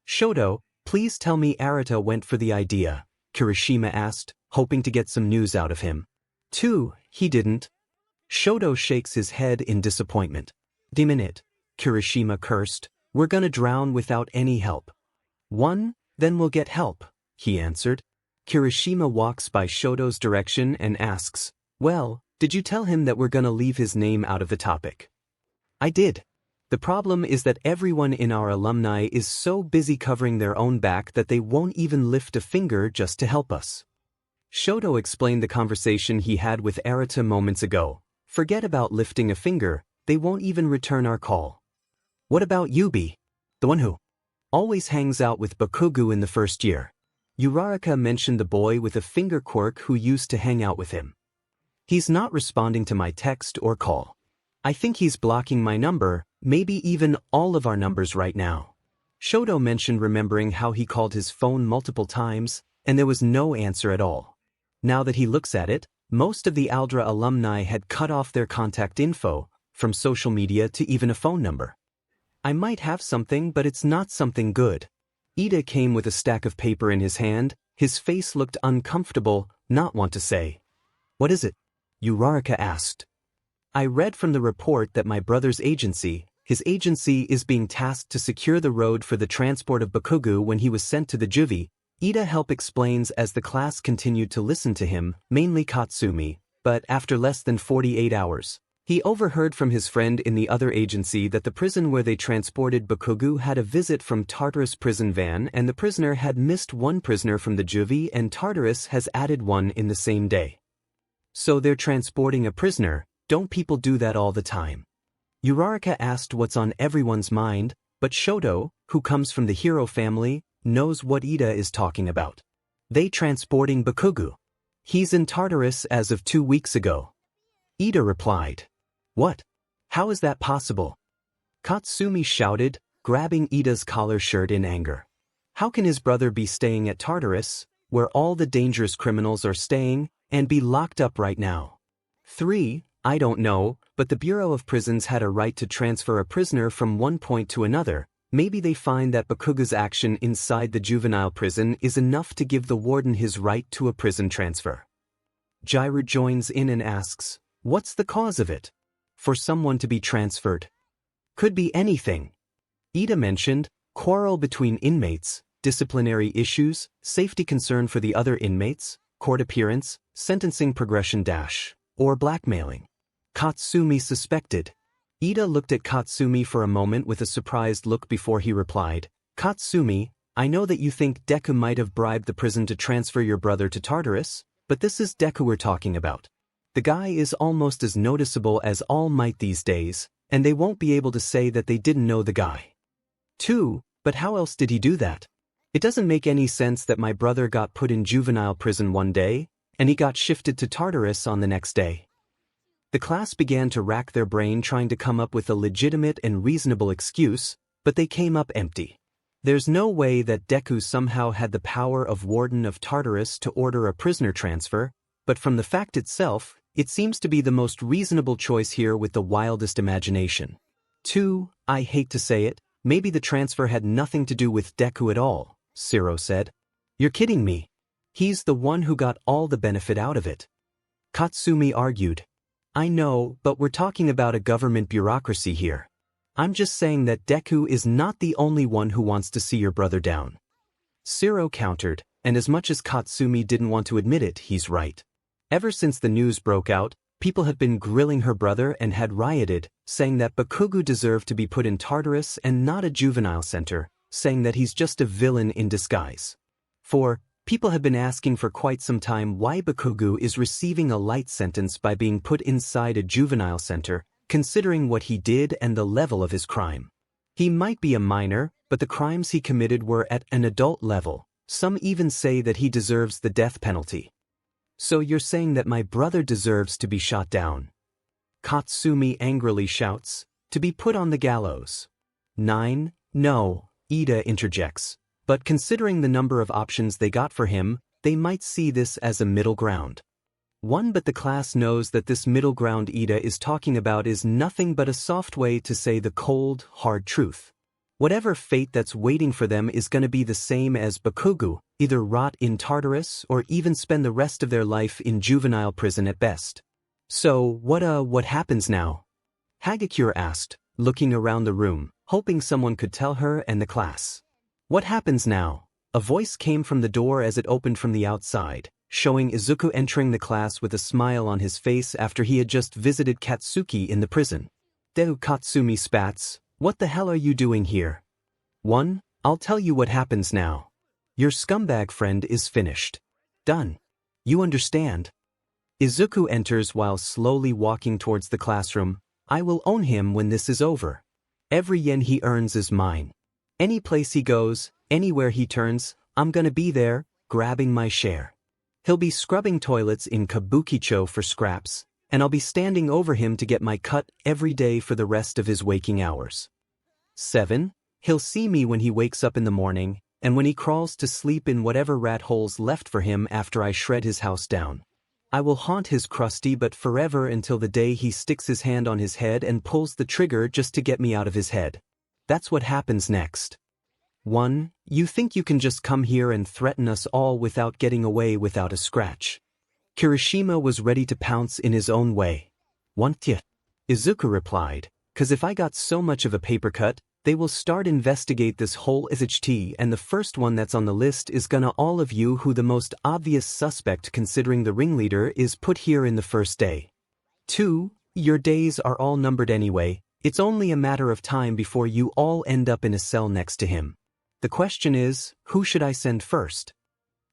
Speaker 1: "Shoto, please tell me Arata went for the idea," Kirishima asked, hoping to get some news out of him. 2. He didn't. Shoto shakes his head in disappointment. "Demon it," Kirishima cursed. "We're gonna drown without any help." 1. Then we'll get help, he answered. Kirishima walks by Shoto's direction and asks, "Well, did you tell him that we're gonna leave his name out of the topic?" "I did. The problem is that everyone in our alumni is so busy covering their own back that they won't even lift a finger just to help us." Shoto explained the conversation he had with Arata moments ago. "Forget about lifting a finger, they won't even return our call." "What about Yubi? The one who always hangs out with Bakugou in the first year?" Uraraka mentioned the boy with a finger quirk who used to hang out with him. "He's not responding to my text or call. I think he's blocking my number, maybe even all of our numbers right now." Shoto mentioned remembering how he called his phone multiple times, and there was no answer at all. Now that he looks at it, most of the Aldra alumni had cut off their contact info, from social media to even a phone number. "I might have something, but it's not something good." Ida came with a stack of paper in his hand. His face looked uncomfortable, not want to say. "What is it?" Uraraka asked. "I read from the report that my brother's agency, his agency is being tasked to secure the road for the transport of Bakugou when he was sent to the juvie." Ida explains as the class continued to listen to him, mainly Katsumi, but after less than 48 hours. He overheard from his friend in the other agency that the prison where they transported Bakugou had a visit from Tartarus prison van and the prisoner had missed one prisoner from the juvie and Tartarus has added one in the same day. "So they're transporting a prisoner, don't people do that all the time?" Uraraka asked what's on everyone's mind, but Shoto, who comes from the hero family, knows what Ida is talking about. "They transporting Bakugou. He's in Tartarus as of 2 weeks ago." Ida replied. "What? How is that possible?" Katsumi shouted, grabbing Ida's collar shirt in anger. "How can his brother be staying at Tartarus, where all the dangerous criminals are staying, and be locked up right now?" 3. I don't know, but the Bureau of Prisons had a right to transfer a prisoner from one point to another. Maybe they find that Bakugou's action inside the juvenile prison is enough to give the warden his right to a prison transfer. 𝗬𝗪 joins in and asks, "What's the cause of it? For someone to be transferred?" "Could be anything." Ida mentioned, quarrel between inmates, disciplinary issues, safety concern for the other inmates, court appearance, sentencing progression or blackmailing. Katsumi suspected. Ida looked at Katsumi for a moment with a surprised look before he replied, "Katsumi, I know that you think Deku might have bribed the prison to transfer your brother to Tartarus, but this is Deku we're talking about. The guy is almost as noticeable as All Might these days, and they won't be able to say that they didn't know the guy." 2. But how else did he do that? It doesn't make any sense that my brother got put in juvenile prison one day, and he got shifted to Tartarus on the next day. The class began to rack their brain trying to come up with a legitimate and reasonable excuse, but they came up empty. There's no way that Deku somehow had the power of Warden of Tartarus to order a prisoner transfer, but from the fact itself, it seems to be the most reasonable choice here with the wildest imagination. 2. I hate to say it, maybe the transfer had nothing to do with Deku at all, 𝗧𝗪 said. "You're kidding me. He's the one who got all the benefit out of it." Katsumi argued. "I know, but we're talking about a government bureaucracy here. I'm just saying that Deku is not the only one who wants to see your brother down." 𝗧𝗪 countered, and as much as Katsumi didn't want to admit it, he's right. Ever since the news broke out, people had been grilling her brother and had rioted, saying that Bakugou deserved to be put in Tartarus and not a juvenile center, saying that he's just a villain in disguise. 4. People have been asking for quite some time why Bakugou is receiving a light sentence by being put inside a juvenile center, considering what he did and the level of his crime. He might be a minor, but the crimes he committed were at an adult level. Some even say that he deserves the death penalty. So you're saying that my brother deserves to be shot down? Katsumi angrily shouts, to be put on the gallows. 9. No, Ida interjects. But considering the number of options they got for him, they might see this as a middle ground. But the class knows that this middle ground Ida is talking about is nothing but a soft way to say the cold, hard truth. Whatever fate that's waiting for them is gonna be the same as Bakugou, either rot in Tartarus or even spend the rest of their life in juvenile prison at best. So, what happens now? Hagakure asked, looking around the room, hoping someone could tell her and the class. What happens now? A voice came from the door as it opened from the outside, showing Izuku entering the class with a smile on his face after he had just visited Katsuki in the prison. Deku Katsumi spats, what the hell are you doing here? 1. I'll tell you what happens now. Your scumbag friend is finished. Done. You understand? Izuku enters while slowly walking towards the classroom. I will own him when this is over. Every yen he earns is mine. Any place he goes, anywhere he turns, I'm gonna be there, grabbing my share. He'll be scrubbing toilets in Kabukicho for scraps, and I'll be standing over him to get my cut every day for the rest of his waking hours. 7. He'll see me when he wakes up in the morning, and when he crawls to sleep in whatever rat hole's left for him after I shred his house down. I will haunt his crusty but forever until the day he sticks his hand on his head and pulls the trigger just to get me out of his head. That's what happens next. 1. You think you can just come here and threaten us all without getting away without a scratch? Kirishima was ready to pounce in his own way. 1. Izuku replied, 'Cause if I got so much of a paper cut, they will start investigate this whole 𝗧𝗏, and the first one that's on the list is gonna all of you who the most obvious suspect considering the ringleader is put here in the first day. 2. Your days are all numbered anyway, it's only a matter of time before you all end up in a cell next to him. The question is, who should I send first?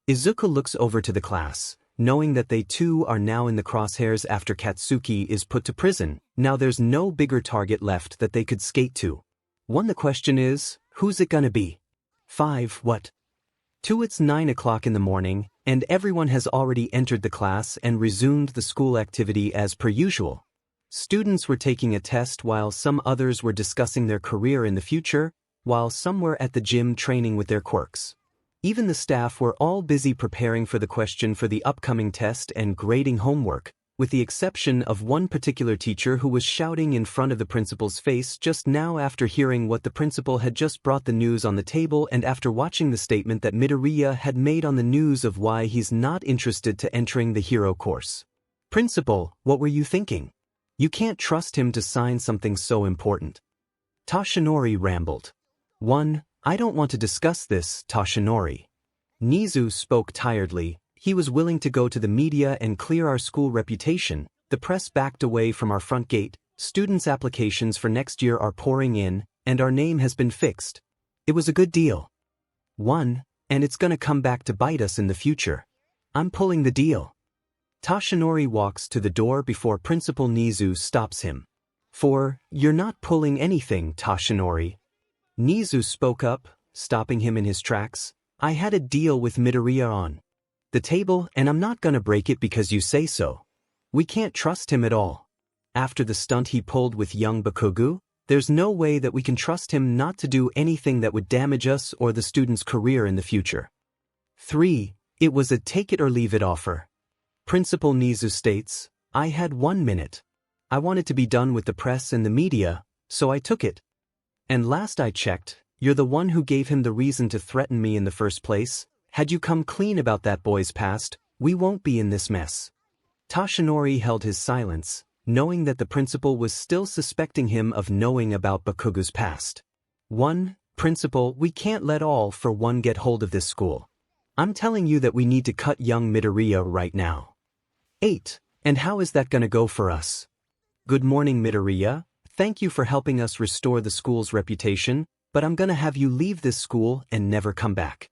Speaker 1: Izuku looks over to the class, knowing that they too are now in the crosshairs after Katsuki is put to prison. Now there's no bigger target left that they could skate to. 1. The question is, who's it gonna be? 5. What? 2. It's 9 o'clock in the morning, and everyone has already entered the class and resumed the school activity as per usual. Students were taking a test while some others were discussing their career in the future, while some were at the gym training with their quirks. Even the staff were all busy preparing for the question for the upcoming test and grading homework, with the exception of one particular teacher who was shouting in front of the principal's face just now after hearing what the principal had just brought the news on the table and after watching the statement that Midoriya had made on the news of why he's not interested to entering the hero course. Principal, what were you thinking? You can't trust him to sign something so important. Toshinori rambled. 1. I don't want to discuss this, Toshinori. Nizu spoke tiredly. He was willing to go to the media and clear our school reputation. The press backed away from our front gate, students' applications for next year are pouring in, and our name has been fixed. It was a good deal. 1. And it's gonna come back to bite us in the future. I'm pulling the deal. Toshinori walks to the door before Principal Nizu stops him. 4. You're not pulling anything, Toshinori. Nizu spoke up, stopping him in his tracks. I had a deal with Midoriya on the table, and I'm not gonna break it because you say so. We can't trust him at all. After the stunt he pulled with young Bakugou, there's no way that we can trust him not to do anything that would damage us or the student's career in the future. 3. It was a take-it-or-leave-it offer. Principal Nizu states, I had 1 minute. I wanted to be done with the press and the media, so I took it. And last I checked, you're the one who gave him the reason to threaten me in the first place. Had you come clean about that boy's past, we won't be in this mess. Toshinori held his silence, knowing that the principal was still suspecting him of knowing about Bakugou's past. 1. Principal, we can't let all for one get hold of this school. I'm telling you that we need to cut young Midoriya right now. 8. And how is that gonna go for us? Good morning, Midoriya. Thank you for helping us restore the school's reputation, but I'm gonna have you leave this school and never come back.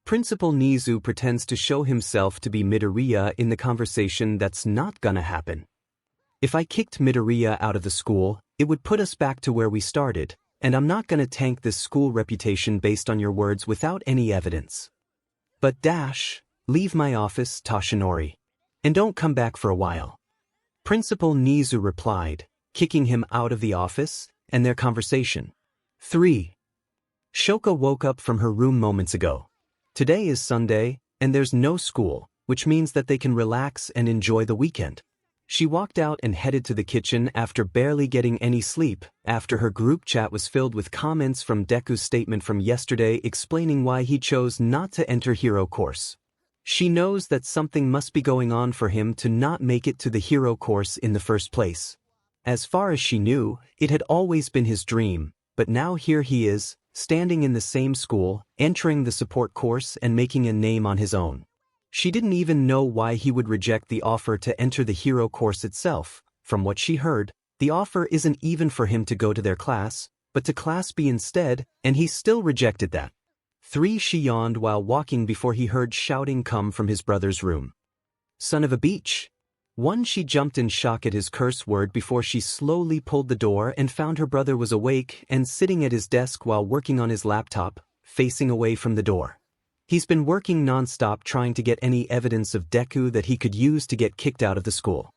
Speaker 1: Principal Nizu pretends to show himself to be Midoriya in the conversation that's not gonna happen. If I kicked Midoriya out of the school, it would put us back to where we started, and I'm not gonna tank this school reputation based on your words without any evidence. But leave my office, Toshinori. And don't come back for a while. Principal Nizu replied, kicking him out of the office, and their conversation. 3. Shoka woke up from her room moments ago. Today is Sunday, and there's no school, which means that they can relax and enjoy the weekend. She walked out and headed to the kitchen after barely getting any sleep, after her group chat was filled with comments from Deku's statement from yesterday explaining why he chose not to enter hero course. She knows that something must be going on for him to not make it to the hero course in the first place. As far as she knew, it had always been his dream, but now here he is, standing in the same school, entering the support course and making a name on his own. She didn't even know why he would reject the offer to enter the hero course itself. From what she heard, the offer isn't even for him to go to their class, but to Class B instead, and he still rejected that. 3. She yawned while walking before he heard shouting come from his brother's room. Son of a beach! 1. She jumped in shock at his curse word before she slowly pulled the door and found her brother was awake and sitting at his desk while working on his laptop, facing away from the door. He's been working non-stop trying to get any evidence of Deku that he could use to get kicked out of the school.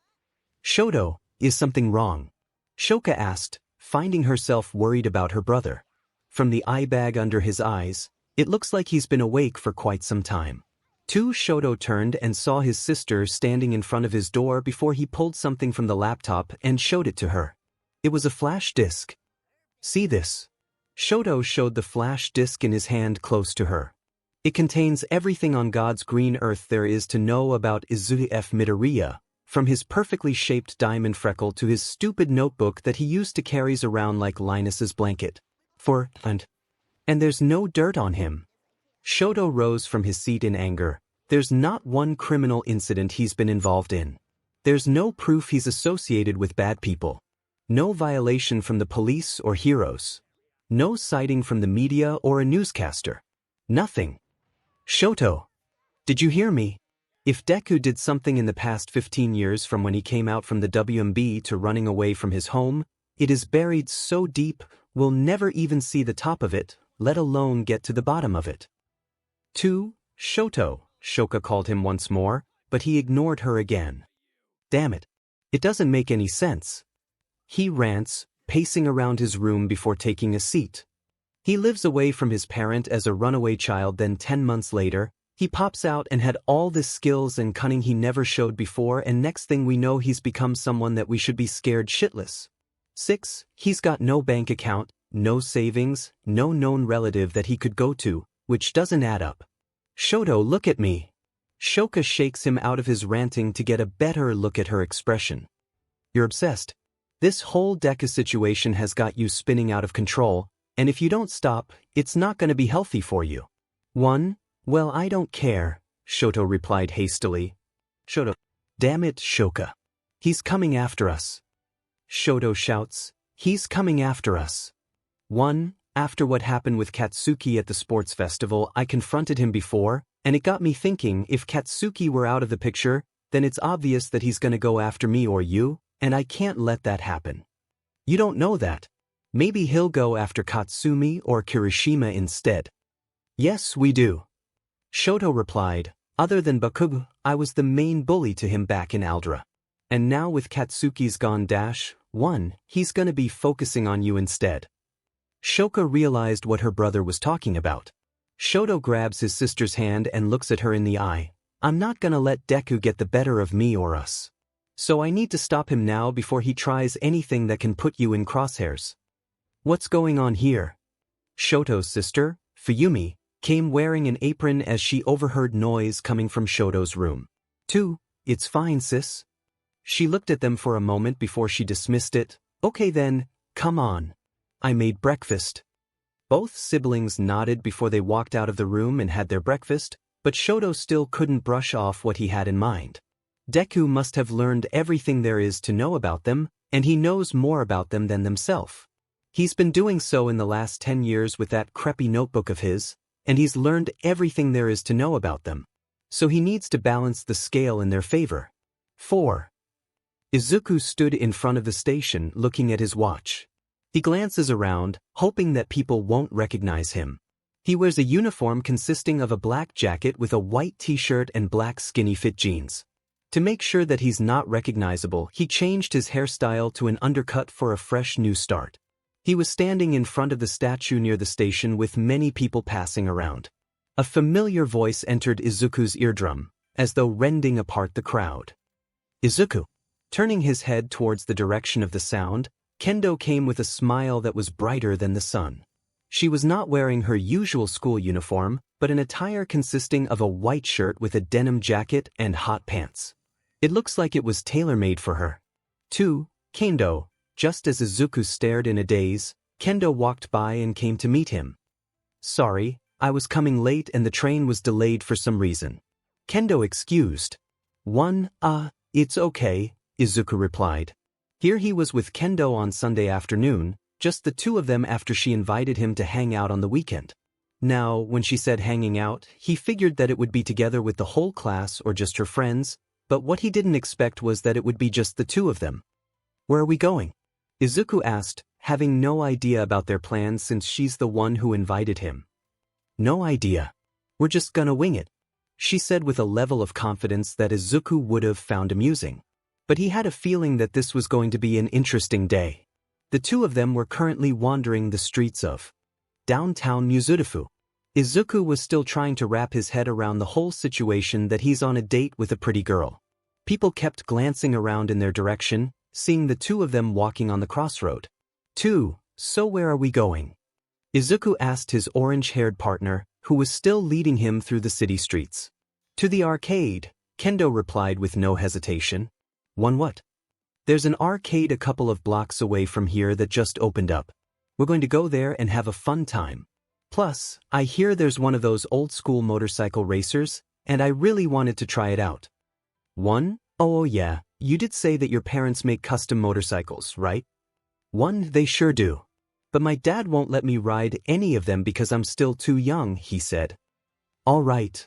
Speaker 1: Shoto, is something wrong? Shoka asked, finding herself worried about her brother. From the eye bag under his eyes, it looks like he's been awake for quite some time. 2. Shoto turned and saw his sister standing in front of his door before he pulled something from the laptop and showed it to her. It was a flash disk. See this? Shoto showed the flash disk in his hand close to her. It contains everything on God's green earth there is to know about 𝗧𝗵𝗵𝗃, from his perfectly shaped diamond freckle to his stupid notebook that he used to carry around like Linus's blanket. And there's no dirt on him. Shoto rose from his seat in anger. There's not one criminal incident he's been involved in. There's no proof he's associated with bad people. No violation from the police or heroes. No sighting from the media or a newscaster. Nothing. Shoto, did you hear me? If Deku did something in the past 15 years from when he came out from the WMB to running away from his home, it is buried so deep, we'll never even see the top of it, let alone get to the bottom of it. 2. Shoto, Shoka called him once more, but he ignored her again. Damn it. It doesn't make any sense. He rants, pacing around his room before taking a seat. He lives away from his parent as a runaway child, then 10 months later, he pops out and had all the skills and cunning he never showed before, and next thing we know he's become someone that we should be scared shitless. 6. He's got no bank account, no savings, no known relative that he could go to, which doesn't add up. Shoto, look at me. Shoka shakes him out of his ranting to get a better look at her expression. You're obsessed. This whole Deku situation has got you spinning out of control, and if you don't stop, it's not going to be healthy for you. 1. Well, I don't care, Shoto replied hastily. Shoto. Damn it, Shoka. He's coming after us. Shoto shouts, he's coming after us. 1. After what happened with Katsuki at the sports festival, I confronted him before, and it got me thinking if Katsuki were out of the picture, then it's obvious that he's going to go after me or you, and I can't let that happen. You don't know that. Maybe he'll go after Katsumi or Kirishima instead. Yes, we do. Shoto replied, other than Bakugou, I was the main bully to him back in Aldra. And now with Katsuki's gone -1, he's gonna be focusing on you instead. Shoka realized what her brother was talking about. Shoto grabs his sister's hand and looks at her in the eye. I'm not gonna let Deku get the better of me or us. So I need to stop him now before he tries anything that can put you in crosshairs. What's going on here? Shoto's sister, Fuyumi, came wearing an apron as she overheard noise coming from Shoto's room. 2. It's fine, sis. She looked at them for a moment before she dismissed it. Okay then, come on. I made breakfast. Both siblings nodded before they walked out of the room and had their breakfast, but Shoto still couldn't brush off what he had in mind. Deku must have learned everything there is to know about them, and he knows more about them than themselves. He's been doing so in the last 10 years with that crappy notebook of his, and he's learned everything there is to know about them. So he needs to balance the scale in their favor. 4. Izuku stood in front of the station looking at his watch. He glances around, hoping that people won't recognize him. He wears a uniform consisting of a black jacket with a white t-shirt and black skinny fit jeans. To make sure that he's not recognizable, he changed his hairstyle to an undercut for a fresh new start. He was standing in front of the statue near the station with many people passing around. A familiar voice entered Izuku's eardrum, as though rending apart the crowd. Izuku. Turning his head towards the direction of the sound, Kendo came with a smile that was brighter than the sun. She was not wearing her usual school uniform, but an attire consisting of a white shirt with a denim jacket and hot pants. It looks like it was tailor-made for her. 2. Kendo. Just as Izuku stared in a daze, Kendo walked by and came to meet him. Sorry, I was coming late and the train was delayed for some reason. Kendo excused. 1. It's okay, Izuku replied. Here he was with Kendo on Sunday afternoon, just the two of them after she invited him to hang out on the weekend. Now, when she said hanging out, he figured that it would be together with the whole class or just her friends, but what he didn't expect was that it would be just the two of them. Where are we going? Izuku asked, having no idea about their plans since she's the one who invited him. No idea. We're just gonna wing it, she said with a level of confidence that Izuku would have found amusing. But he had a feeling that this was going to be an interesting day. The two of them were currently wandering the streets of downtown 𝗬𝗎𝗓. Izuku was still trying to wrap his head around the whole situation that he's on a date with a pretty girl. People kept glancing around in their direction, seeing the two of them walking on the crossroad. 2. So where are we going? Izuku asked his orange-haired partner, who was still leading him through the city streets. To the arcade, Kendo replied with no hesitation. 1 what? There's an arcade a couple of blocks away from here that just opened up. We're going to go there and have a fun time. Plus, I hear there's one of those old-school motorcycle racers, and I really wanted to try it out. 1. Oh yeah, you did say that your parents make custom motorcycles, right? 1. They sure do. But my dad won't let me ride any of them because I'm still too young, he said. All right.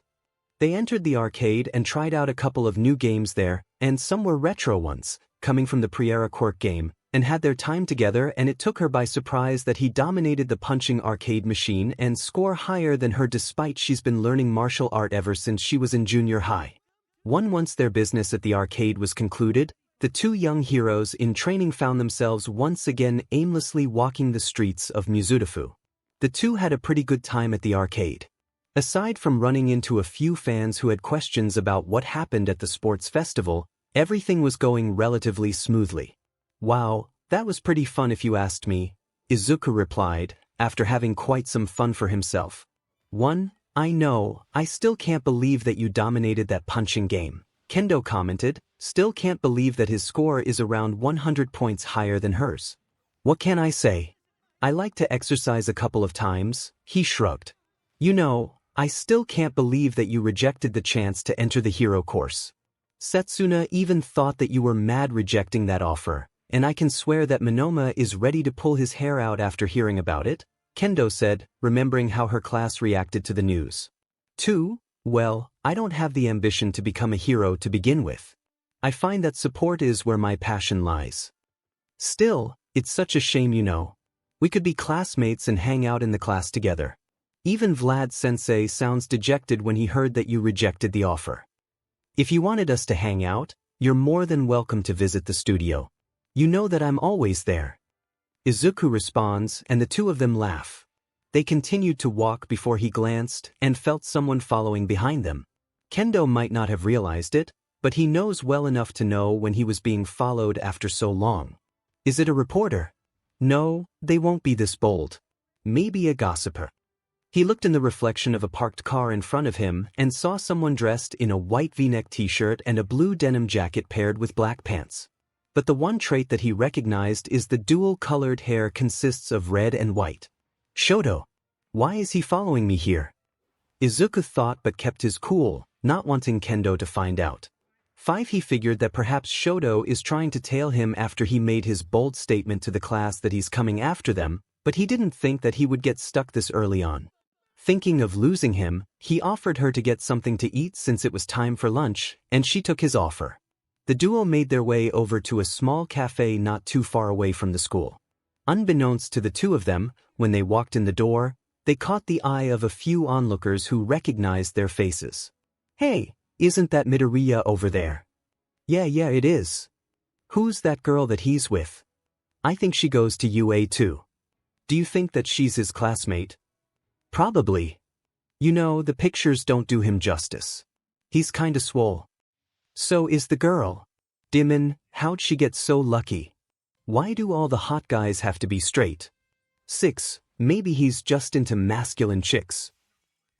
Speaker 1: They entered the arcade and tried out a couple of new games there, and some were retro ones, coming from the 𝗵𝗃𝗁 game, and had their time together, and it took her by surprise that he dominated the punching arcade machine and score higher than her despite she's been learning martial art ever since she was in junior high. Once their business at the arcade was concluded, the two young heroes in training found themselves once again aimlessly walking the streets of 𝗬𝗎𝗓. The two had a pretty good time at the arcade. Aside from running into a few fans who had questions about what happened at the sports festival, everything was going relatively smoothly. Wow, that was pretty fun if you asked me, Izuku replied, after having quite some fun for himself. 1. I know, I still can't believe that you dominated that punching game, Kendo commented, still can't believe that his score is around 100 points higher than hers. What can I say? I like to exercise a couple of times, he shrugged. You know, I still can't believe that you rejected the chance to enter the hero course. Setsuna even thought that you were mad rejecting that offer, and I can swear that Monoma is ready to pull his hair out after hearing about it, Kendo said, remembering how her class reacted to the news. 2. Well, I don't have the ambition to become a hero to begin with. I find that support is where my passion lies. Still, it's such a shame, you know. We could be classmates and hang out in the class together. Even Vlad-sensei sounds dejected when he heard that you rejected the offer. If you wanted us to hang out, you're more than welcome to visit the studio. You know that I'm always there. Izuku responds, and the two of them laugh. They continued to walk before he glanced and felt someone following behind them. Kendo might not have realized it, but he knows well enough to know when he was being followed after so long. Is it a reporter? No, they won't be this bold. Maybe a gossiper. He looked in the reflection of a parked car in front of him and saw someone dressed in a white V-neck t-shirt and a blue denim jacket paired with black pants. But the one trait that he recognized is the dual-colored hair consists of red and white. Shoto. Why is he following me here? Izuku thought but kept his cool, not wanting Kendo to find out. 5. He figured that perhaps Shoto is trying to tail him after he made his bold statement to the class that he's coming after them, but he didn't think that he would get stuck this early on. Thinking of losing him, he offered her to get something to eat since it was time for lunch, and she took his offer. The duo made their way over to a small cafe not too far away from the school. Unbeknownst to the two of them, when they walked in the door, they caught the eye of a few onlookers who recognized their faces. Hey, isn't that Midoriya over there? Yeah, it is. Who's that girl that he's with? I think she goes to UA too. Do you think that she's his classmate? Probably. You know, the pictures don't do him justice. He's kinda swole. So is the girl. 𝗵𝗃𝗲 how'd she get so lucky? Why do all the hot guys have to be straight? 6. Maybe he's just into masculine chicks.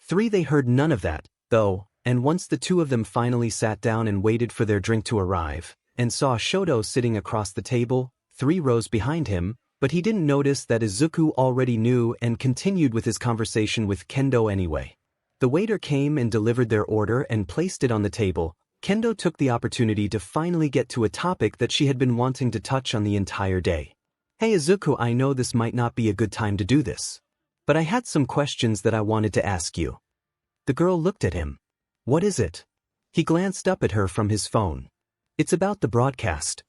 Speaker 1: 3. They heard none of that, though, and once the two of them finally sat down and waited for their drink to arrive, and saw Shoto sitting across the table, 3 rows behind him, but he didn't notice that Izuku already knew and continued with his conversation with Kendo anyway. The waiter came and delivered their order and placed it on the table. Kendo took the opportunity to finally get to a topic that she had been wanting to touch on the entire day. Hey Izuku, I know this might not be a good time to do this, but I had some questions that I wanted to ask you. The girl looked at him. What is it? He glanced up at her from his phone. It's about the broadcast.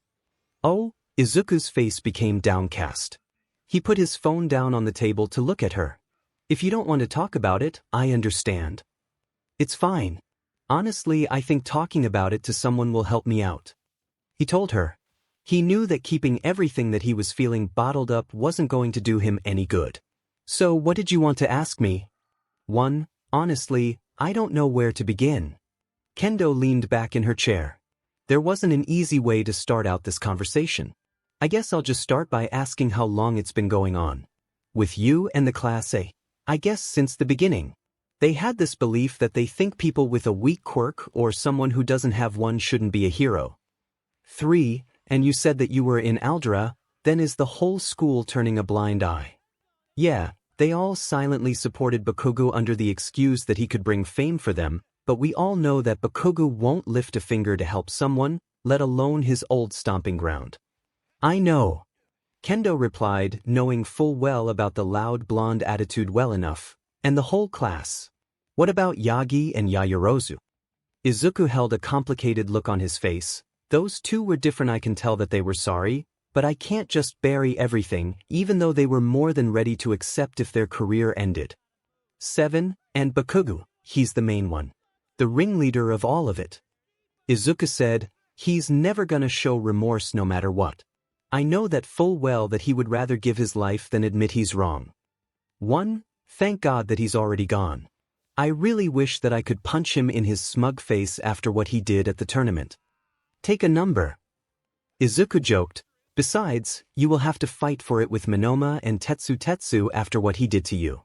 Speaker 1: Oh, Izuku's face became downcast. He put his phone down on the table to look at her. If you don't want to talk about it, I understand. It's fine. Honestly, I think talking about it to someone will help me out. He told her. He knew that keeping everything that he was feeling bottled up wasn't going to do him any good. So what did you want to ask me? 1. Honestly, I don't know where to begin. Kendo leaned back in her chair. There wasn't an easy way to start out this conversation. I guess I'll just start by asking how long it's been going on. With you and the Class A. I guess since the beginning. They had this belief that they think people with a weak quirk or someone who doesn't have one shouldn't be a hero. 3. And you said that you were in algebra, then is the whole school turning a blind eye? Yeah, they all silently supported Bakugou under the excuse that he could bring fame for them, but we all know that Bakugou won't lift a finger to help someone, let alone his old stomping ground. I know. Kendo replied, knowing full well about the loud blonde attitude well enough, and the whole class. What about Yagi and Yaoyorozu? Izuku held a complicated look on his face. Those two were different. I can tell that they were sorry, but I can't just bury everything, even though they were more than ready to accept if their career ended. 7. And Bakugou, he's the main one. The ringleader of all of it. Izuku said, he's never gonna show remorse no matter what. I know that full well that he would rather give his life than admit he's wrong. 1. Thank God that he's already gone. I really wish that I could punch him in his smug face after what he did at the tournament. Take a number. Izuku joked, besides, you will have to fight for it with Minoma and 𝗧𝗪𝗧 after what he did to you.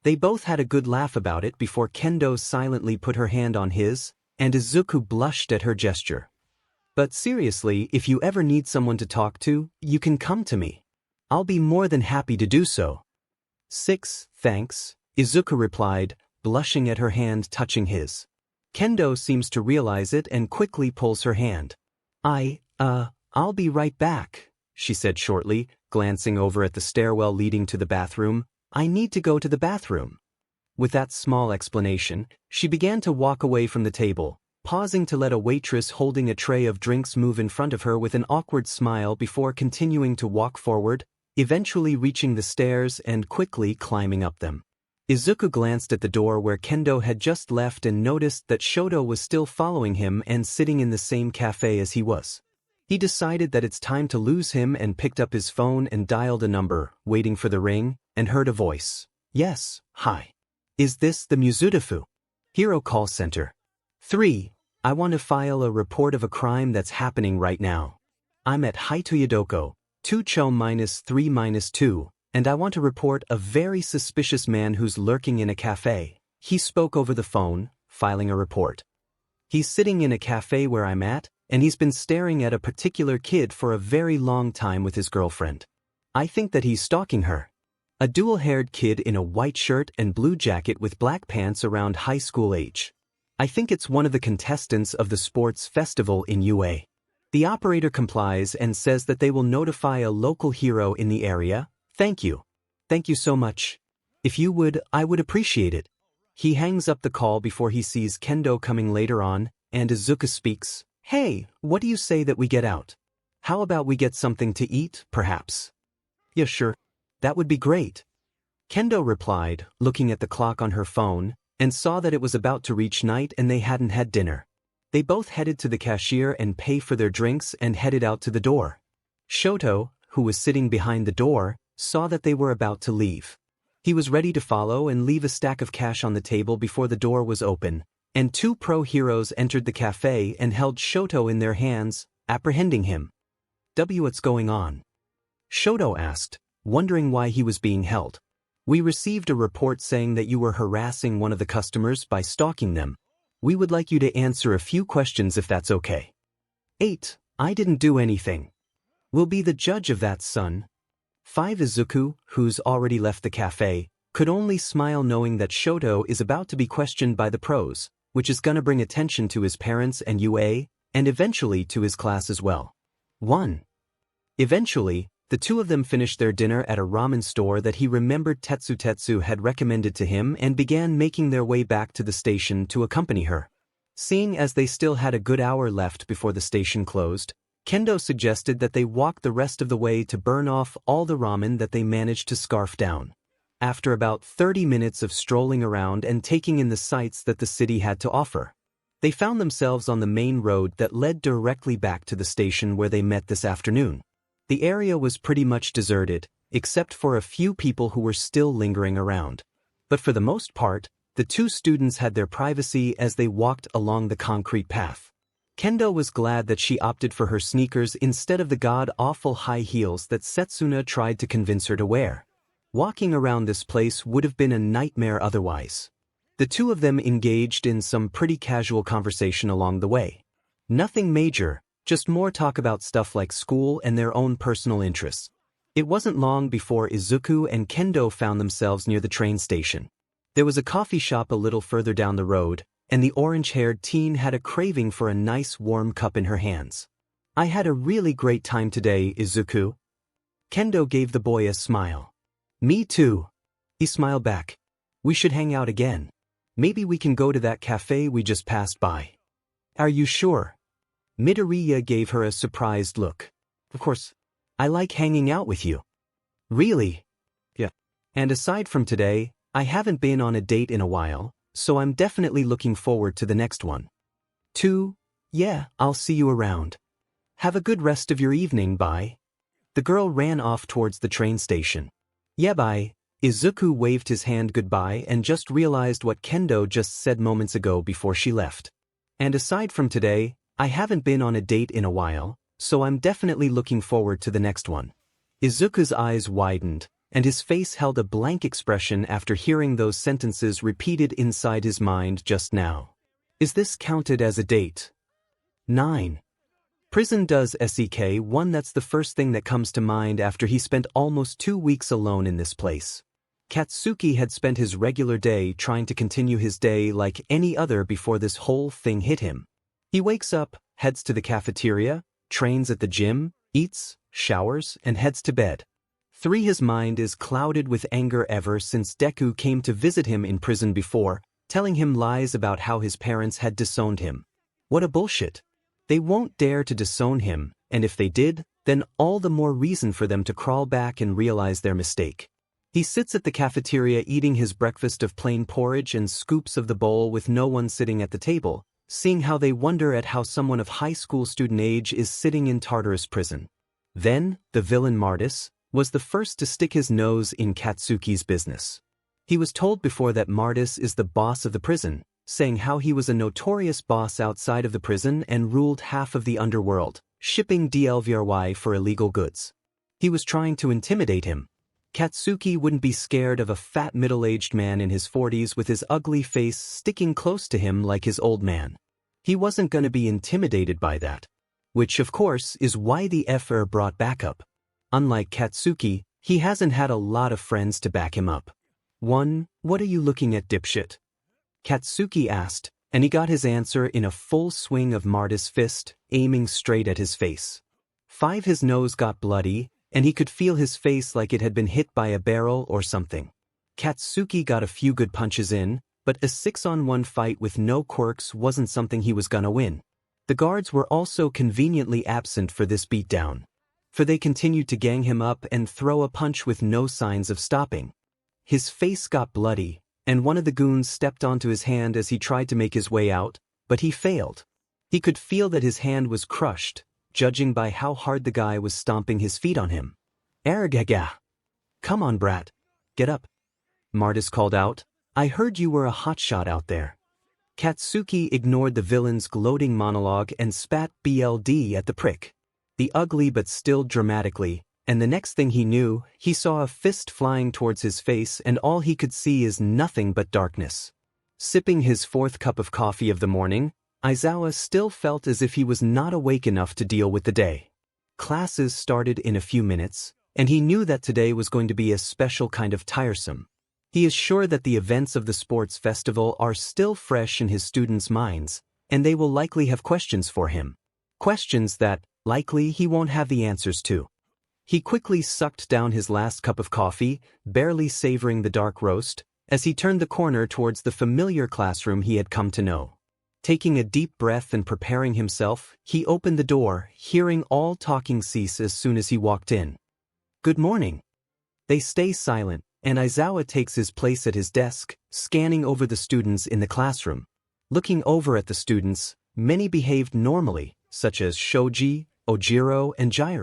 Speaker 1: They both had a good laugh about it before Kendo silently put her hand on his, and Izuku blushed at her gesture. But seriously, if you ever need someone to talk to, you can come to me. I'll be more than happy to do so. 6. Thanks, Izuku replied, blushing at her hand touching his. Kendo seems to realize it and quickly pulls her hand. I'll be right back, she said shortly, glancing over at the stairwell leading to the bathroom. I need to go to the bathroom. With that small explanation, she began to walk away from the table, pausing to let a waitress holding a tray of drinks move in front of her with an awkward smile before continuing to walk forward, eventually reaching the stairs and quickly climbing up them. Izuku glanced at the door where Kendo had just left and noticed that Shoto was still following him and sitting in the same cafe as he was. He decided that it's time to lose him and picked up his phone and dialed a number, waiting for the ring, and heard a voice. Yes, hi. Is this the 𝗵𝗃𝗧 Hero call center? 3. I want to file a report of a crime that's happening right now. I'm at 𝗧𝗪𝗪𝗪 2𝗪-3-2, and I want to report a very suspicious man who's lurking in a cafe. He spoke over the phone, filing a report. He's sitting in a cafe where I'm at, and he's been staring at a particular kid for a very long time with his girlfriend. I think that he's stalking her. A dual-haired kid in a white shirt and blue jacket with black pants around high school age. I think it's one of the contestants of the sports festival in UA. The operator complies and says that they will notify a local hero in the area. Thank you. Thank you so much. If you would, I would appreciate it. He hangs up the call before he sees Kendo coming later on, and Izuku speaks. Hey, what do you say that we get out? How about we get something to eat, perhaps? Yeah, sure. That would be great. Kendo replied, looking at the clock on her phone, and saw that it was about to reach night and they hadn't had dinner. They both headed to the cashier and pay for their drinks and headed out to the door. Shoto, who was sitting behind the door, saw that they were about to leave. He was ready to follow and leave a stack of cash on the table before the door was open, and two pro-heroes entered the cafe and held Shoto in their hands, apprehending him. "What's going on?" Shoto asked, wondering why he was being held. "We received a report saying that you were harassing one of the customers by stalking them. We would like you to answer a few questions if that's okay." 8. I didn't do anything. We'll be the judge of that, son. 5. Izuku, who's already left the cafe, could only smile knowing that Shoto is about to be questioned by the pros, which is gonna bring attention to his parents and UA, and eventually to his class as well. 1. Eventually, the two of them finished their dinner at a ramen store that he remembered Tetsu had recommended to him and began making their way back to the station to accompany her. Seeing as they still had a good hour left before the station closed, Kendo suggested that they walk the rest of the way to burn off all the ramen that they managed to scarf down. After about 30 minutes of strolling around and taking in the sights that the city had to offer, they found themselves on the main road that led directly back to the station where they met this afternoon. The area was pretty much deserted, except for a few people who were still lingering around. But for the most part, the two students had their privacy as they walked along the concrete path. Kendo was glad that she opted for her sneakers instead of the god-awful high heels that Setsuna tried to convince her to wear. Walking around this place would have been a nightmare otherwise. The two of them engaged in some pretty casual conversation along the way. Nothing major, just more talk about stuff like school and their own personal interests. It wasn't long before Izuku and Kendo found themselves near the train station. There was a coffee shop a little further down the road, and the orange-haired teen had a craving for a nice warm cup in her hands. "I had a really great time today, Izuku." Kendo gave the boy a smile. "Me too." He smiled back. "We should hang out again. Maybe we can go to that cafe we just passed by." "Are you sure?" Midoriya gave her a surprised look. "Of course. I like hanging out with you." "Really?" "Yeah. And aside from today, I haven't been on a date in a while, so I'm definitely looking forward to the next one." 2. "Yeah, I'll see you around. Have a good rest of your evening, bye." The girl ran off towards the train station. "Yeah, bye." Izuku waved his hand goodbye and just realized what Kendo just said moments ago before she left. "And aside from today, I haven't been on a date in a while, so I'm definitely looking forward to the next one." Izuku's eyes widened, and his face held a blank expression after hearing those sentences repeated inside his mind just now. Is this counted as a date? 9. Prison does 𝗧𝗵𝗲. That's the first thing that comes to mind after he spent almost 2 weeks alone in this place. Katsuki had spent his regular day trying to continue his day like any other before this whole thing hit him. He wakes up, heads to the cafeteria, trains at the gym, eats, showers, and heads to bed. 3. His mind is clouded with anger ever since Deku came to visit him in prison before, telling him lies about how his parents had disowned him. What a bullshit. They won't dare to disown him, and if they did, then all the more reason for them to crawl back and realize their mistake. He sits at the cafeteria eating his breakfast of plain porridge and scoops of the bowl with no one sitting at the table, seeing how they wonder at how someone of high school student age is sitting in Tartarus prison. Then, the villain 𝗵𝘃𝗧 was the first to stick his nose in Katsuki's business. He was told before that 𝗵𝘃𝗧 is the boss of the prison, saying how he was a notorious boss outside of the prison and ruled half of the underworld, shipping 𝗕𝗏𝗏𝗏 for illegal goods. He was trying to intimidate him. Katsuki wouldn't be scared of a fat middle-aged man in his 40s with his ugly face sticking close to him like his old man. He wasn't going to be intimidated by that. Which, of course, is why the 𝗕𝗏𝗏 brought backup. Unlike Katsuki, he hasn't had a lot of friends to back him up. 1. What are you looking at, dipshit? Katsuki asked, and he got his answer in a full swing of 𝗵𝘃𝗧's fist, aiming straight at his face. 5. His nose got bloody, and he could feel his face like it had been hit by a barrel or something. Katsuki got a few good punches in, but a 6-on-1 fight with no quirks wasn't something he was gonna win. The guards were also conveniently absent for this beatdown, for they continued to gang him up and throw a punch with no signs of stopping. His face got bloody, and one of the goons stepped onto his hand as he tried to make his way out, but he failed. He could feel that his hand was crushed, judging by how hard the guy was stomping his feet on him. 𝗕𝗏𝗢𝗬. Come on, brat. Get up. 𝗵𝘃𝗲 called out. I heard you were a hotshot out there. Katsuki ignored the villain's gloating monologue and spat BLD at the prick. The ugly but still dramatically, and the next thing he knew, he saw a fist flying towards his face and all he could see is nothing but darkness. Sipping his fourth cup of coffee of the morning, Izawa still felt as if he was not awake enough to deal with the day. Classes started in a few minutes, and he knew that today was going to be a special kind of tiresome. He is sure that the events of the sports festival are still fresh in his students' minds, and they will likely have questions for him. Questions that, likely, he won't have the answers to. He quickly sucked down his last cup of coffee, barely savoring the dark roast, as he turned the corner towards the familiar classroom he had come to know. Taking a deep breath and preparing himself, he opened the door, hearing all talking cease as soon as he walked in. Good morning. They stay silent, and Izawa takes his place at his desk, scanning over the students in the classroom. Looking over at the students, many behaved normally, such as Shoji, Ojiro, and J.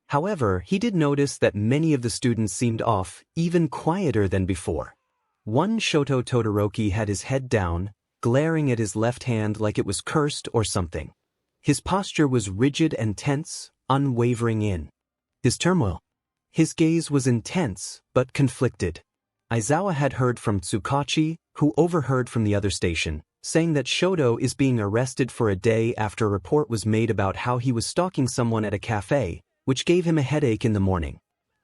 Speaker 1: However, he did notice that many of the students seemed off, even quieter than before. One Shoto Todoroki had his head down, glaring at his left hand like it was cursed or something. His posture was rigid and tense, unwavering in his turmoil. His gaze was intense, but conflicted. Izawa had heard from Tsukachi, who overheard from the other station, saying that Shoto is being arrested for a day after a report was made about how he was stalking someone at a cafe, which gave him a headache in the morning.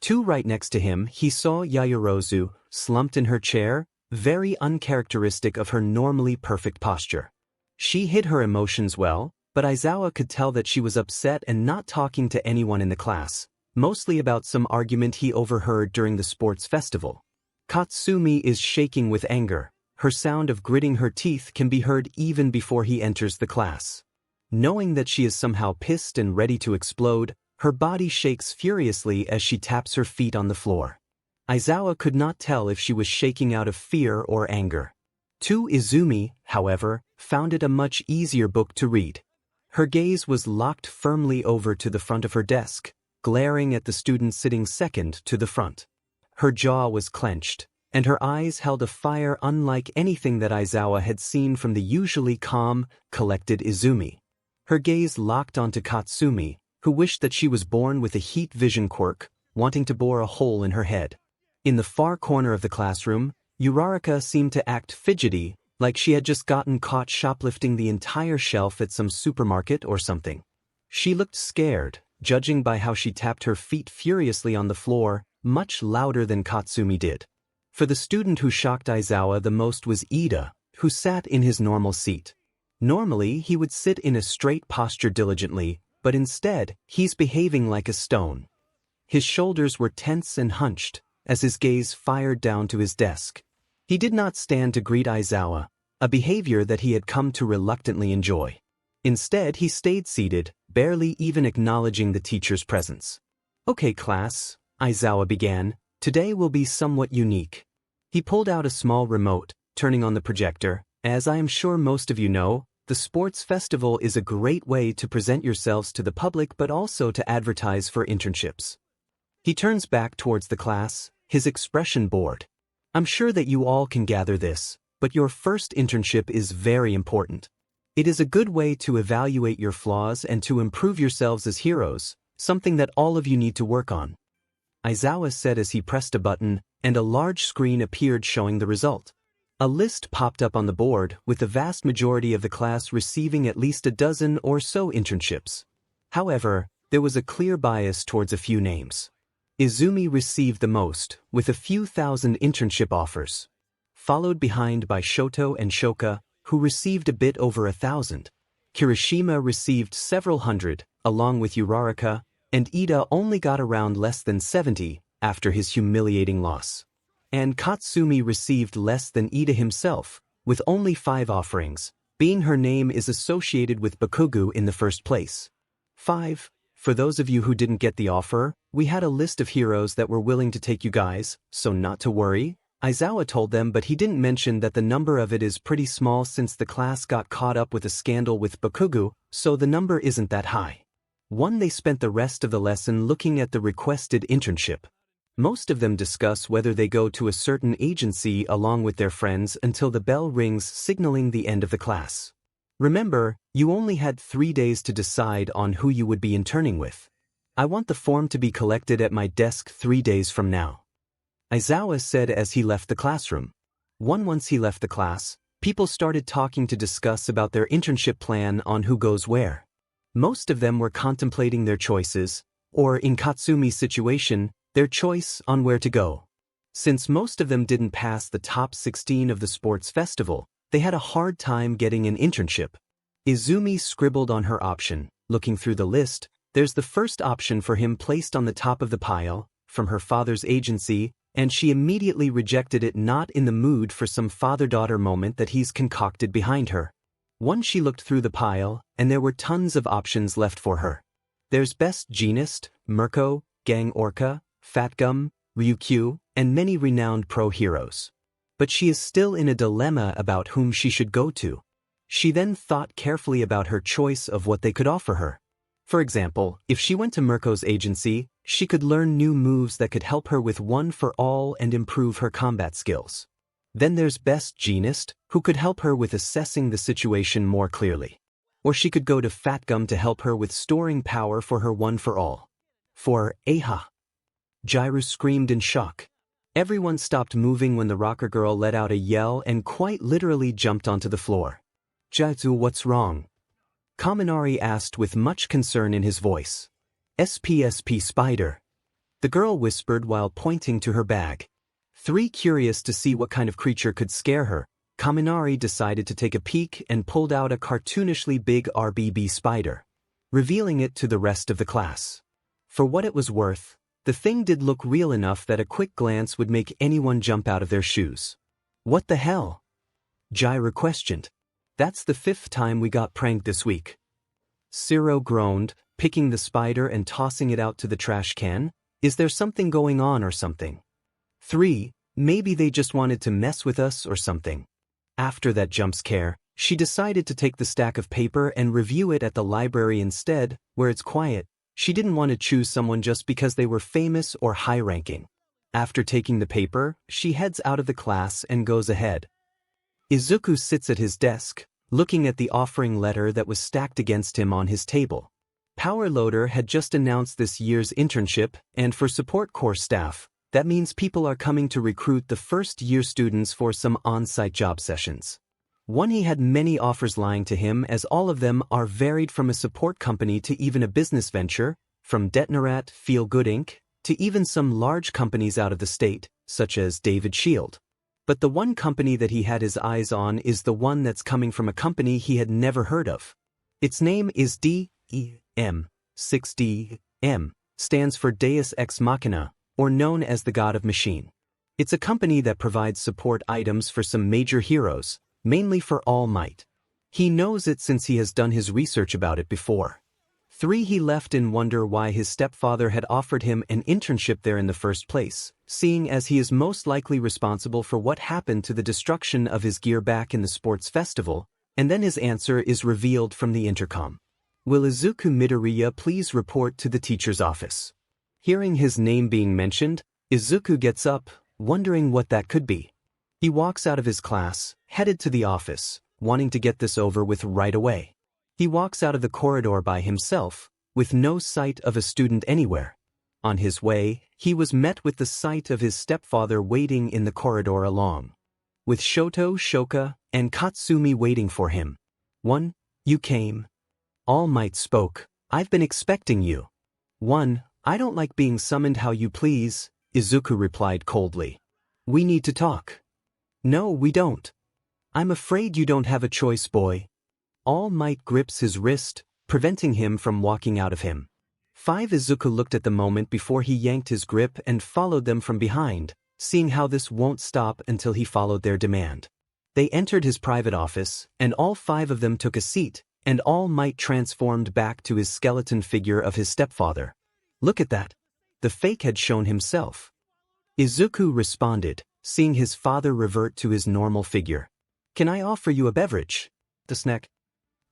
Speaker 1: Right next to him, he saw Yaoyorozu, slumped in her chair, very uncharacteristic of her normally perfect posture. She hid her emotions well, but Izawa could tell that she was upset and not talking to anyone in the class, mostly about some argument he overheard during the sports festival. Katsumi is shaking with anger. Her sound of gritting her teeth can be heard even before he enters the class. Knowing that she is somehow pissed and ready to explode, her body shakes furiously as she taps her feet on the floor. Izawa could not tell if she was shaking out of fear or anger. Izumi, however, found it a much easier book to read. Her gaze was locked firmly over to the front of her desk, glaring at the student sitting second to the front. Her jaw was clenched, and her eyes held a fire unlike anything that Izawa had seen from the usually calm, collected Izumi. Her gaze locked onto Katsumi, who wished that she was born with a heat vision quirk, wanting to bore a hole in her head. In the far corner of the classroom, Uraraka seemed to act fidgety, like she had just gotten caught shoplifting the entire shelf at some supermarket or something. She looked scared, judging by how she tapped her feet furiously on the floor, much louder than Katsumi did. For the student who shocked Izawa the most was Ida, who sat in his normal seat. Normally, he would sit in a straight posture diligently, but instead, he's behaving like a stone. His shoulders were tense and hunched, as his gaze fired down to his desk. He did not stand to greet Izawa, a behavior that he had come to reluctantly enjoy. Instead, he stayed seated, barely even acknowledging the teacher's presence. Okay, class, Izawa began, today will be somewhat unique. He pulled out a small remote, turning on the projector. As I am sure most of you know, the sports festival is a great way to present yourselves to the public but also to advertise for internships. He turns back towards the class, his expression bored. I'm sure that you all can gather this, but your first internship is very important. It is a good way to evaluate your flaws and to improve yourselves as heroes, something that all of you need to work on. Izawa said as he pressed a button, and a large screen appeared showing the result. A list popped up on the board, with the vast majority of the class receiving at least a dozen or so internships. However, there was a clear bias towards a few names. Izumi received the most, with a few thousand internship offers, followed behind by Shoto and Shoka, who received a bit over 1,000. Kirishima received several hundred, along with Uraraka, and Ida only got around less than 70 after his humiliating loss. And Katsumi received less than Ida himself, with only 5 offerings, being her name is associated with Bakugou in the first place. 5. For those of you who didn't get the offer, we had a list of heroes that were willing to take you guys, so not to worry, Aizawa told them, but he didn't mention that the number of it is pretty small since the class got caught up with a scandal with Bakugou, so the number isn't that high. They spent the rest of the lesson looking at the requested internship. Most of them discuss whether they go to a certain agency along with their friends until the bell rings signaling the end of the class. Remember, you only had 3 days to decide on who you would be interning with. I want the form to be collected at my desk 3 days from now, Aizawa said as he left the classroom. Once he left the class, people started talking to discuss about their internship plan on who goes where. Most of them were contemplating their choices, or in Katsumi's situation, their choice on where to go. Since most of them didn't pass the top 16 of the sports festival, they had a hard time getting an internship. Izumi scribbled on her option. Looking through the list, there's the first option for him placed on the top of the pile, from her father's agency, and she immediately rejected it, not in the mood for some father-daughter moment that he's concocted behind her. Once she looked through the pile, and there were tons of options left for her. There's Best Jeanist, Mirko, Gang Orca, Fatgum, Ryukyu, and many renowned pro heroes. But she is still in a dilemma about whom she should go to. She then thought carefully about her choice of what they could offer her. For example, if she went to Mirko's agency, she could learn new moves that could help her with One for All and improve her combat skills. Then there's Best Jeanist, who could help her with assessing the situation more clearly. Or she could go to Fatgum to help her with storing power for her One for All. For 𝗧𝗂𝗧𝗏. Jiryu screamed in shock. Everyone stopped moving when the rocker girl let out a yell and quite literally jumped onto the floor. Jiryu, what's wrong? Kaminari asked with much concern in his voice. 𝗬𝗵𝗃. The girl whispered while pointing to her bag. Curious to see what kind of creature could scare her, Kaminari decided to take a peek and pulled out a cartoonishly big RBB spider, revealing it to the rest of the class. For what it was worth, the thing did look real enough that a quick glance would make anyone jump out of their shoes. What the hell? Jiryu questioned. That's the 5th time we got pranked this week. Zero groaned, picking the spider and tossing it out to the trash can. Is there something going on or something? 3. Maybe they just wanted to mess with us or something. After that jump scare, she decided to take the stack of paper and review it at the library instead, where it's quiet. She didn't want to choose someone just because they were famous or high-ranking. After taking the paper, she heads out of the class and goes ahead. Izuku sits at his desk, looking at the offering letter that was stacked against him on his table. Power Loader had just announced this year's internship, and for support corps staff, that means people are coming to recruit the first-year students for some on-site job sessions. He had many offers lying to him, as all of them are varied from a support company to even a business venture, from deteriorate Feel Good Inc. to even some large companies out of the state, such as 𝗕𝗏𝗁. But the one company that he had his eyes on is the one that's coming from a company he had never heard of. Its name is 𝗕𝗏𝗵𝗃. 6D-M stands for Deus Ex Machina, or known as the God of Machine. It's a company that provides support items for some major heroes, mainly for All Might. He knows it since he has done his research about it before. 3. He left in wonder why his stepfather had offered him an internship there in the first place, seeing as he is most likely responsible for what happened to the destruction of his gear back in the sports festival, and then his answer is revealed from the intercom. Will Izuku Midoriya please report to the teacher's office? Hearing his name being mentioned, Izuku gets up, wondering what that could be. He walks out of his class, headed to the office, wanting to get this over with right away. He walks out of the corridor by himself, with no sight of a student anywhere. On his way, he was met with the sight of his stepfather waiting in the corridor along with Shoto, Shoka, and Katsumi waiting for him. You came. All Might spoke. I've been expecting you. I don't like being summoned how you please, Izuku replied coldly. We need to talk. No, we don't. I'm afraid you don't have a choice, boy. All Might grips his wrist, preventing him from walking out of him. 5. Izuku looked at the moment before he yanked his grip and followed them from behind, seeing how this won't stop until he followed their demand. They entered his private office, and all 5 of them took a seat, and All Might transformed back to his skeleton figure of his stepfather. Look at that. The fake had shown himself. Izuku responded, seeing his father revert to his normal figure. "Can I offer you a beverage? The snack?"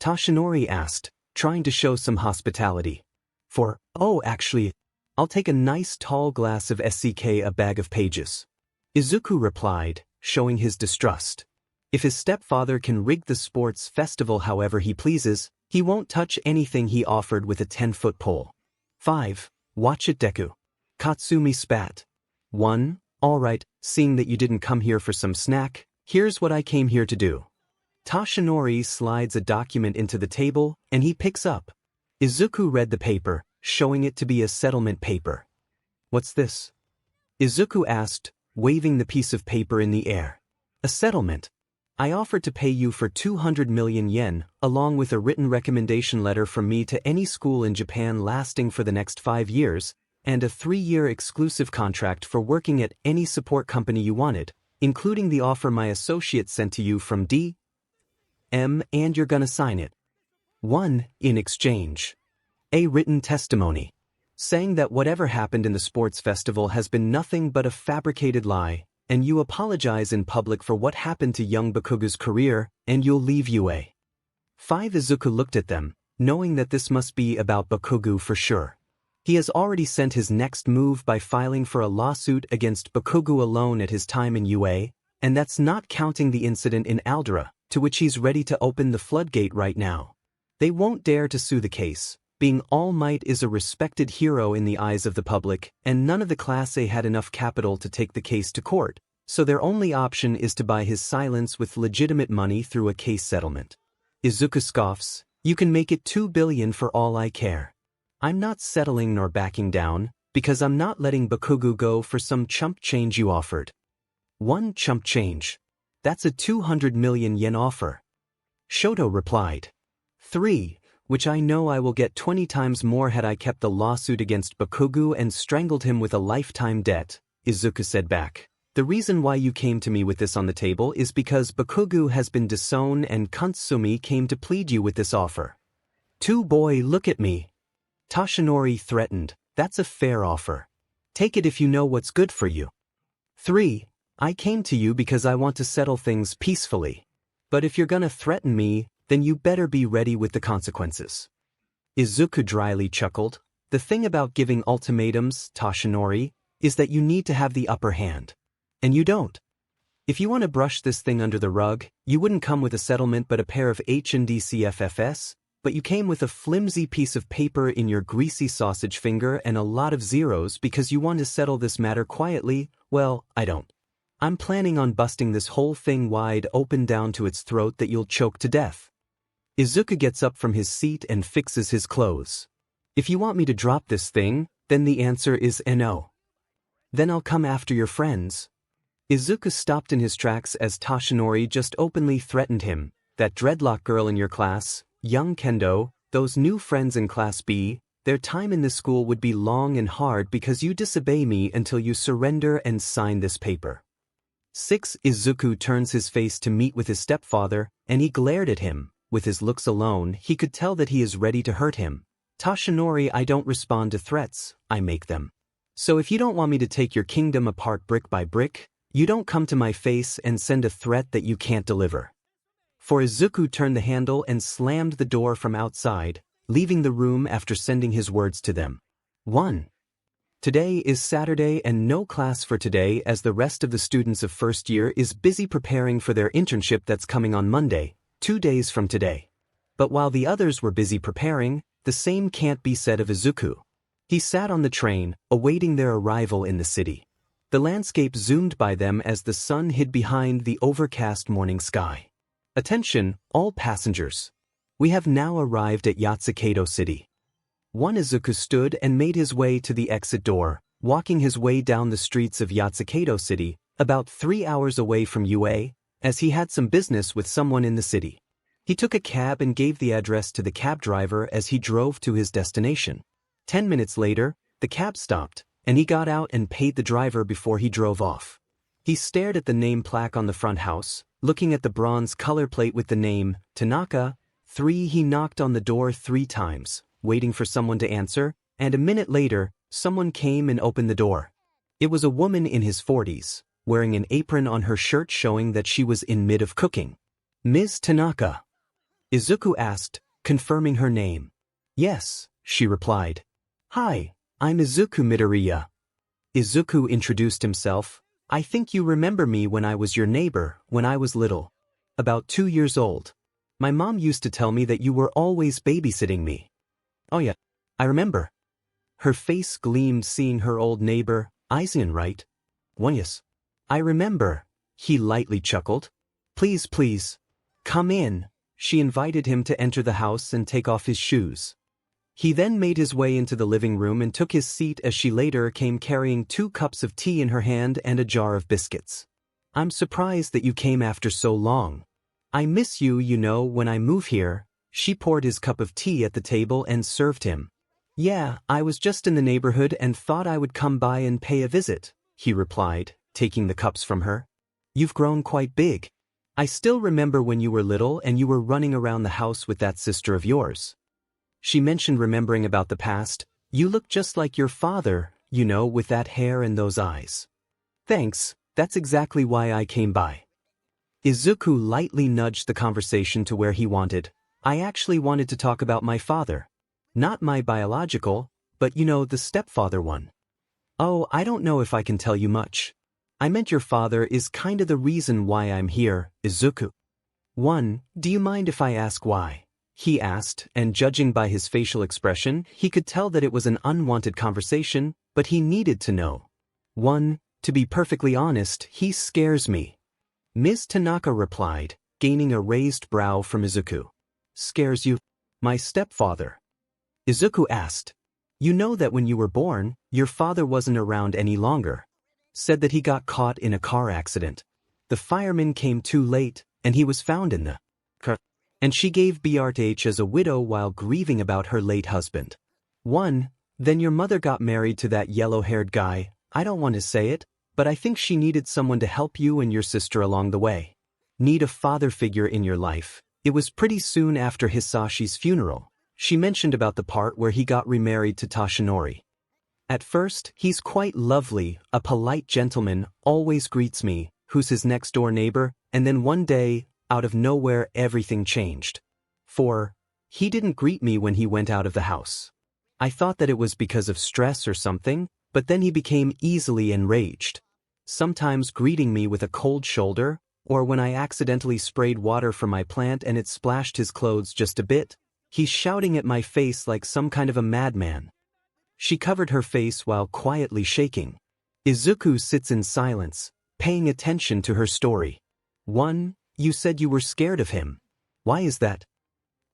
Speaker 1: Toshinori asked, trying to show some hospitality. "Oh, actually, I'll take a nice tall glass of 𝗧𝗂𝗁, a bag of pages." Izuku replied, showing his distrust. If his stepfather can rig the sports festival however he pleases, he won't touch anything he offered with a 10-foot pole. 5. whatifdeku. 𝗬𝗁𝗵𝟏. 1. Alright, seeing that you didn't come here for some snack, here's what I came here to do. Toshinori slides a document into the table, and he picks up. Izuku read the paper, showing it to be a settlement paper. "What's this?" Izuku asked, waving the piece of paper in the air. "A settlement. I offered to pay you for 200 million yen, along with a written recommendation letter from me to any school in Japan lasting for the next 5 years, and a 3-year exclusive contract for working at any support company you wanted, including the offer my associate sent to you from 𝗕𝗵𝗯𝗹𝗶, and you're gonna sign it. 1. In exchange. A written testimony, saying that whatever happened in the sports festival has been nothing but a fabricated lie, and you apologize in public for what happened to young Bakugou's career, and you'll leave UA. 5. Izuku looked at them, knowing that this must be about Bakugou for sure. He has already sent his next move by filing for a lawsuit against Bakugou alone at his time in UA, and that's not counting the incident in 𝗓𝗪𝗏, to which he's ready to open the floodgate right now. They won't dare to sue the case, being All Might is a respected hero in the eyes of the public, and none of the Class A had enough capital to take the case to court, so their only option is to buy his silence with legitimate money through a case settlement. Izuku scoffs, "You can make it 2 billion for all I care. I'm not settling nor backing down, because I'm not letting Bakugou go for some chump change you offered." 1 chump change. That's a 200 million yen offer. Shoto replied. 3. Which I know I will get 20 times more had I kept the lawsuit against Bakugou and strangled him with a lifetime debt, Izuku said back. "The reason why you came to me with this on the table is because Bakugou has been disowned and 𝗬𝗁𝗵𝗏 came to plead you with this offer." 2. Boy, look at me. Toshinori threatened, "That's a fair offer. Take it if you know what's good for you." 3. I came to you because I want to settle things peacefully. But if you're gonna threaten me, then you better be ready with the consequences. Izuku dryly chuckled. "The thing about giving ultimatums, Toshinori, is that you need to have the upper hand. And you don't. If you want to brush this thing under the rug, you wouldn't come with a settlement but a pair of HNDCFFs, but you came with a flimsy piece of paper in your greasy sausage finger and a lot of zeros because you want to settle this matter quietly. Well, I don't. I'm planning on busting this whole thing wide open down to its throat that you'll choke to death." Izuku gets up from his seat and fixes his clothes. "If you want me to drop this thing, then the answer is no. Then I'll come after your friends." Izuku stopped in his tracks as Toshinori just openly threatened him. "That dreadlock girl in your class, young Kendo, those new friends in Class B, their time in this school would be long and hard because you disobey me until you surrender and sign this paper." 6. Izuku turns his face to meet with his stepfather, and he glared at him. With his looks alone, he could tell that he is ready to hurt him. "Toshinori, I don't respond to threats, I make them. So if you don't want me to take your kingdom apart brick by brick, you don't come to my face and send a threat that you can't deliver." For Izuku turned the handle and slammed the door from outside, leaving the room after sending his words to them. 1. Today is Saturday and no class for today as the rest of the students of first year is busy preparing for their internship that's coming on Monday, 2 days from today. But while the others were busy preparing, the same can't be said of Izuku. He sat on the train, awaiting their arrival in the city. The landscape zoomed by them as the sun hid behind the overcast morning sky. "Attention, all passengers. We have now arrived at 𝗬𝗂𝗁 City." 1. Izuku stood and made his way to the exit door, walking his way down the streets of 𝗬𝗂𝗁 City, about 3 hours away from UA, as he had some business with someone in the city. He took a cab and gave the address to the cab driver as he drove to his destination. 10 minutes later, the cab stopped, and he got out and paid the driver before he drove off. He stared at the name plaque on the front house, looking at the bronze color plate with the name, Tanaka. 3. He knocked on the door 3 times, waiting for someone to answer, and a minute later, someone came and opened the door. It was a woman in his 40s, wearing an apron on her shirt showing that she was in mid of cooking. "Ms. Tanaka?" Izuku asked, confirming her name. "Yes," she replied. "Hi, I'm Izuku Midoriya." Izuku introduced himself. "I think you remember me when I was your neighbor, when I was little. About 2 years old. My mom used to tell me that you were always babysitting me." "Oh yeah, I remember." Her face gleamed seeing her old neighbor, Aizen, right? "One yes. I remember." He lightly chuckled. "Please, please. Come in." She invited him to enter the house and take off his shoes. He then made his way into the living room and took his seat as she later came carrying 2 cups of tea in her hand and a jar of biscuits. "I'm surprised that you came after so long. I miss you, you know, when I move here." She poured his cup of tea at the table and served him. "Yeah, I was just in the neighborhood and thought I would come by and pay a visit," he replied, taking the cups from her. "You've grown quite big. I still remember when you were little and you were running around the house with that sister of yours." She mentioned remembering about the past. "You look just like your father, you know, with that hair and those eyes." "Thanks, that's exactly why I came by." Izuku lightly nudged the conversation to where he wanted. "I actually wanted to talk about my father. Not my biological, but you know, the stepfather one." "Oh, I don't know if I can tell you much. I meant your father is kinda the reason why I'm here, Izuku." Do you mind if I ask why?" he asked, and judging by his facial expression, he could tell that it was an unwanted conversation, but he needed to know. To be perfectly honest, he scares me." Ms. Tanaka replied, gaining a raised brow from Izuku. "Scares you?" "My stepfather." Izuku asked. "You know that when you were born, your father wasn't around any longer. Said that he got caught in a car accident. The fireman came too late, and he was found in the car. And she gave birth as a widow while grieving about her late husband." Then your mother got married to that yellow-haired guy. I don't want to say it, but I think she needed someone to help you and your sister along the way. Need a father figure in your life. It was pretty soon after Hisashi's funeral. She mentioned about the part where he got remarried to Tashinori. "At first, he's quite lovely, a polite gentleman, always greets me, who's his next-door neighbor, and then one day, out of nowhere everything changed. He didn't greet me when he went out of the house. I thought that it was because of stress or something, but then he became easily enraged. Sometimes greeting me with a cold shoulder, or when I accidentally sprayed water from my plant and it splashed his clothes just a bit, he's shouting at my face like some kind of a madman." She covered her face while quietly shaking. Izuku sits in silence, paying attention to her story. You said you were scared of him. Why is that?"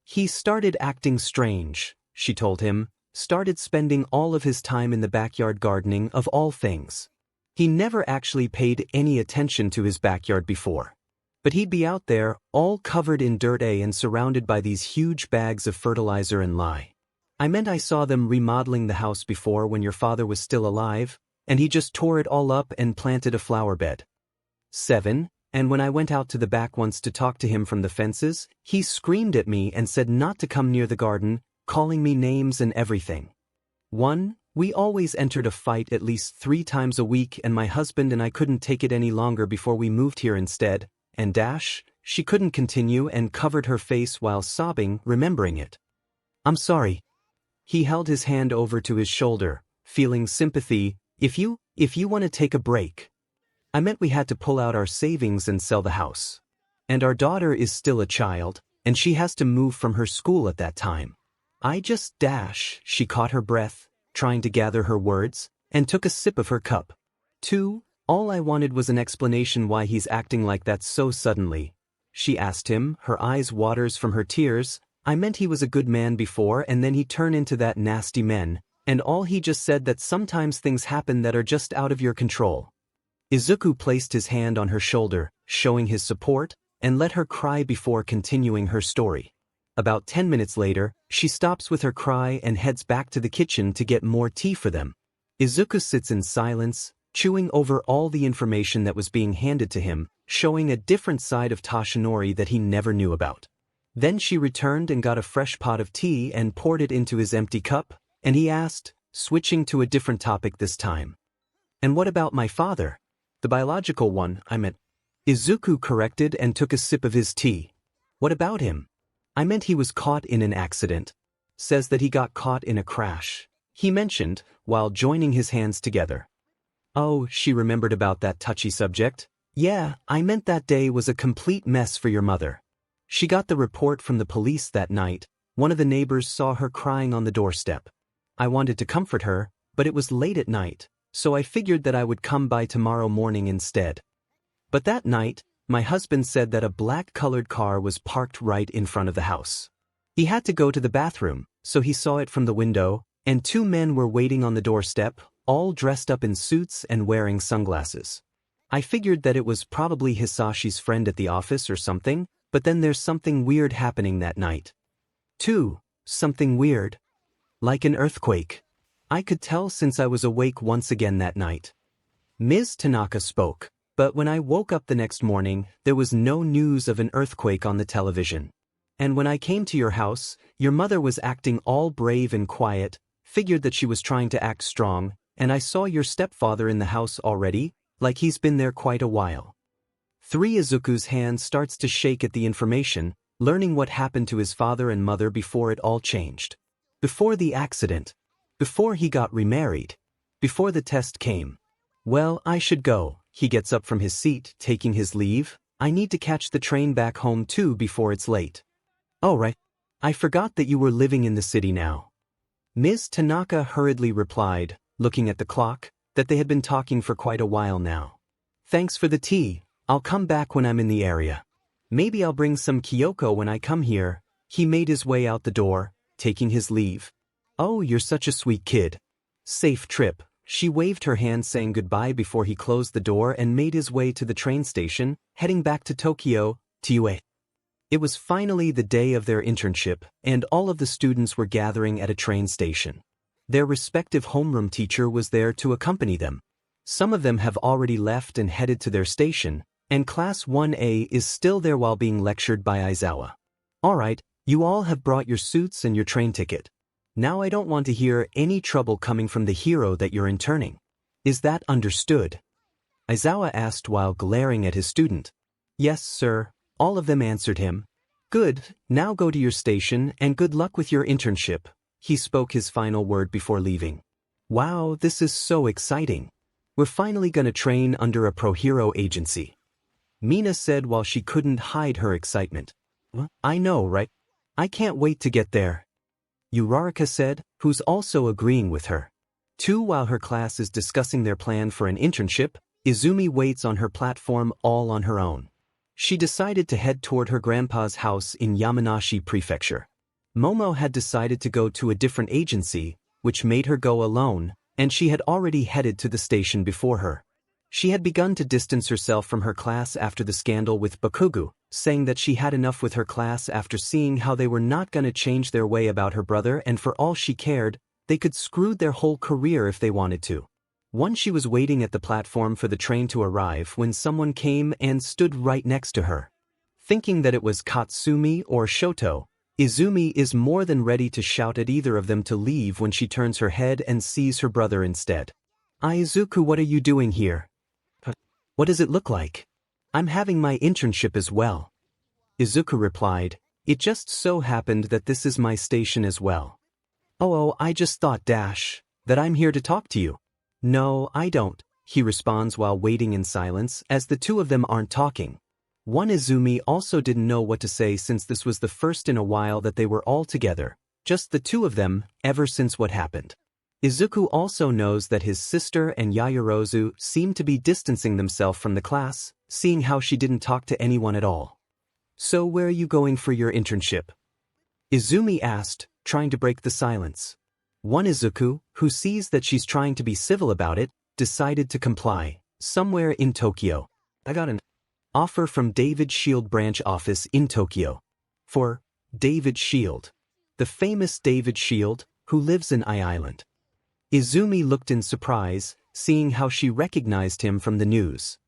Speaker 1: "He started acting strange," she told him, "started spending all of his time in the backyard gardening of all things. He never actually paid any attention to his backyard before. But he'd be out there, all covered in dirt and surrounded by these huge bags of fertilizer and lye. I meant I saw them remodeling the house before when your father was still alive, and he just tore it all up and planted a flower bed. And when I went out to the back once to talk to him from the fences, he screamed at me and said not to come near the garden, calling me names and everything. We always entered a fight at least 3 times a week, and my husband and I couldn't take it any longer before we moved here instead, and she couldn't continue and covered her face while sobbing, remembering it. I'm sorry. He held his hand over to his shoulder, feeling sympathy. If you want to take a break. I meant we had to pull out our savings and sell the house. And our daughter is still a child, and she has to move from her school at that time. I just She caught her breath, trying to gather her words, and took a sip of her cup. All I wanted was an explanation why he's acting like that so suddenly. She asked him, her eyes waters from her tears. I meant he was a good man before and then he turned into that nasty man, and all he just said that sometimes things happen that are just out of your control. Izuku placed his hand on her shoulder, showing his support, and let her cry before continuing her story. About 10 minutes later, she stops with her cry and heads back to the kitchen to get more tea for them. Izuku sits in silence, chewing over all the information that was being handed to him, showing a different side of Tashinori that he never knew about. Then she returned and got a fresh pot of tea and poured it into his empty cup, and he asked, switching to a different topic this time. And what about my father? The biological one, I meant. Izuku corrected and took a sip of his tea. What about him? I meant he was caught in an accident. Says that he got caught in a crash. He mentioned, while joining his hands together. Oh, she remembered about that touchy subject. Yeah, I meant that day was a complete mess for your mother. She got the report from the police that night. One of the neighbors saw her crying on the doorstep. I wanted to comfort her, but it was late at night, so I figured that I would come by tomorrow morning instead. But that night, my husband said that a black-colored car was parked right in front of the house. He had to go to the bathroom, so he saw it from the window, and two men were waiting on the doorstep, all dressed up in suits and wearing sunglasses. I figured that it was probably Hisashi's friend at the office or something, but then there's something weird happening that night. Something weird. Like an earthquake. I could tell since I was awake once again that night. Ms. Tanaka spoke, but when I woke up the next morning, there was no news of an earthquake on the television. And when I came to your house, your mother was acting all brave and quiet, figured that she was trying to act strong, and I saw your stepfather in the house already, like he's been there quite a while. Izuku's hand starts to shake at the information, learning what happened to his father and mother before it all changed. Before the accident. Before he got remarried. Before the test came. Well, I should go. He gets up from his seat, taking his leave. I need to catch the train back home too before it's late. Oh right. I forgot that you were living in the city now. Ms. Tanaka hurriedly replied, looking at the clock, that they had been talking for quite a while now. Thanks for the tea. I'll come back when I'm in the area. Maybe I'll bring some Kyoko when I come here. He made his way out the door, taking his leave. Oh, you're such a sweet kid. Safe trip. She waved her hand saying goodbye before he closed the door and made his way to the train station, heading back to Tokyo, Tua. It was finally the day of their internship, and all of the students were gathering at a train station. Their respective homeroom teacher was there to accompany them. Some of them have already left and headed to their station, and Class 1A is still there while being lectured by Aizawa. Alright, you all have brought your suits and your train ticket. Now I don't want to hear any trouble coming from the hero that you're interning. Is that understood? Aizawa asked while glaring at his student. Yes, sir. All of them answered him. Good, now go to your station and good luck with your internship. He spoke his final word before leaving. Wow, this is so exciting. We're finally gonna train under a pro-hero agency. Mina said while she couldn't hide her excitement. I know, right? I can't wait to get there. Uraraka said, who's also agreeing with her. While her class is discussing their plan for an internship, Izumi waits on her platform all on her own. She decided to head toward her grandpa's house in Yamanashi Prefecture. Momo had decided to go to a different agency, which made her go alone, and she had already headed to the station before her. She had begun to distance herself from her class after the scandal with Bakugou, saying that she had enough with her class after seeing how they were not going to change their way about her brother, and for all she cared, they could screw their whole career if they wanted to. Once she was waiting at the platform for the train to arrive when someone came and stood right next to her. Thinking that it was Katsumi or Shoto, Izumi is more than ready to shout at either of them to leave when she turns her head and sees her brother instead. Izuku, what are you doing here? What does it look like? I'm having my internship as well. Izuku replied, it just so happened that this is my station as well. Oh, I just thought that I'm here to talk to you. No, I don't, he responds while waiting in silence as the two of them aren't talking. One Izumi also didn't know what to say since this was the first in a while that they were all together, just the two of them, ever since what happened. Izuku also knows that his sister and Yaoyorozu seem to be distancing themselves from the class, seeing how she didn't talk to anyone at all. So where are you going for your internship? Izumi asked, trying to break the silence. One Izuku, who sees that she's trying to be civil about it, decided to comply, somewhere in Tokyo. I got an offer from 𝗕𝗏𝗄𝗎 branch office in Tokyo. For 𝗕𝗏𝗄𝗎, the famous 𝗕𝗏𝗄𝗎, who lives in Island. Izumi looked in surprise, seeing how she recognized him from the news.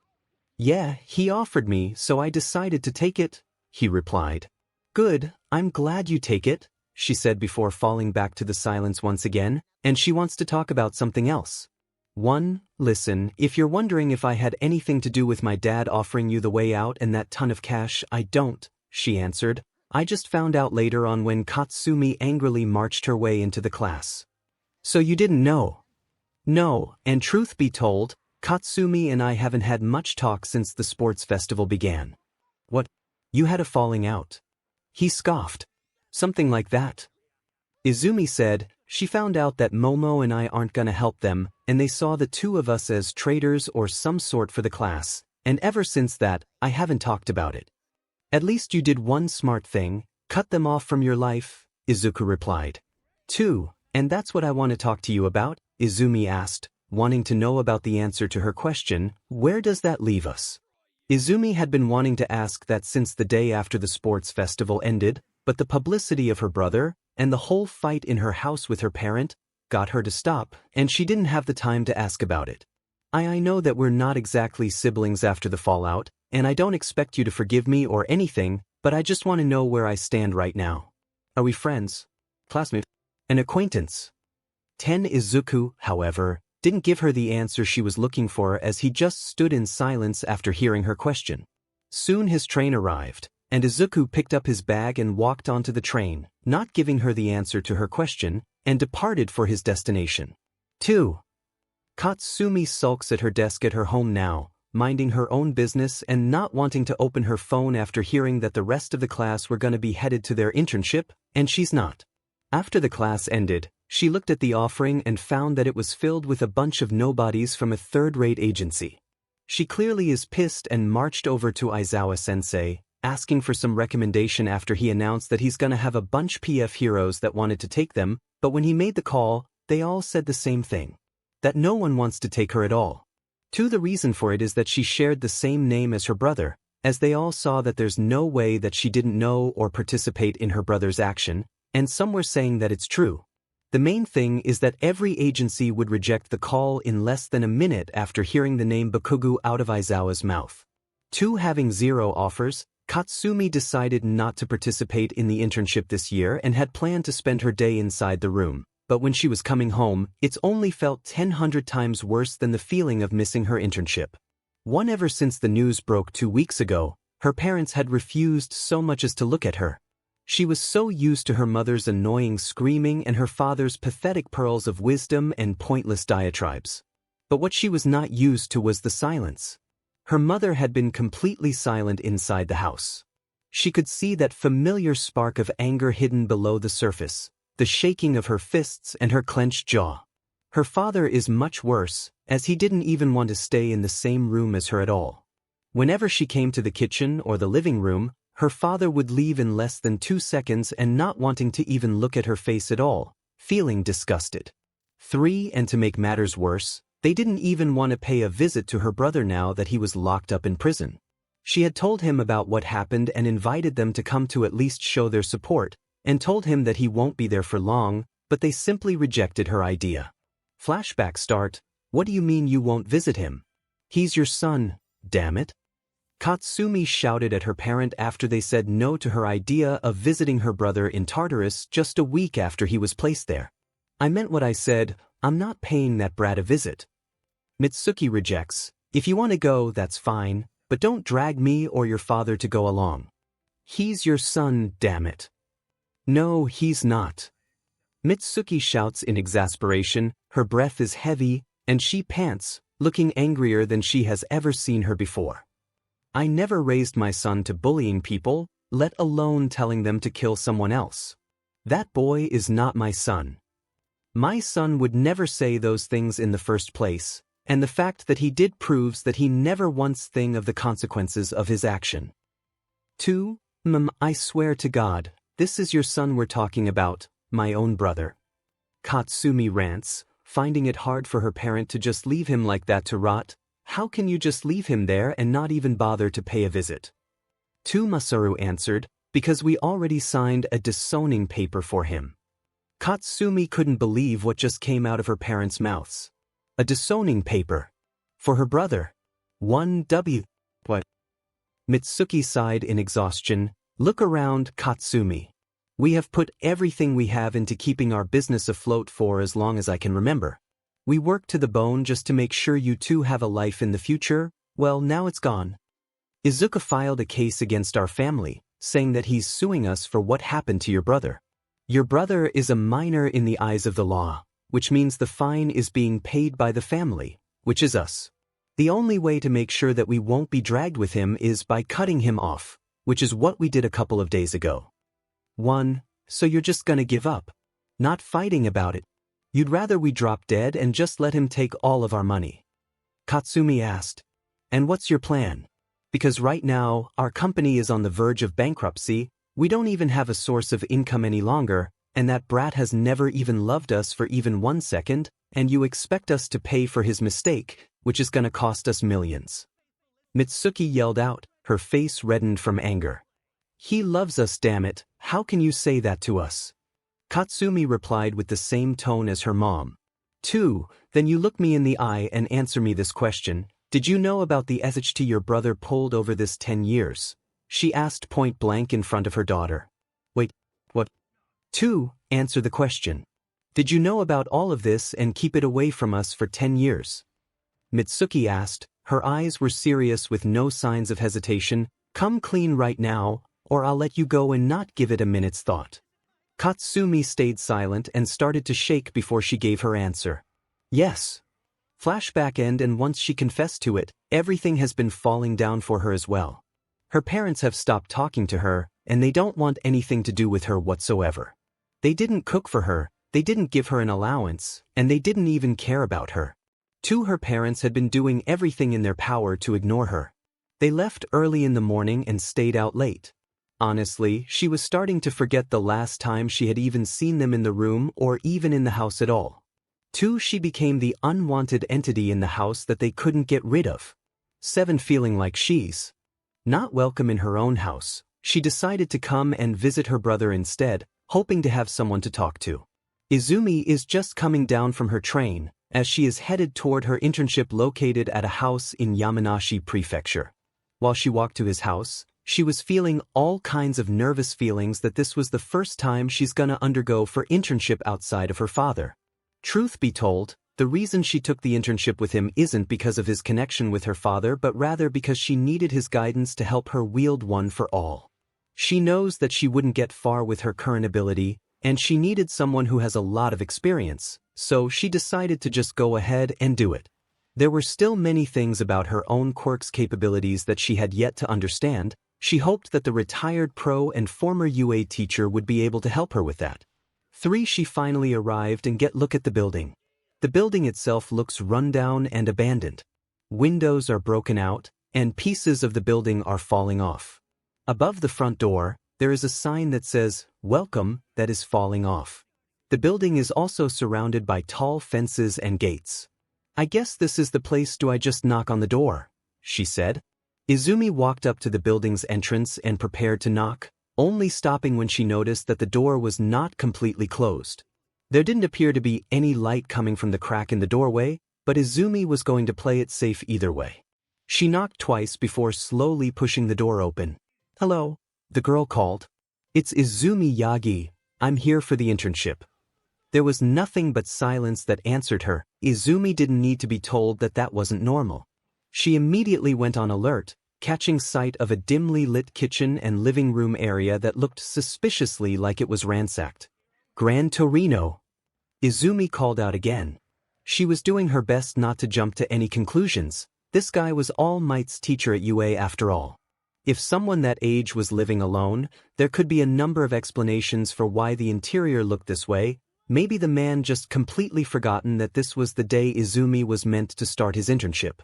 Speaker 1: Yeah, he offered me, so I decided to take it, he replied. Good, I'm glad you take it, she said before falling back to the silence once again, and she wants to talk about something else. 1. Listen, if you're wondering if I had anything to do with my dad offering you the way out and that ton of cash, I don't, she answered. I just found out later on when 𝗧𝗵𝗲 angrily marched her way into the class. So you didn't know? No, and truth be told, 𝗧𝗵𝗲 and I haven't had much talk since the sports festival began. What? You had a falling out? He scoffed. Something like that. Izumi said, she found out that Momo and I aren't gonna help them, and they saw the two of us as traitors or some sort for the class, and ever since that, I haven't talked about it. At least you did one smart thing, cut them off from your life, Izuku replied. 2. And that's what I want to talk to you about, Izumi asked, wanting to know about the answer to her question, where does that leave us? Izumi had been wanting to ask that since the day after the sports festival ended, but the publicity of her brother, and the whole fight in her house with her parent, got her to stop, and she didn't have the time to ask about it. I know that we're not exactly siblings after the fallout, and I don't expect you to forgive me or anything, but I just want to know where I stand right now. Are we friends? Classmate? An acquaintance? 10. Izuku, however, didn't give her the answer she was looking for as he just stood in silence after hearing her question. Soon his train arrived, and Izuku picked up his bag and walked onto the train, not giving her the answer to her question, and departed for his destination. 2. 𝗧𝗵𝗲 sulks at her desk at her home now, minding her own business and not wanting to open her phone after hearing that the rest of the class were going to be headed to their internship, and she's not. After the class ended, she looked at the offering and found that it was filled with a bunch of nobodies from a third-rate agency. She clearly is pissed and marched over to Aizawa-sensei, asking for some recommendation after he announced that he's gonna have a bunch PF heroes that wanted to take them, but when he made the call, they all said the same thing. That no one wants to take her at all. 2. The reason for it is that she shared the same name as her brother, as they all saw that there's no way that she didn't know or participate in her brother's action, and some were saying that it's true. The main thing is that every agency would reject the call in less than a minute after hearing the name Bakugou out of Aizawa's mouth. 2. Having 0 offers, 𝗧𝗵𝗲 decided not to participate in the internship this year and had planned to spend her day inside the room, but when she was coming home, it's only felt 100 times worse than the feeling of missing her internship. 1. Ever since the news broke 2 weeks ago, her parents had refused so much as to look at her. She was so used to her mother's annoying screaming and her father's pathetic pearls of wisdom and pointless diatribes. But what she was not used to was the silence. Her mother had been completely silent inside the house. She could see that familiar spark of anger hidden below the surface, the shaking of her fists and her clenched jaw. Her father is much worse, as he didn't even want to stay in the same room as her at all. Whenever she came to the kitchen or the living room, her father would leave in less than 2 seconds and not wanting to even look at her face at all, feeling disgusted. 3. And to make matters worse, they didn't even want to pay a visit to her brother now that he was locked up in prison. She had told him about what happened and invited them to come to at least show their support, and told him that he won't be there for long, but they simply rejected her idea. Flashback start. What do you mean you won't visit him? He's your son, damn it. 𝗧𝗵𝗲 shouted at her parent after they said no to her idea of visiting her brother in Tartarus just a week after he was placed there. I meant what I said, I'm not paying that brat a visit. Mitsuki rejects. If you want to go, that's fine, but don't drag me or your father to go along. He's your son, damn it. No, he's not. Mitsuki shouts in exasperation, her breath is heavy, and she pants, looking angrier than she has ever seen her before. I never raised my son to bullying people, let alone telling them to kill someone else. That boy is not my son. My son would never say those things in the first place, and the fact that he did proves that he never once thought of the consequences of his action. 2. I swear to God, this is your son we're talking about, my own brother. 𝗧𝗵𝗲 rants, finding it hard for her parent to just leave him like that to rot. How can you just leave him there and not even bother to pay a visit? 2. Masaru answered, because we already signed a disowning paper for him. 𝗧𝗵𝗲 couldn't believe what just came out of her parents' mouths. A disowning paper. For her brother. 1. What? Mitsuki sighed in exhaustion. Look around, 𝗧𝗵𝗲. We have put everything we have into keeping our business afloat for as long as I can remember. We worked to the bone just to make sure you two have a life in the future. Well, now it's gone. Izuku filed a case against our family, saying that he's suing us for what happened to your brother. Your brother is a minor in the eyes of the law, which means the fine is being paid by the family, which is us. The only way to make sure that we won't be dragged with him is by cutting him off, which is what we did a couple of days ago. 1. So you're just gonna give up? Not fighting about it? You'd rather we drop dead and just let him take all of our money? Katsumi asked. And what's your plan? Because right now, our company is on the verge of bankruptcy, we don't even have a source of income any longer, and that brat has never even loved us for even 1 second, and you expect us to pay for his mistake, which is gonna cost us millions. Mitsuki yelled out, her face reddened from anger. He loves us, damn it, how can you say that to us? Katsumi replied with the same tone as her mom. 2. Then you look me in the eye and answer me this question. Did you know about the 𝗧𝗓𝗃 your brother pulled over this 10 years? She asked point blank in front of her daughter. Wait, what? 2. Answer the question. Did you know about all of this and keep it away from us for 10 years? Mitsuki asked, her eyes were serious with no signs of hesitation. Come clean right now, or I'll let you go and not give it a minute's thought. Katsumi stayed silent and started to shake before she gave her answer. Yes. Flashback end, and once she confessed to it, everything has been falling down for her as well. Her parents have stopped talking to her, and they don't want anything to do with her whatsoever. They didn't cook for her, they didn't give her an allowance, and they didn't even care about her. 2. Her parents had been doing everything in their power to ignore her. They left early in the morning and stayed out late. Honestly, she was starting to forget the last time she had even seen them in the room or even in the house at all. 2. She became the unwanted entity in the house that they couldn't get rid of. 7. Feeling like she's not welcome in her own house, she decided to come and visit her brother instead, hoping to have someone to talk to. Izumi is just coming down from her train, as she is headed toward her internship located at a house in Yamanashi Prefecture. While she walked to his house, she was feeling all kinds of nervous feelings that this was the first time she's gonna undergo for internship outside of her father. Truth be told, the reason she took the internship with him isn't because of his connection with her father, but rather because she needed his guidance to help her wield one for all. She knows that she wouldn't get far with her current ability, and she needed someone who has a lot of experience, so she decided to just go ahead and do it. There were still many things about her own quirks capabilities that she had yet to understand. She hoped that the retired pro and former UA teacher would be able to help her with that. 3. She finally arrived and look at the building. The building itself looks rundown and abandoned. Windows are broken out, and pieces of the building are falling off. Above the front door, there is a sign that says, "Welcome," that is falling off. The building is also surrounded by tall fences and gates. I guess this is the place. Do I just knock on the door? She said. Izumi walked up to the building's entrance and prepared to knock, only stopping when she noticed that the door was not completely closed. There didn't appear to be any light coming from the crack in the doorway, but Izumi was going to play it safe either way. She knocked twice before slowly pushing the door open. Hello, the girl called. It's Izumi Yagi, I'm here for the internship. There was nothing but silence that answered her. Izumi didn't need to be told that that wasn't normal. She immediately went on alert, catching sight of a dimly lit kitchen and living room area that looked suspiciously like it was ransacked. Gran Torino. Izumi called out again. She was doing her best not to jump to any conclusions. This guy was All Might's teacher at UA after all. If someone that age was living alone, there could be a number of explanations for why the interior looked this way. Maybe the man just completely forgotten that this was the day Izumi was meant to start his internship.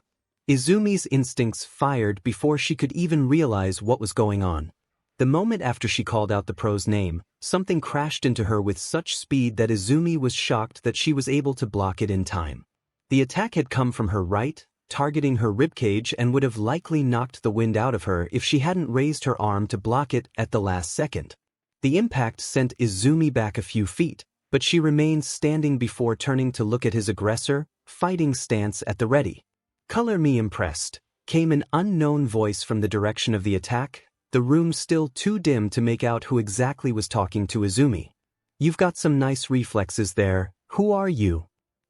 Speaker 1: Izumi's instincts fired before she could even realize what was going on. The moment after she called out the pro's name, something crashed into her with such speed that Izumi was shocked that she was able to block it in time. The attack had come from her right, targeting her ribcage, and would have likely knocked the wind out of her if she hadn't raised her arm to block it at the last second. The impact sent Izumi back a few feet, but she remained standing before turning to look at his aggressor, fighting stance at the ready. Color me impressed, came an unknown voice from the direction of the attack, the room still too dim to make out who exactly was talking to Izumi. You've got some nice reflexes there, who are you?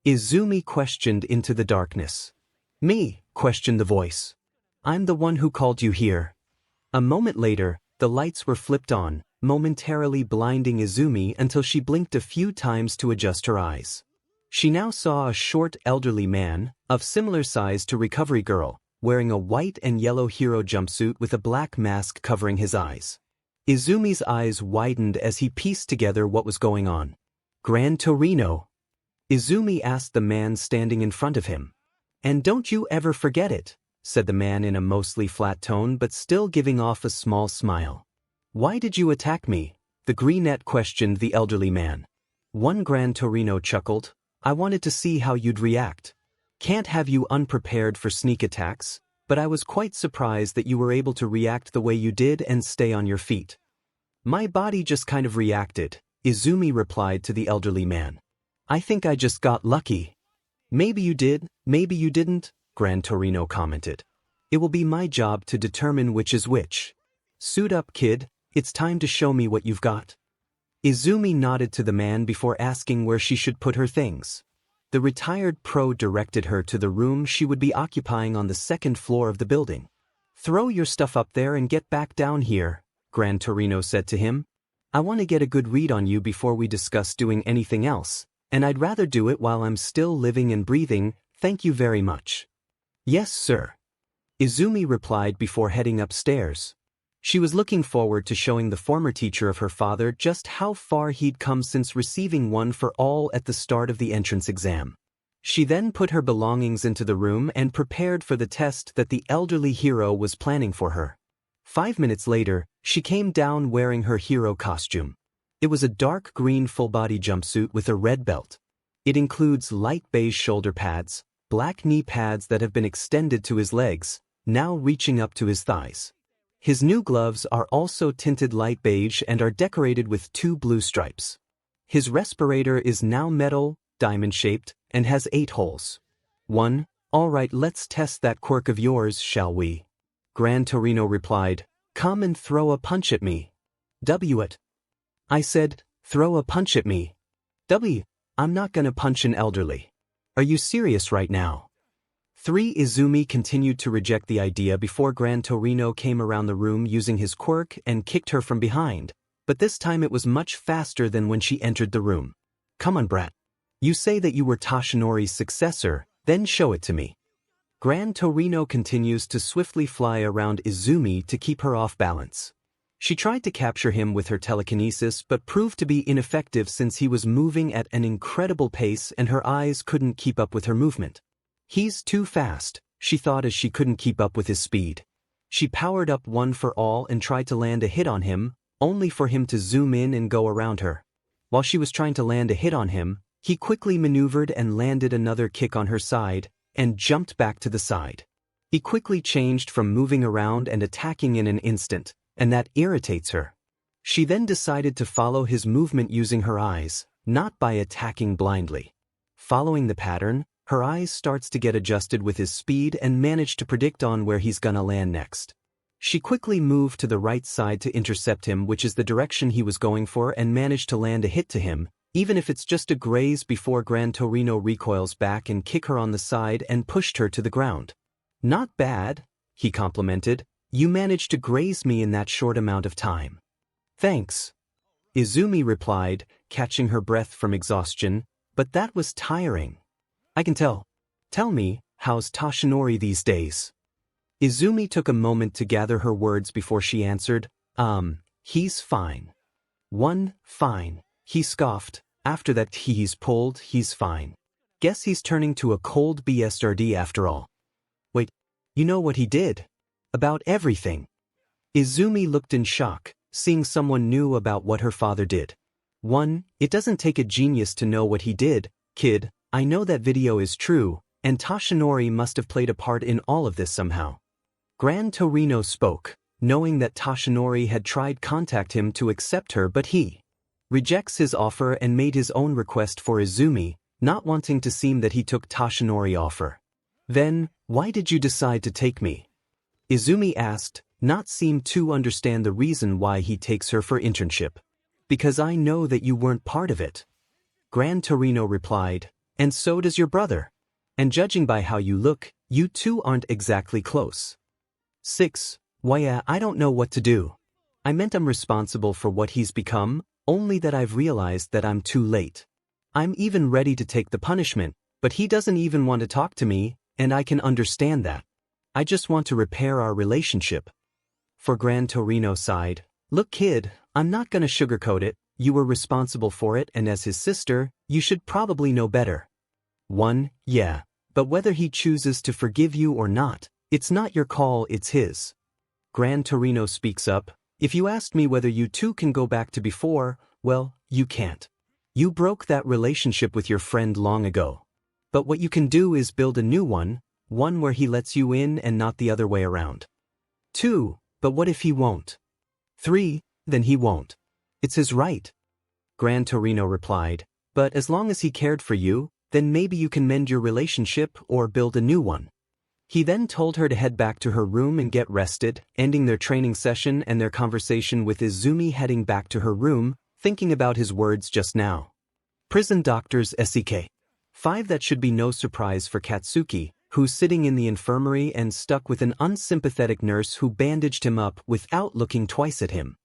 Speaker 1: Izumi questioned into the darkness. Me, questioned the voice. I'm the one who called you here. A moment later, the lights were flipped on, momentarily blinding Izumi until she blinked a few times to adjust her eyes. She now saw a short elderly man, of similar size to Recovery Girl, wearing a white and yellow hero jumpsuit with a black mask covering his eyes. Izumi's eyes widened as he pieced together what was going on. Gran Torino? Izumi asked the man standing in front of him. And don't you ever forget it, said the man in a mostly flat tone but still giving off a small smile. Why did you attack me? The greenette questioned the elderly man. One Gran Torino chuckled. I wanted to see how you'd react. Can't have you unprepared for sneak attacks, but I was quite surprised that you were able to react the way you did and stay on your feet. My body just kind of reacted, Izumi replied to the elderly man. I think I just got lucky. Maybe you did, maybe you didn't, Gran Torino commented. It will be my job to determine which is which. Suit up, kid, it's time to show me what you've got. Izumi nodded to the man before asking where she should put her things. The retired pro directed her to the room she would be occupying on the second floor of the building. Throw your stuff up there and get back down here, Gran Torino said to him. I want to get a good read on you before we discuss doing anything else, and I'd rather do it while I'm still living and breathing, thank you very much. Yes, sir. Izumi replied before heading upstairs. She was looking forward to showing the former teacher of her father just how far he'd come since receiving one for all at the start of the entrance exam. She then put her belongings into the room and prepared for the test that the elderly hero was planning for her. 5 minutes later, she came down wearing her hero costume. It was a dark green full-body jumpsuit with a red belt. It includes light beige shoulder pads, black knee pads that have been extended to his legs, now reaching up to his thighs. His new gloves are also tinted light beige and are decorated with 2 blue stripes. His respirator is now metal, diamond-shaped, and has 8 holes. 1. All right, let's test that quirk of yours, shall we? Gran Torino replied, come and throw a punch at me. It. I said, throw a punch at me. I'm not gonna punch an elderly. Are you serious right now? 3. Izumi continued to reject the idea before Gran Torino came around the room using his quirk and kicked her from behind, but this time it was much faster than when she entered the room. Come on, brat. You say that you were Tashinori's successor, then show it to me. Gran Torino continues to swiftly fly around Izumi to keep her off balance. She tried to capture him with her telekinesis but proved to be ineffective since he was moving at an incredible pace and her eyes couldn't keep up with her movement. He's too fast, she thought as she couldn't keep up with his speed. She powered up one for all and tried to land a hit on him, only for him to zoom in and go around her. While she was trying to land a hit on him, he quickly maneuvered and landed another kick on her side, and jumped back to the side. He quickly changed from moving around and attacking in an instant, and that irritates her. She then decided to follow his movement using her eyes, not by attacking blindly. Following the pattern, her eyes starts to get adjusted with his speed and manage to predict on where he's gonna land next. She quickly moved to the right side to intercept him, which is the direction he was going for, and managed to land a hit to him, even if it's just a graze before Gran Torino recoils back and kick her on the side and pushed her to the ground. Not bad, he complimented. You managed to graze me in that short amount of time. Thanks. Izumi replied, catching her breath from exhaustion, but that was tiring. I can tell. Tell me, how's Tashinori these days? Izumi took a moment to gather her words before she answered, he's fine. Fine, he scoffed. After that he's pulled, he's fine. Guess he's turning to a cold BSRD after all. Wait, you know what he did? About everything. Izumi looked in shock, seeing someone knew about what her father did. It doesn't take a genius to know what he did, kid. I know that video is true, and Tashinori must have played a part in all of this somehow. Gran Torino spoke, knowing that Tashinori had tried contact him to accept her, but he rejects his offer and made his own request for Izumi, not wanting to seem that he took Tashinori's offer. Then, why did you decide to take me? Izumi asked, not seem to understand the reason why he takes her for internship. Because I know that you weren't part of it. Gran Torino replied, And so does your brother. And judging by how you look, you two aren't exactly close. 6. Why yeah, I don't know what to do. I meant I'm responsible for what he's become, only that I've realized that I'm too late. I'm even ready to take the punishment, but he doesn't even want to talk to me, and I can understand that. I just want to repair our relationship. For Gran Torino sighed, look kid, I'm not gonna sugarcoat it, you were responsible for it and as his sister, you should probably know better. 1. Yeah, but whether he chooses to forgive you or not, it's not your call, it's his. Gran Torino speaks up, if you asked me whether you two can go back to before, well, you can't. You broke that relationship with your friend long ago. But what you can do is build a new one where he lets you in and not the other way around. 2. But what if he won't? 3. Then he won't. It's his right. Gran Torino replied, but as long as he cared for you, then maybe you can mend your relationship or build a new one. He then told her to head back to her room and get rested, ending their training session and their conversation with Izumi heading back to her room, thinking about his words just now. Prison doctors 𝗧𝗵𝗃. That should be no surprise for Katsuki, who's sitting in the infirmary and stuck with an unsympathetic nurse who bandaged him up without looking twice at him.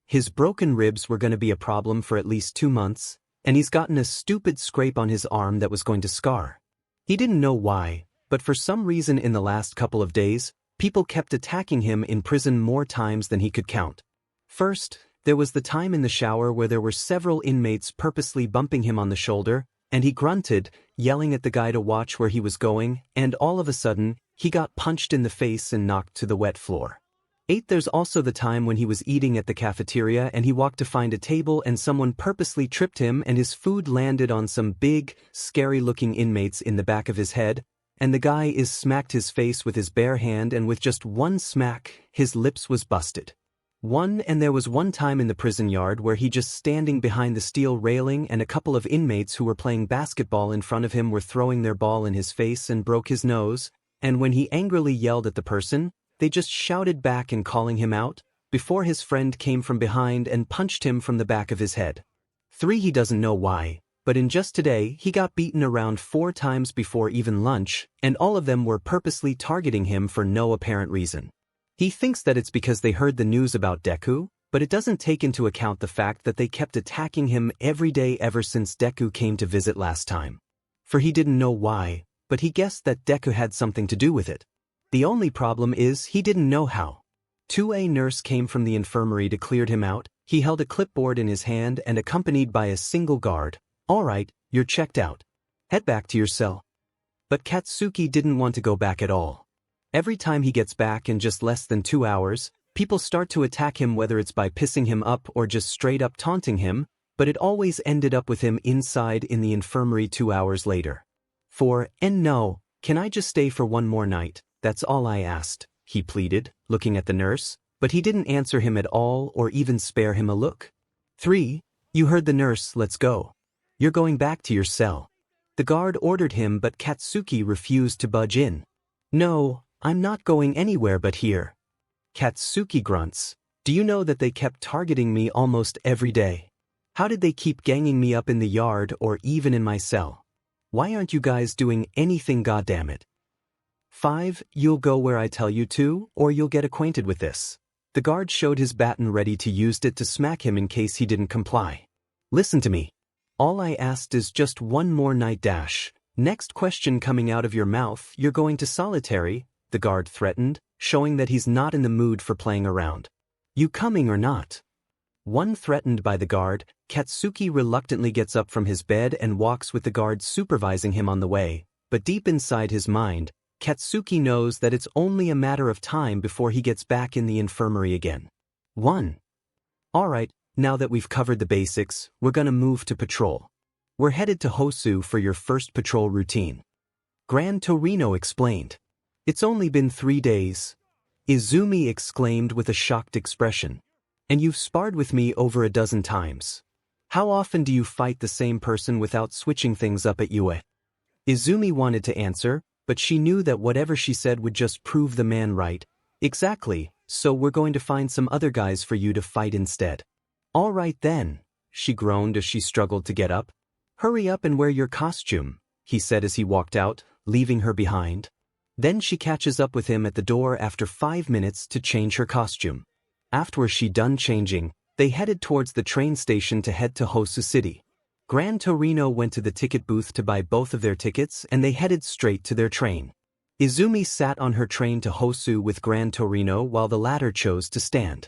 Speaker 1: His broken ribs were going to be a problem for at least 2 months, and he's gotten a stupid scrape on his arm that was going to scar. He didn't know why, but for some reason in the last couple of days, people kept attacking him in prison more times than he could count. First, there was the time in the shower where there were several inmates purposely bumping him on the shoulder, and he grunted, yelling at the guy to watch where he was going, and all of a sudden, he got punched in the face and knocked to the wet floor. 8. There's also the time when he was eating at the cafeteria and he walked to find a table and someone purposely tripped him and his food landed on some big, scary-looking inmates in the back of his head, and the guy smacked his face with his bare hand and with just one smack, his lips was busted. 1. And there was one time in the prison yard where he just standing behind the steel railing and a couple of inmates who were playing basketball in front of him were throwing their ball in his face and broke his nose, and when he angrily yelled at the person, they just shouted back and calling him out, before his friend came from behind and punched him from the back of his head. 3. He doesn't know why, but in just today he got beaten around 4 times before even lunch, and all of them were purposely targeting him for no apparent reason. He thinks that it's because they heard the news about Deku, but it doesn't take into account the fact that they kept attacking him every day ever since Deku came to visit last time. For he didn't know why, but he guessed that Deku had something to do with it. The only problem is he didn't know how. 2. A nurse came from the infirmary to clear him out. He held a clipboard in his hand and accompanied by a single guard. All right, you're checked out. Head back to your cell. But Katsuki didn't want to go back at all. Every time he gets back in just less than 2 hours, people start to attack him whether it's by pissing him up or just straight up taunting him, but it always ended up with him inside in the infirmary 2 hours later. 4. And no, can I just stay for one more night? That's all I asked, he pleaded, looking at the nurse, but he didn't answer him at all or even spare him a look. 3. You heard the nurse, let's go. You're going back to your cell. The guard ordered him but Katsuki refused to budge in. No, I'm not going anywhere but here. Katsuki grunts, do you know that they kept targeting me almost every day? How did they keep ganging me up in the yard or even in my cell? Why aren't you guys doing anything, goddammit? 5. You'll go where I tell you to, or you'll get acquainted with this. The guard showed his baton ready to use it to smack him in case he didn't comply. Listen to me. All I asked is just one more night dash. Next question coming out of your mouth, you're going to solitary, the guard threatened, showing that he's not in the mood for playing around. You coming or not? 1. Threatened by the guard, Katsuki reluctantly gets up from his bed and walks with the guard supervising him on the way, but deep inside his mind, Katsuki knows that it's only a matter of time before he gets back in the infirmary again. 1. Alright, now that we've covered the basics, we're gonna move to patrol. We're headed to Hosu for your first patrol routine. Gran Torino explained. It's only been 3 days. Izumi exclaimed with a shocked expression. And you've sparred with me over a dozen times. How often do you fight the same person without switching things up at Yue? Izumi wanted to answer, but she knew that whatever she said would just prove the man right. Exactly, so we're going to find some other guys for you to fight instead. All right then, she groaned as she struggled to get up. Hurry up and wear your costume. he said as he walked out, leaving her behind. Then she catches up with him at the door after 5 minutes to change her costume. After she done changing, they headed towards the train station to head to Hosu City. Gran Torino went to the ticket booth to buy both of their tickets and they headed straight to their train. Izumi sat on her train to Hosu with Gran Torino while the latter chose to stand.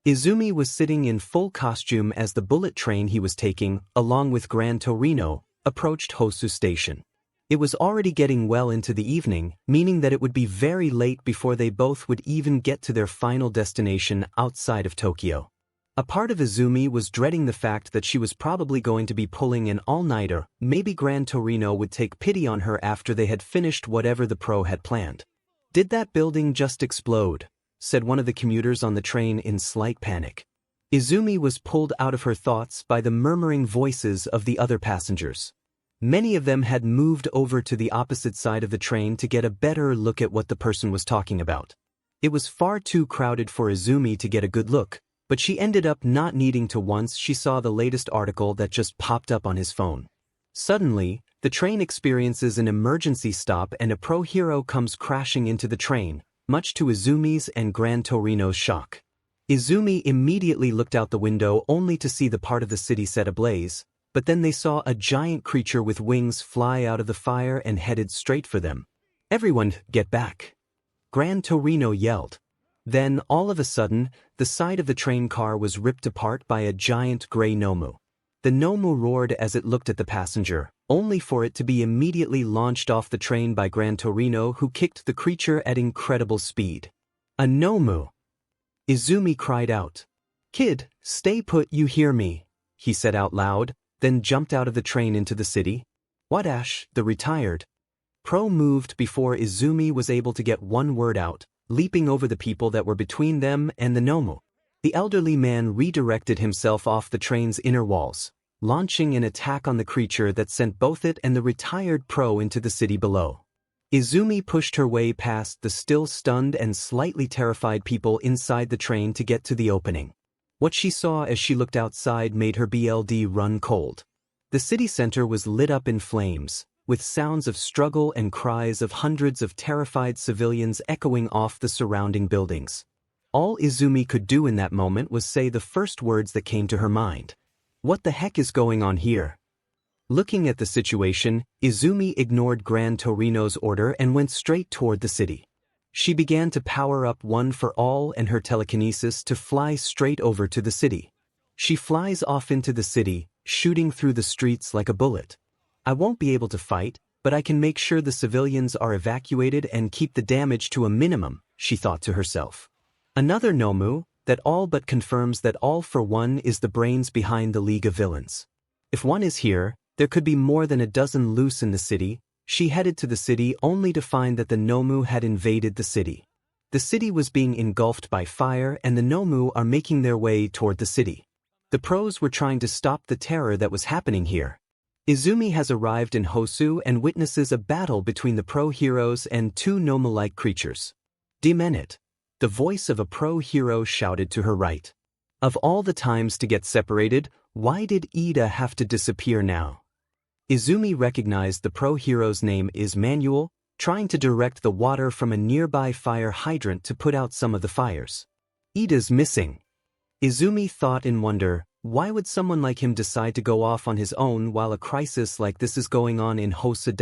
Speaker 1: Izumi was sitting in full costume as the bullet train he was taking, along with Gran Torino, approached Hosu Station. It was already getting well into the evening, meaning that it would be very late before they both would even get to their final destination outside of Tokyo. A part of Izumi was dreading the fact that she was probably going to be pulling an all-nighter. Maybe Gran Torino would take pity on her after they had finished whatever the pro had planned. "Did that building just explode?" said one of the commuters on the train in slight panic. Izumi was pulled out of her thoughts by the murmuring voices of the other passengers. Many of them had moved over to the opposite side of the train to get a better look at what the person was talking about. It was far too crowded for Izumi to get a good look, but she ended up not needing to once she saw the latest article that just popped up on his phone. Suddenly, the train experiences an emergency stop and a pro hero comes crashing into the train, much to Izumi's and Gran Torino's shock. Izumi immediately looked out the window only to see the part of the city set ablaze, but then they saw a giant creature with wings fly out of the fire and headed straight for them. "Everyone, get back!" Gran Torino yelled. Then, all of a sudden, the side of the train car was ripped apart by a giant gray Nomu. The Nomu roared as it looked at the passenger, only for it to be immediately launched off the train by Gran Torino, who kicked the creature at incredible speed. "A Nomu!" Izumi cried out. "Kid, stay put, you hear me," he said out loud, then jumped out of the train into the city. Watash, the retired pro, moved before Izumi was able to get one word out, leaping over the people that were between them and the Nomu. The elderly man redirected himself off the train's inner walls, launching an attack on the creature that sent both it and the retired pro into the city below. Izumi pushed her way past the still stunned and slightly terrified people inside the train to get to the opening. What she saw as she looked outside made her blood run cold. The city center was lit up in flames, with sounds of struggle and cries of hundreds of terrified civilians echoing off the surrounding buildings. All Izumi could do in that moment was say the first words that came to her mind. "What the heck is going on here?" Looking at the situation, Izumi ignored Gran Torino's order and went straight toward the city. She began to power up One for All and her telekinesis to fly straight over to the city. She flies off into the city, shooting through the streets like a bullet. "I won't be able to fight, but I can make sure the civilians are evacuated and keep the damage to a minimum," she thought to herself. Another Nomu, that all but confirms that All for One is the brains behind the League of Villains. If one is here, there could be more than a dozen loose in the city. She headed to the city only to find that the Nomu had invaded the city. The city was being engulfed by fire and the Nomu are making their way toward the city. The pros were trying to stop the terror that was happening here. Izumi has arrived in Hosu and witnesses a battle between the pro heroes and two Nomu-like creatures. "Demenit," the voice of a pro hero shouted to her right. Of all the times to get separated, why did Ida have to disappear now? Izumi recognized the pro hero's name is Manuel, trying to direct the water from a nearby fire hydrant to put out some of the fires. Ida's missing. Izumi thought in wonder, why would someone like him decide to go off on his own while a crisis like this is going on in Hosu?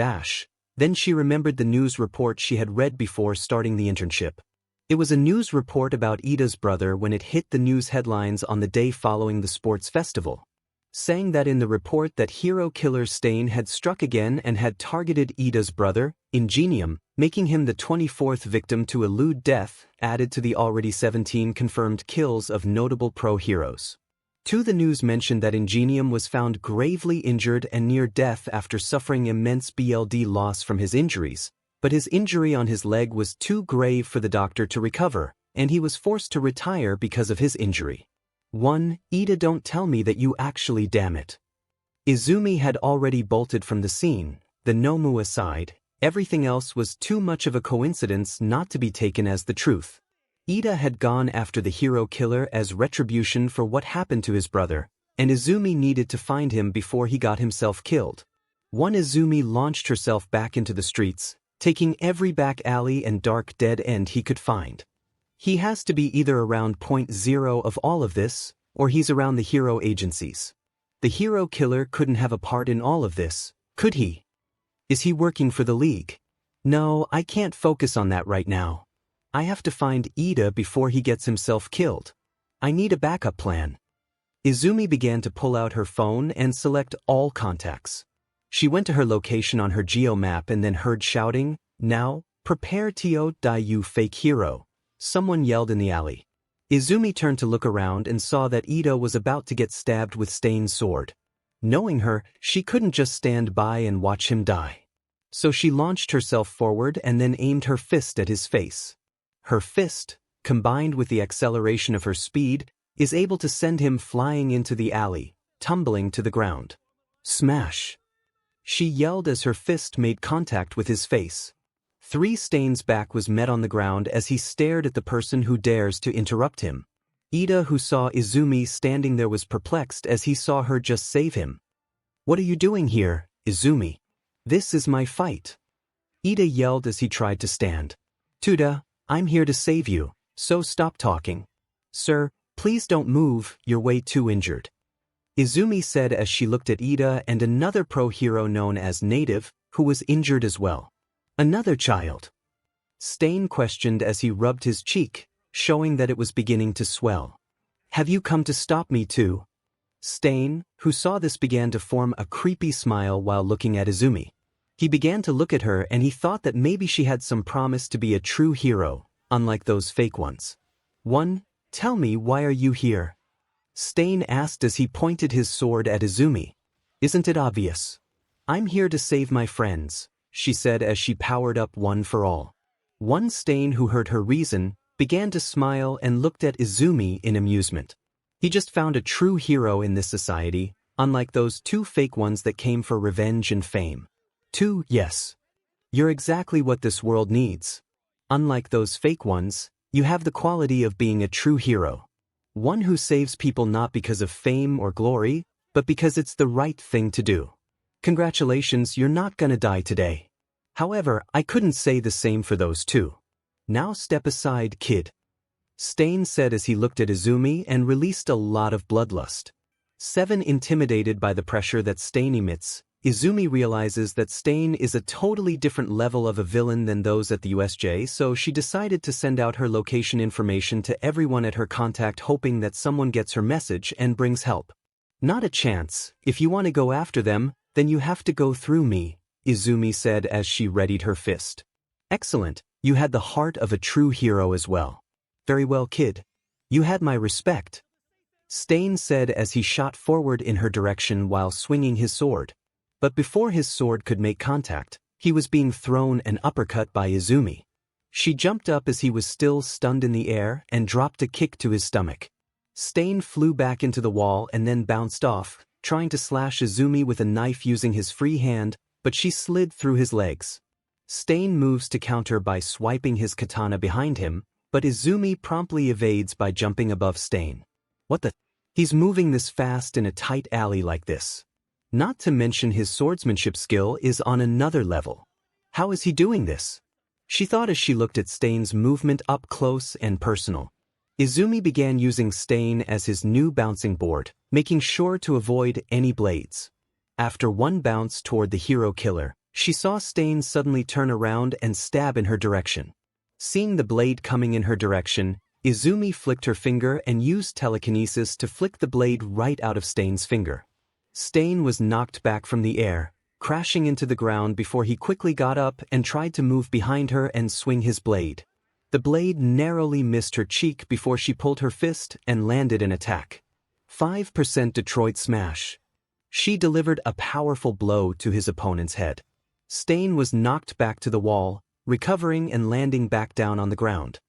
Speaker 1: Then she remembered the news report she had read before starting the internship. It was a news report about Ida's brother when it hit the news headlines on the day following the sports festival, saying that in the report that hero killer Stain had struck again and had targeted Ida's brother, Ingenium, making him the 24th victim to elude death, added to the already 17 confirmed kills of notable pro heroes. The news mentioned that Ingenium was found gravely injured and near death after suffering immense blood loss from his injuries, but his injury on his leg was too grave for the doctor to recover, and he was forced to retire because of his injury. Ida, don't tell me that you actually, damn it. Izumi had already bolted from the scene. The Nomu aside, everything else was too much of a coincidence not to be taken as the truth. Ida had gone after the hero killer as retribution for what happened to his brother, and Izumi needed to find him before he got himself killed. One Izumi launched herself back into the streets, taking every back alley and dark dead end he could find. He has to be either around point zero of all of this, or he's around the hero agencies. The hero killer couldn't have a part in all of this, could he? Is he working for the League? No, I can't focus on that right now. I have to find Ida before he gets himself killed. I need a backup plan. Izumi began to pull out her phone and select all contacts. She went to her location on her geo map and then heard shouting, "Now, prepare to die you fake hero." Someone yelled in the alley. Izumi turned to look around and saw that Ida was about to get stabbed with Stain's sword. Knowing her, she couldn't just stand by and watch him die. So she launched herself forward and then aimed her fist at his face. Her fist, combined with the acceleration of her speed, is able to send him flying into the alley, tumbling to the ground. Smash! She yelled as her fist made contact with his face. Stain's back was met on the ground as he stared at the person who dares to interrupt him. Ida, who saw Izumi standing there, was perplexed as he saw her just save him. "What are you doing here, Izumi? This is my fight." Ida yelled as he tried to stand. "Tuda, I'm here to save you, so stop talking." "Sir, please don't move, you're way too injured," Izumi said as she looked at Ida and another pro-hero known as Native, who was injured as well. "Another child?" Stain questioned as he rubbed his cheek, showing that it was beginning to swell. "Have you come to stop me too?" Stain, who saw this, began to form a creepy smile while looking at Izumi. He began to look at her and he thought that maybe she had some promise to be a true hero, unlike those fake ones. Tell me, why are you here?" Stain asked as he pointed his sword at Izumi. "Isn't it obvious? I'm here to save my friends," she said as she powered up One for All. Stain, who heard her reason, began to smile and looked at Izumi in amusement. He just found a true hero in this society, unlike those two fake ones that came for revenge and fame. Yes. You're exactly what this world needs. Unlike those fake ones, you have the quality of being a true hero. One who saves people not because of fame or glory, but because it's the right thing to do. Congratulations, you're not gonna die today. However, I couldn't say the same for those two. Now step aside, kid," Stain said as he looked at Izumi and released a lot of bloodlust. Intimidated by the pressure that Stain emits, Izumi realizes that Stain is a totally different level of a villain than those at the USJ, so she decided to send out her location information to everyone at her contact, hoping that someone gets her message and brings help. "Not a chance. If you want to go after them, then you have to go through me," Izumi said as she readied her fist. "Excellent, you had the heart of a true hero as well." "Very well, kid. You had my respect," Stain said as he shot forward in her direction while swinging his sword. But before his sword could make contact, he was being thrown an uppercut by Izumi. She jumped up as he was still stunned in the air and dropped a kick to his stomach. Stain flew back into the wall and then bounced off, trying to slash Izumi with a knife using his free hand, but she slid through his legs. Stain moves to counter by swiping his katana behind him, but Izumi promptly evades by jumping above Stain. What the? He's moving this fast in a tight alley like this. Not to mention his swordsmanship skill is on another level. How is he doing this? She thought as she looked at Stain's movement up close and personal. Izumi began using Stain as his new bouncing board, making sure to avoid any blades. After one bounce toward the hero killer, she saw Stain suddenly turn around and stab in her direction. Seeing the blade coming in her direction, Izumi flicked her finger and used telekinesis to flick the blade right out of Stain's finger. Stain was knocked back from the air, crashing into the ground before he quickly got up and tried to move behind her and swing his blade. The blade narrowly missed her cheek before she pulled her fist and landed an attack. 5% Detroit smash. She delivered a powerful blow to his opponent's head. Stain was knocked back to the wall, recovering and landing back down on the ground.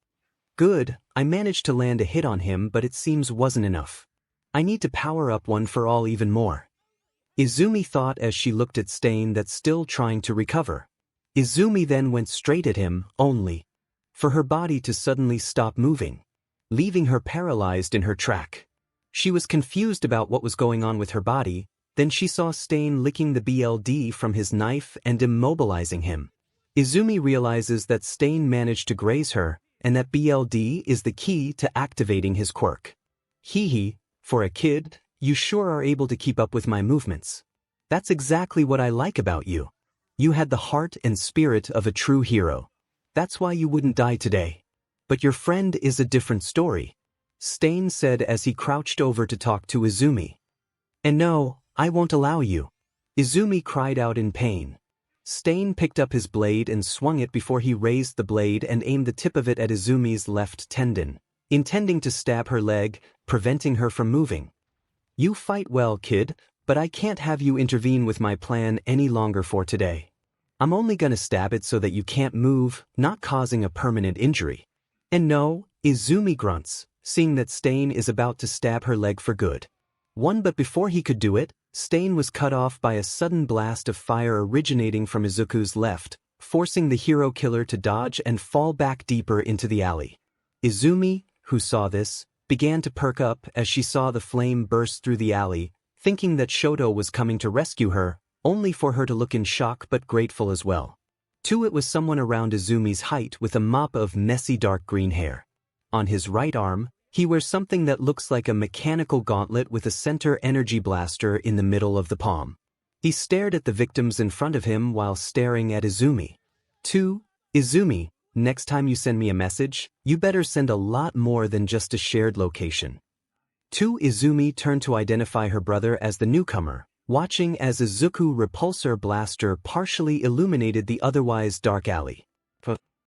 Speaker 1: "Good, I managed to land a hit on him, but it seems wasn't enough. I need to power up One for All even more," Izumi thought as she looked at Stain that's still trying to recover. Izumi then went straight at him, only for her body to suddenly stop moving, leaving her paralyzed in her track. She was confused about what was going on with her body, Then she saw Stain licking the BLD from his knife and immobilizing him. Izumi realizes that Stain managed to graze her, and that BLD is the key to activating his quirk. 𝗕𝗑, for a kid, you sure are able to keep up with my movements. That's exactly what I like about you. You had the heart and spirit of a true hero. That's why you wouldn't die today. But your friend is a different story, Stain said as he crouched over to talk to Izumi. And no, I won't allow you. Izumi cried out in pain. Stain picked up his blade and swung it before he raised the blade and aimed the tip of it at Izumi's left tendon, intending to stab her leg, preventing her from moving. You fight well, kid, but I can't have you intervene with my plan any longer for today. I'm only gonna stab it so that you can't move, not causing a permanent injury. And no, Izumi grunts, seeing that Stain is about to stab her leg for good. But before he could do it, Stain was cut off by a sudden blast of fire originating from Izuku's left, forcing the hero killer to dodge and fall back deeper into the alley. Izumi, who saw this, began to perk up as she saw the flame burst through the alley, thinking that Shoto was coming to rescue her, only for her to look in shock but grateful as well. It was someone around Izumi's height with a mop of messy dark green hair. On his right arm, he wears something that looks like a mechanical gauntlet with a center energy blaster in the middle of the palm. He stared at the victims in front of him while staring at Izumi. Izumi, next time you send me a message, you better send a lot more than just a shared location. Izumi turned to identify her brother as the newcomer, watching as a 𝗧𝗂𝗁 repulsor blaster partially illuminated the otherwise dark alley.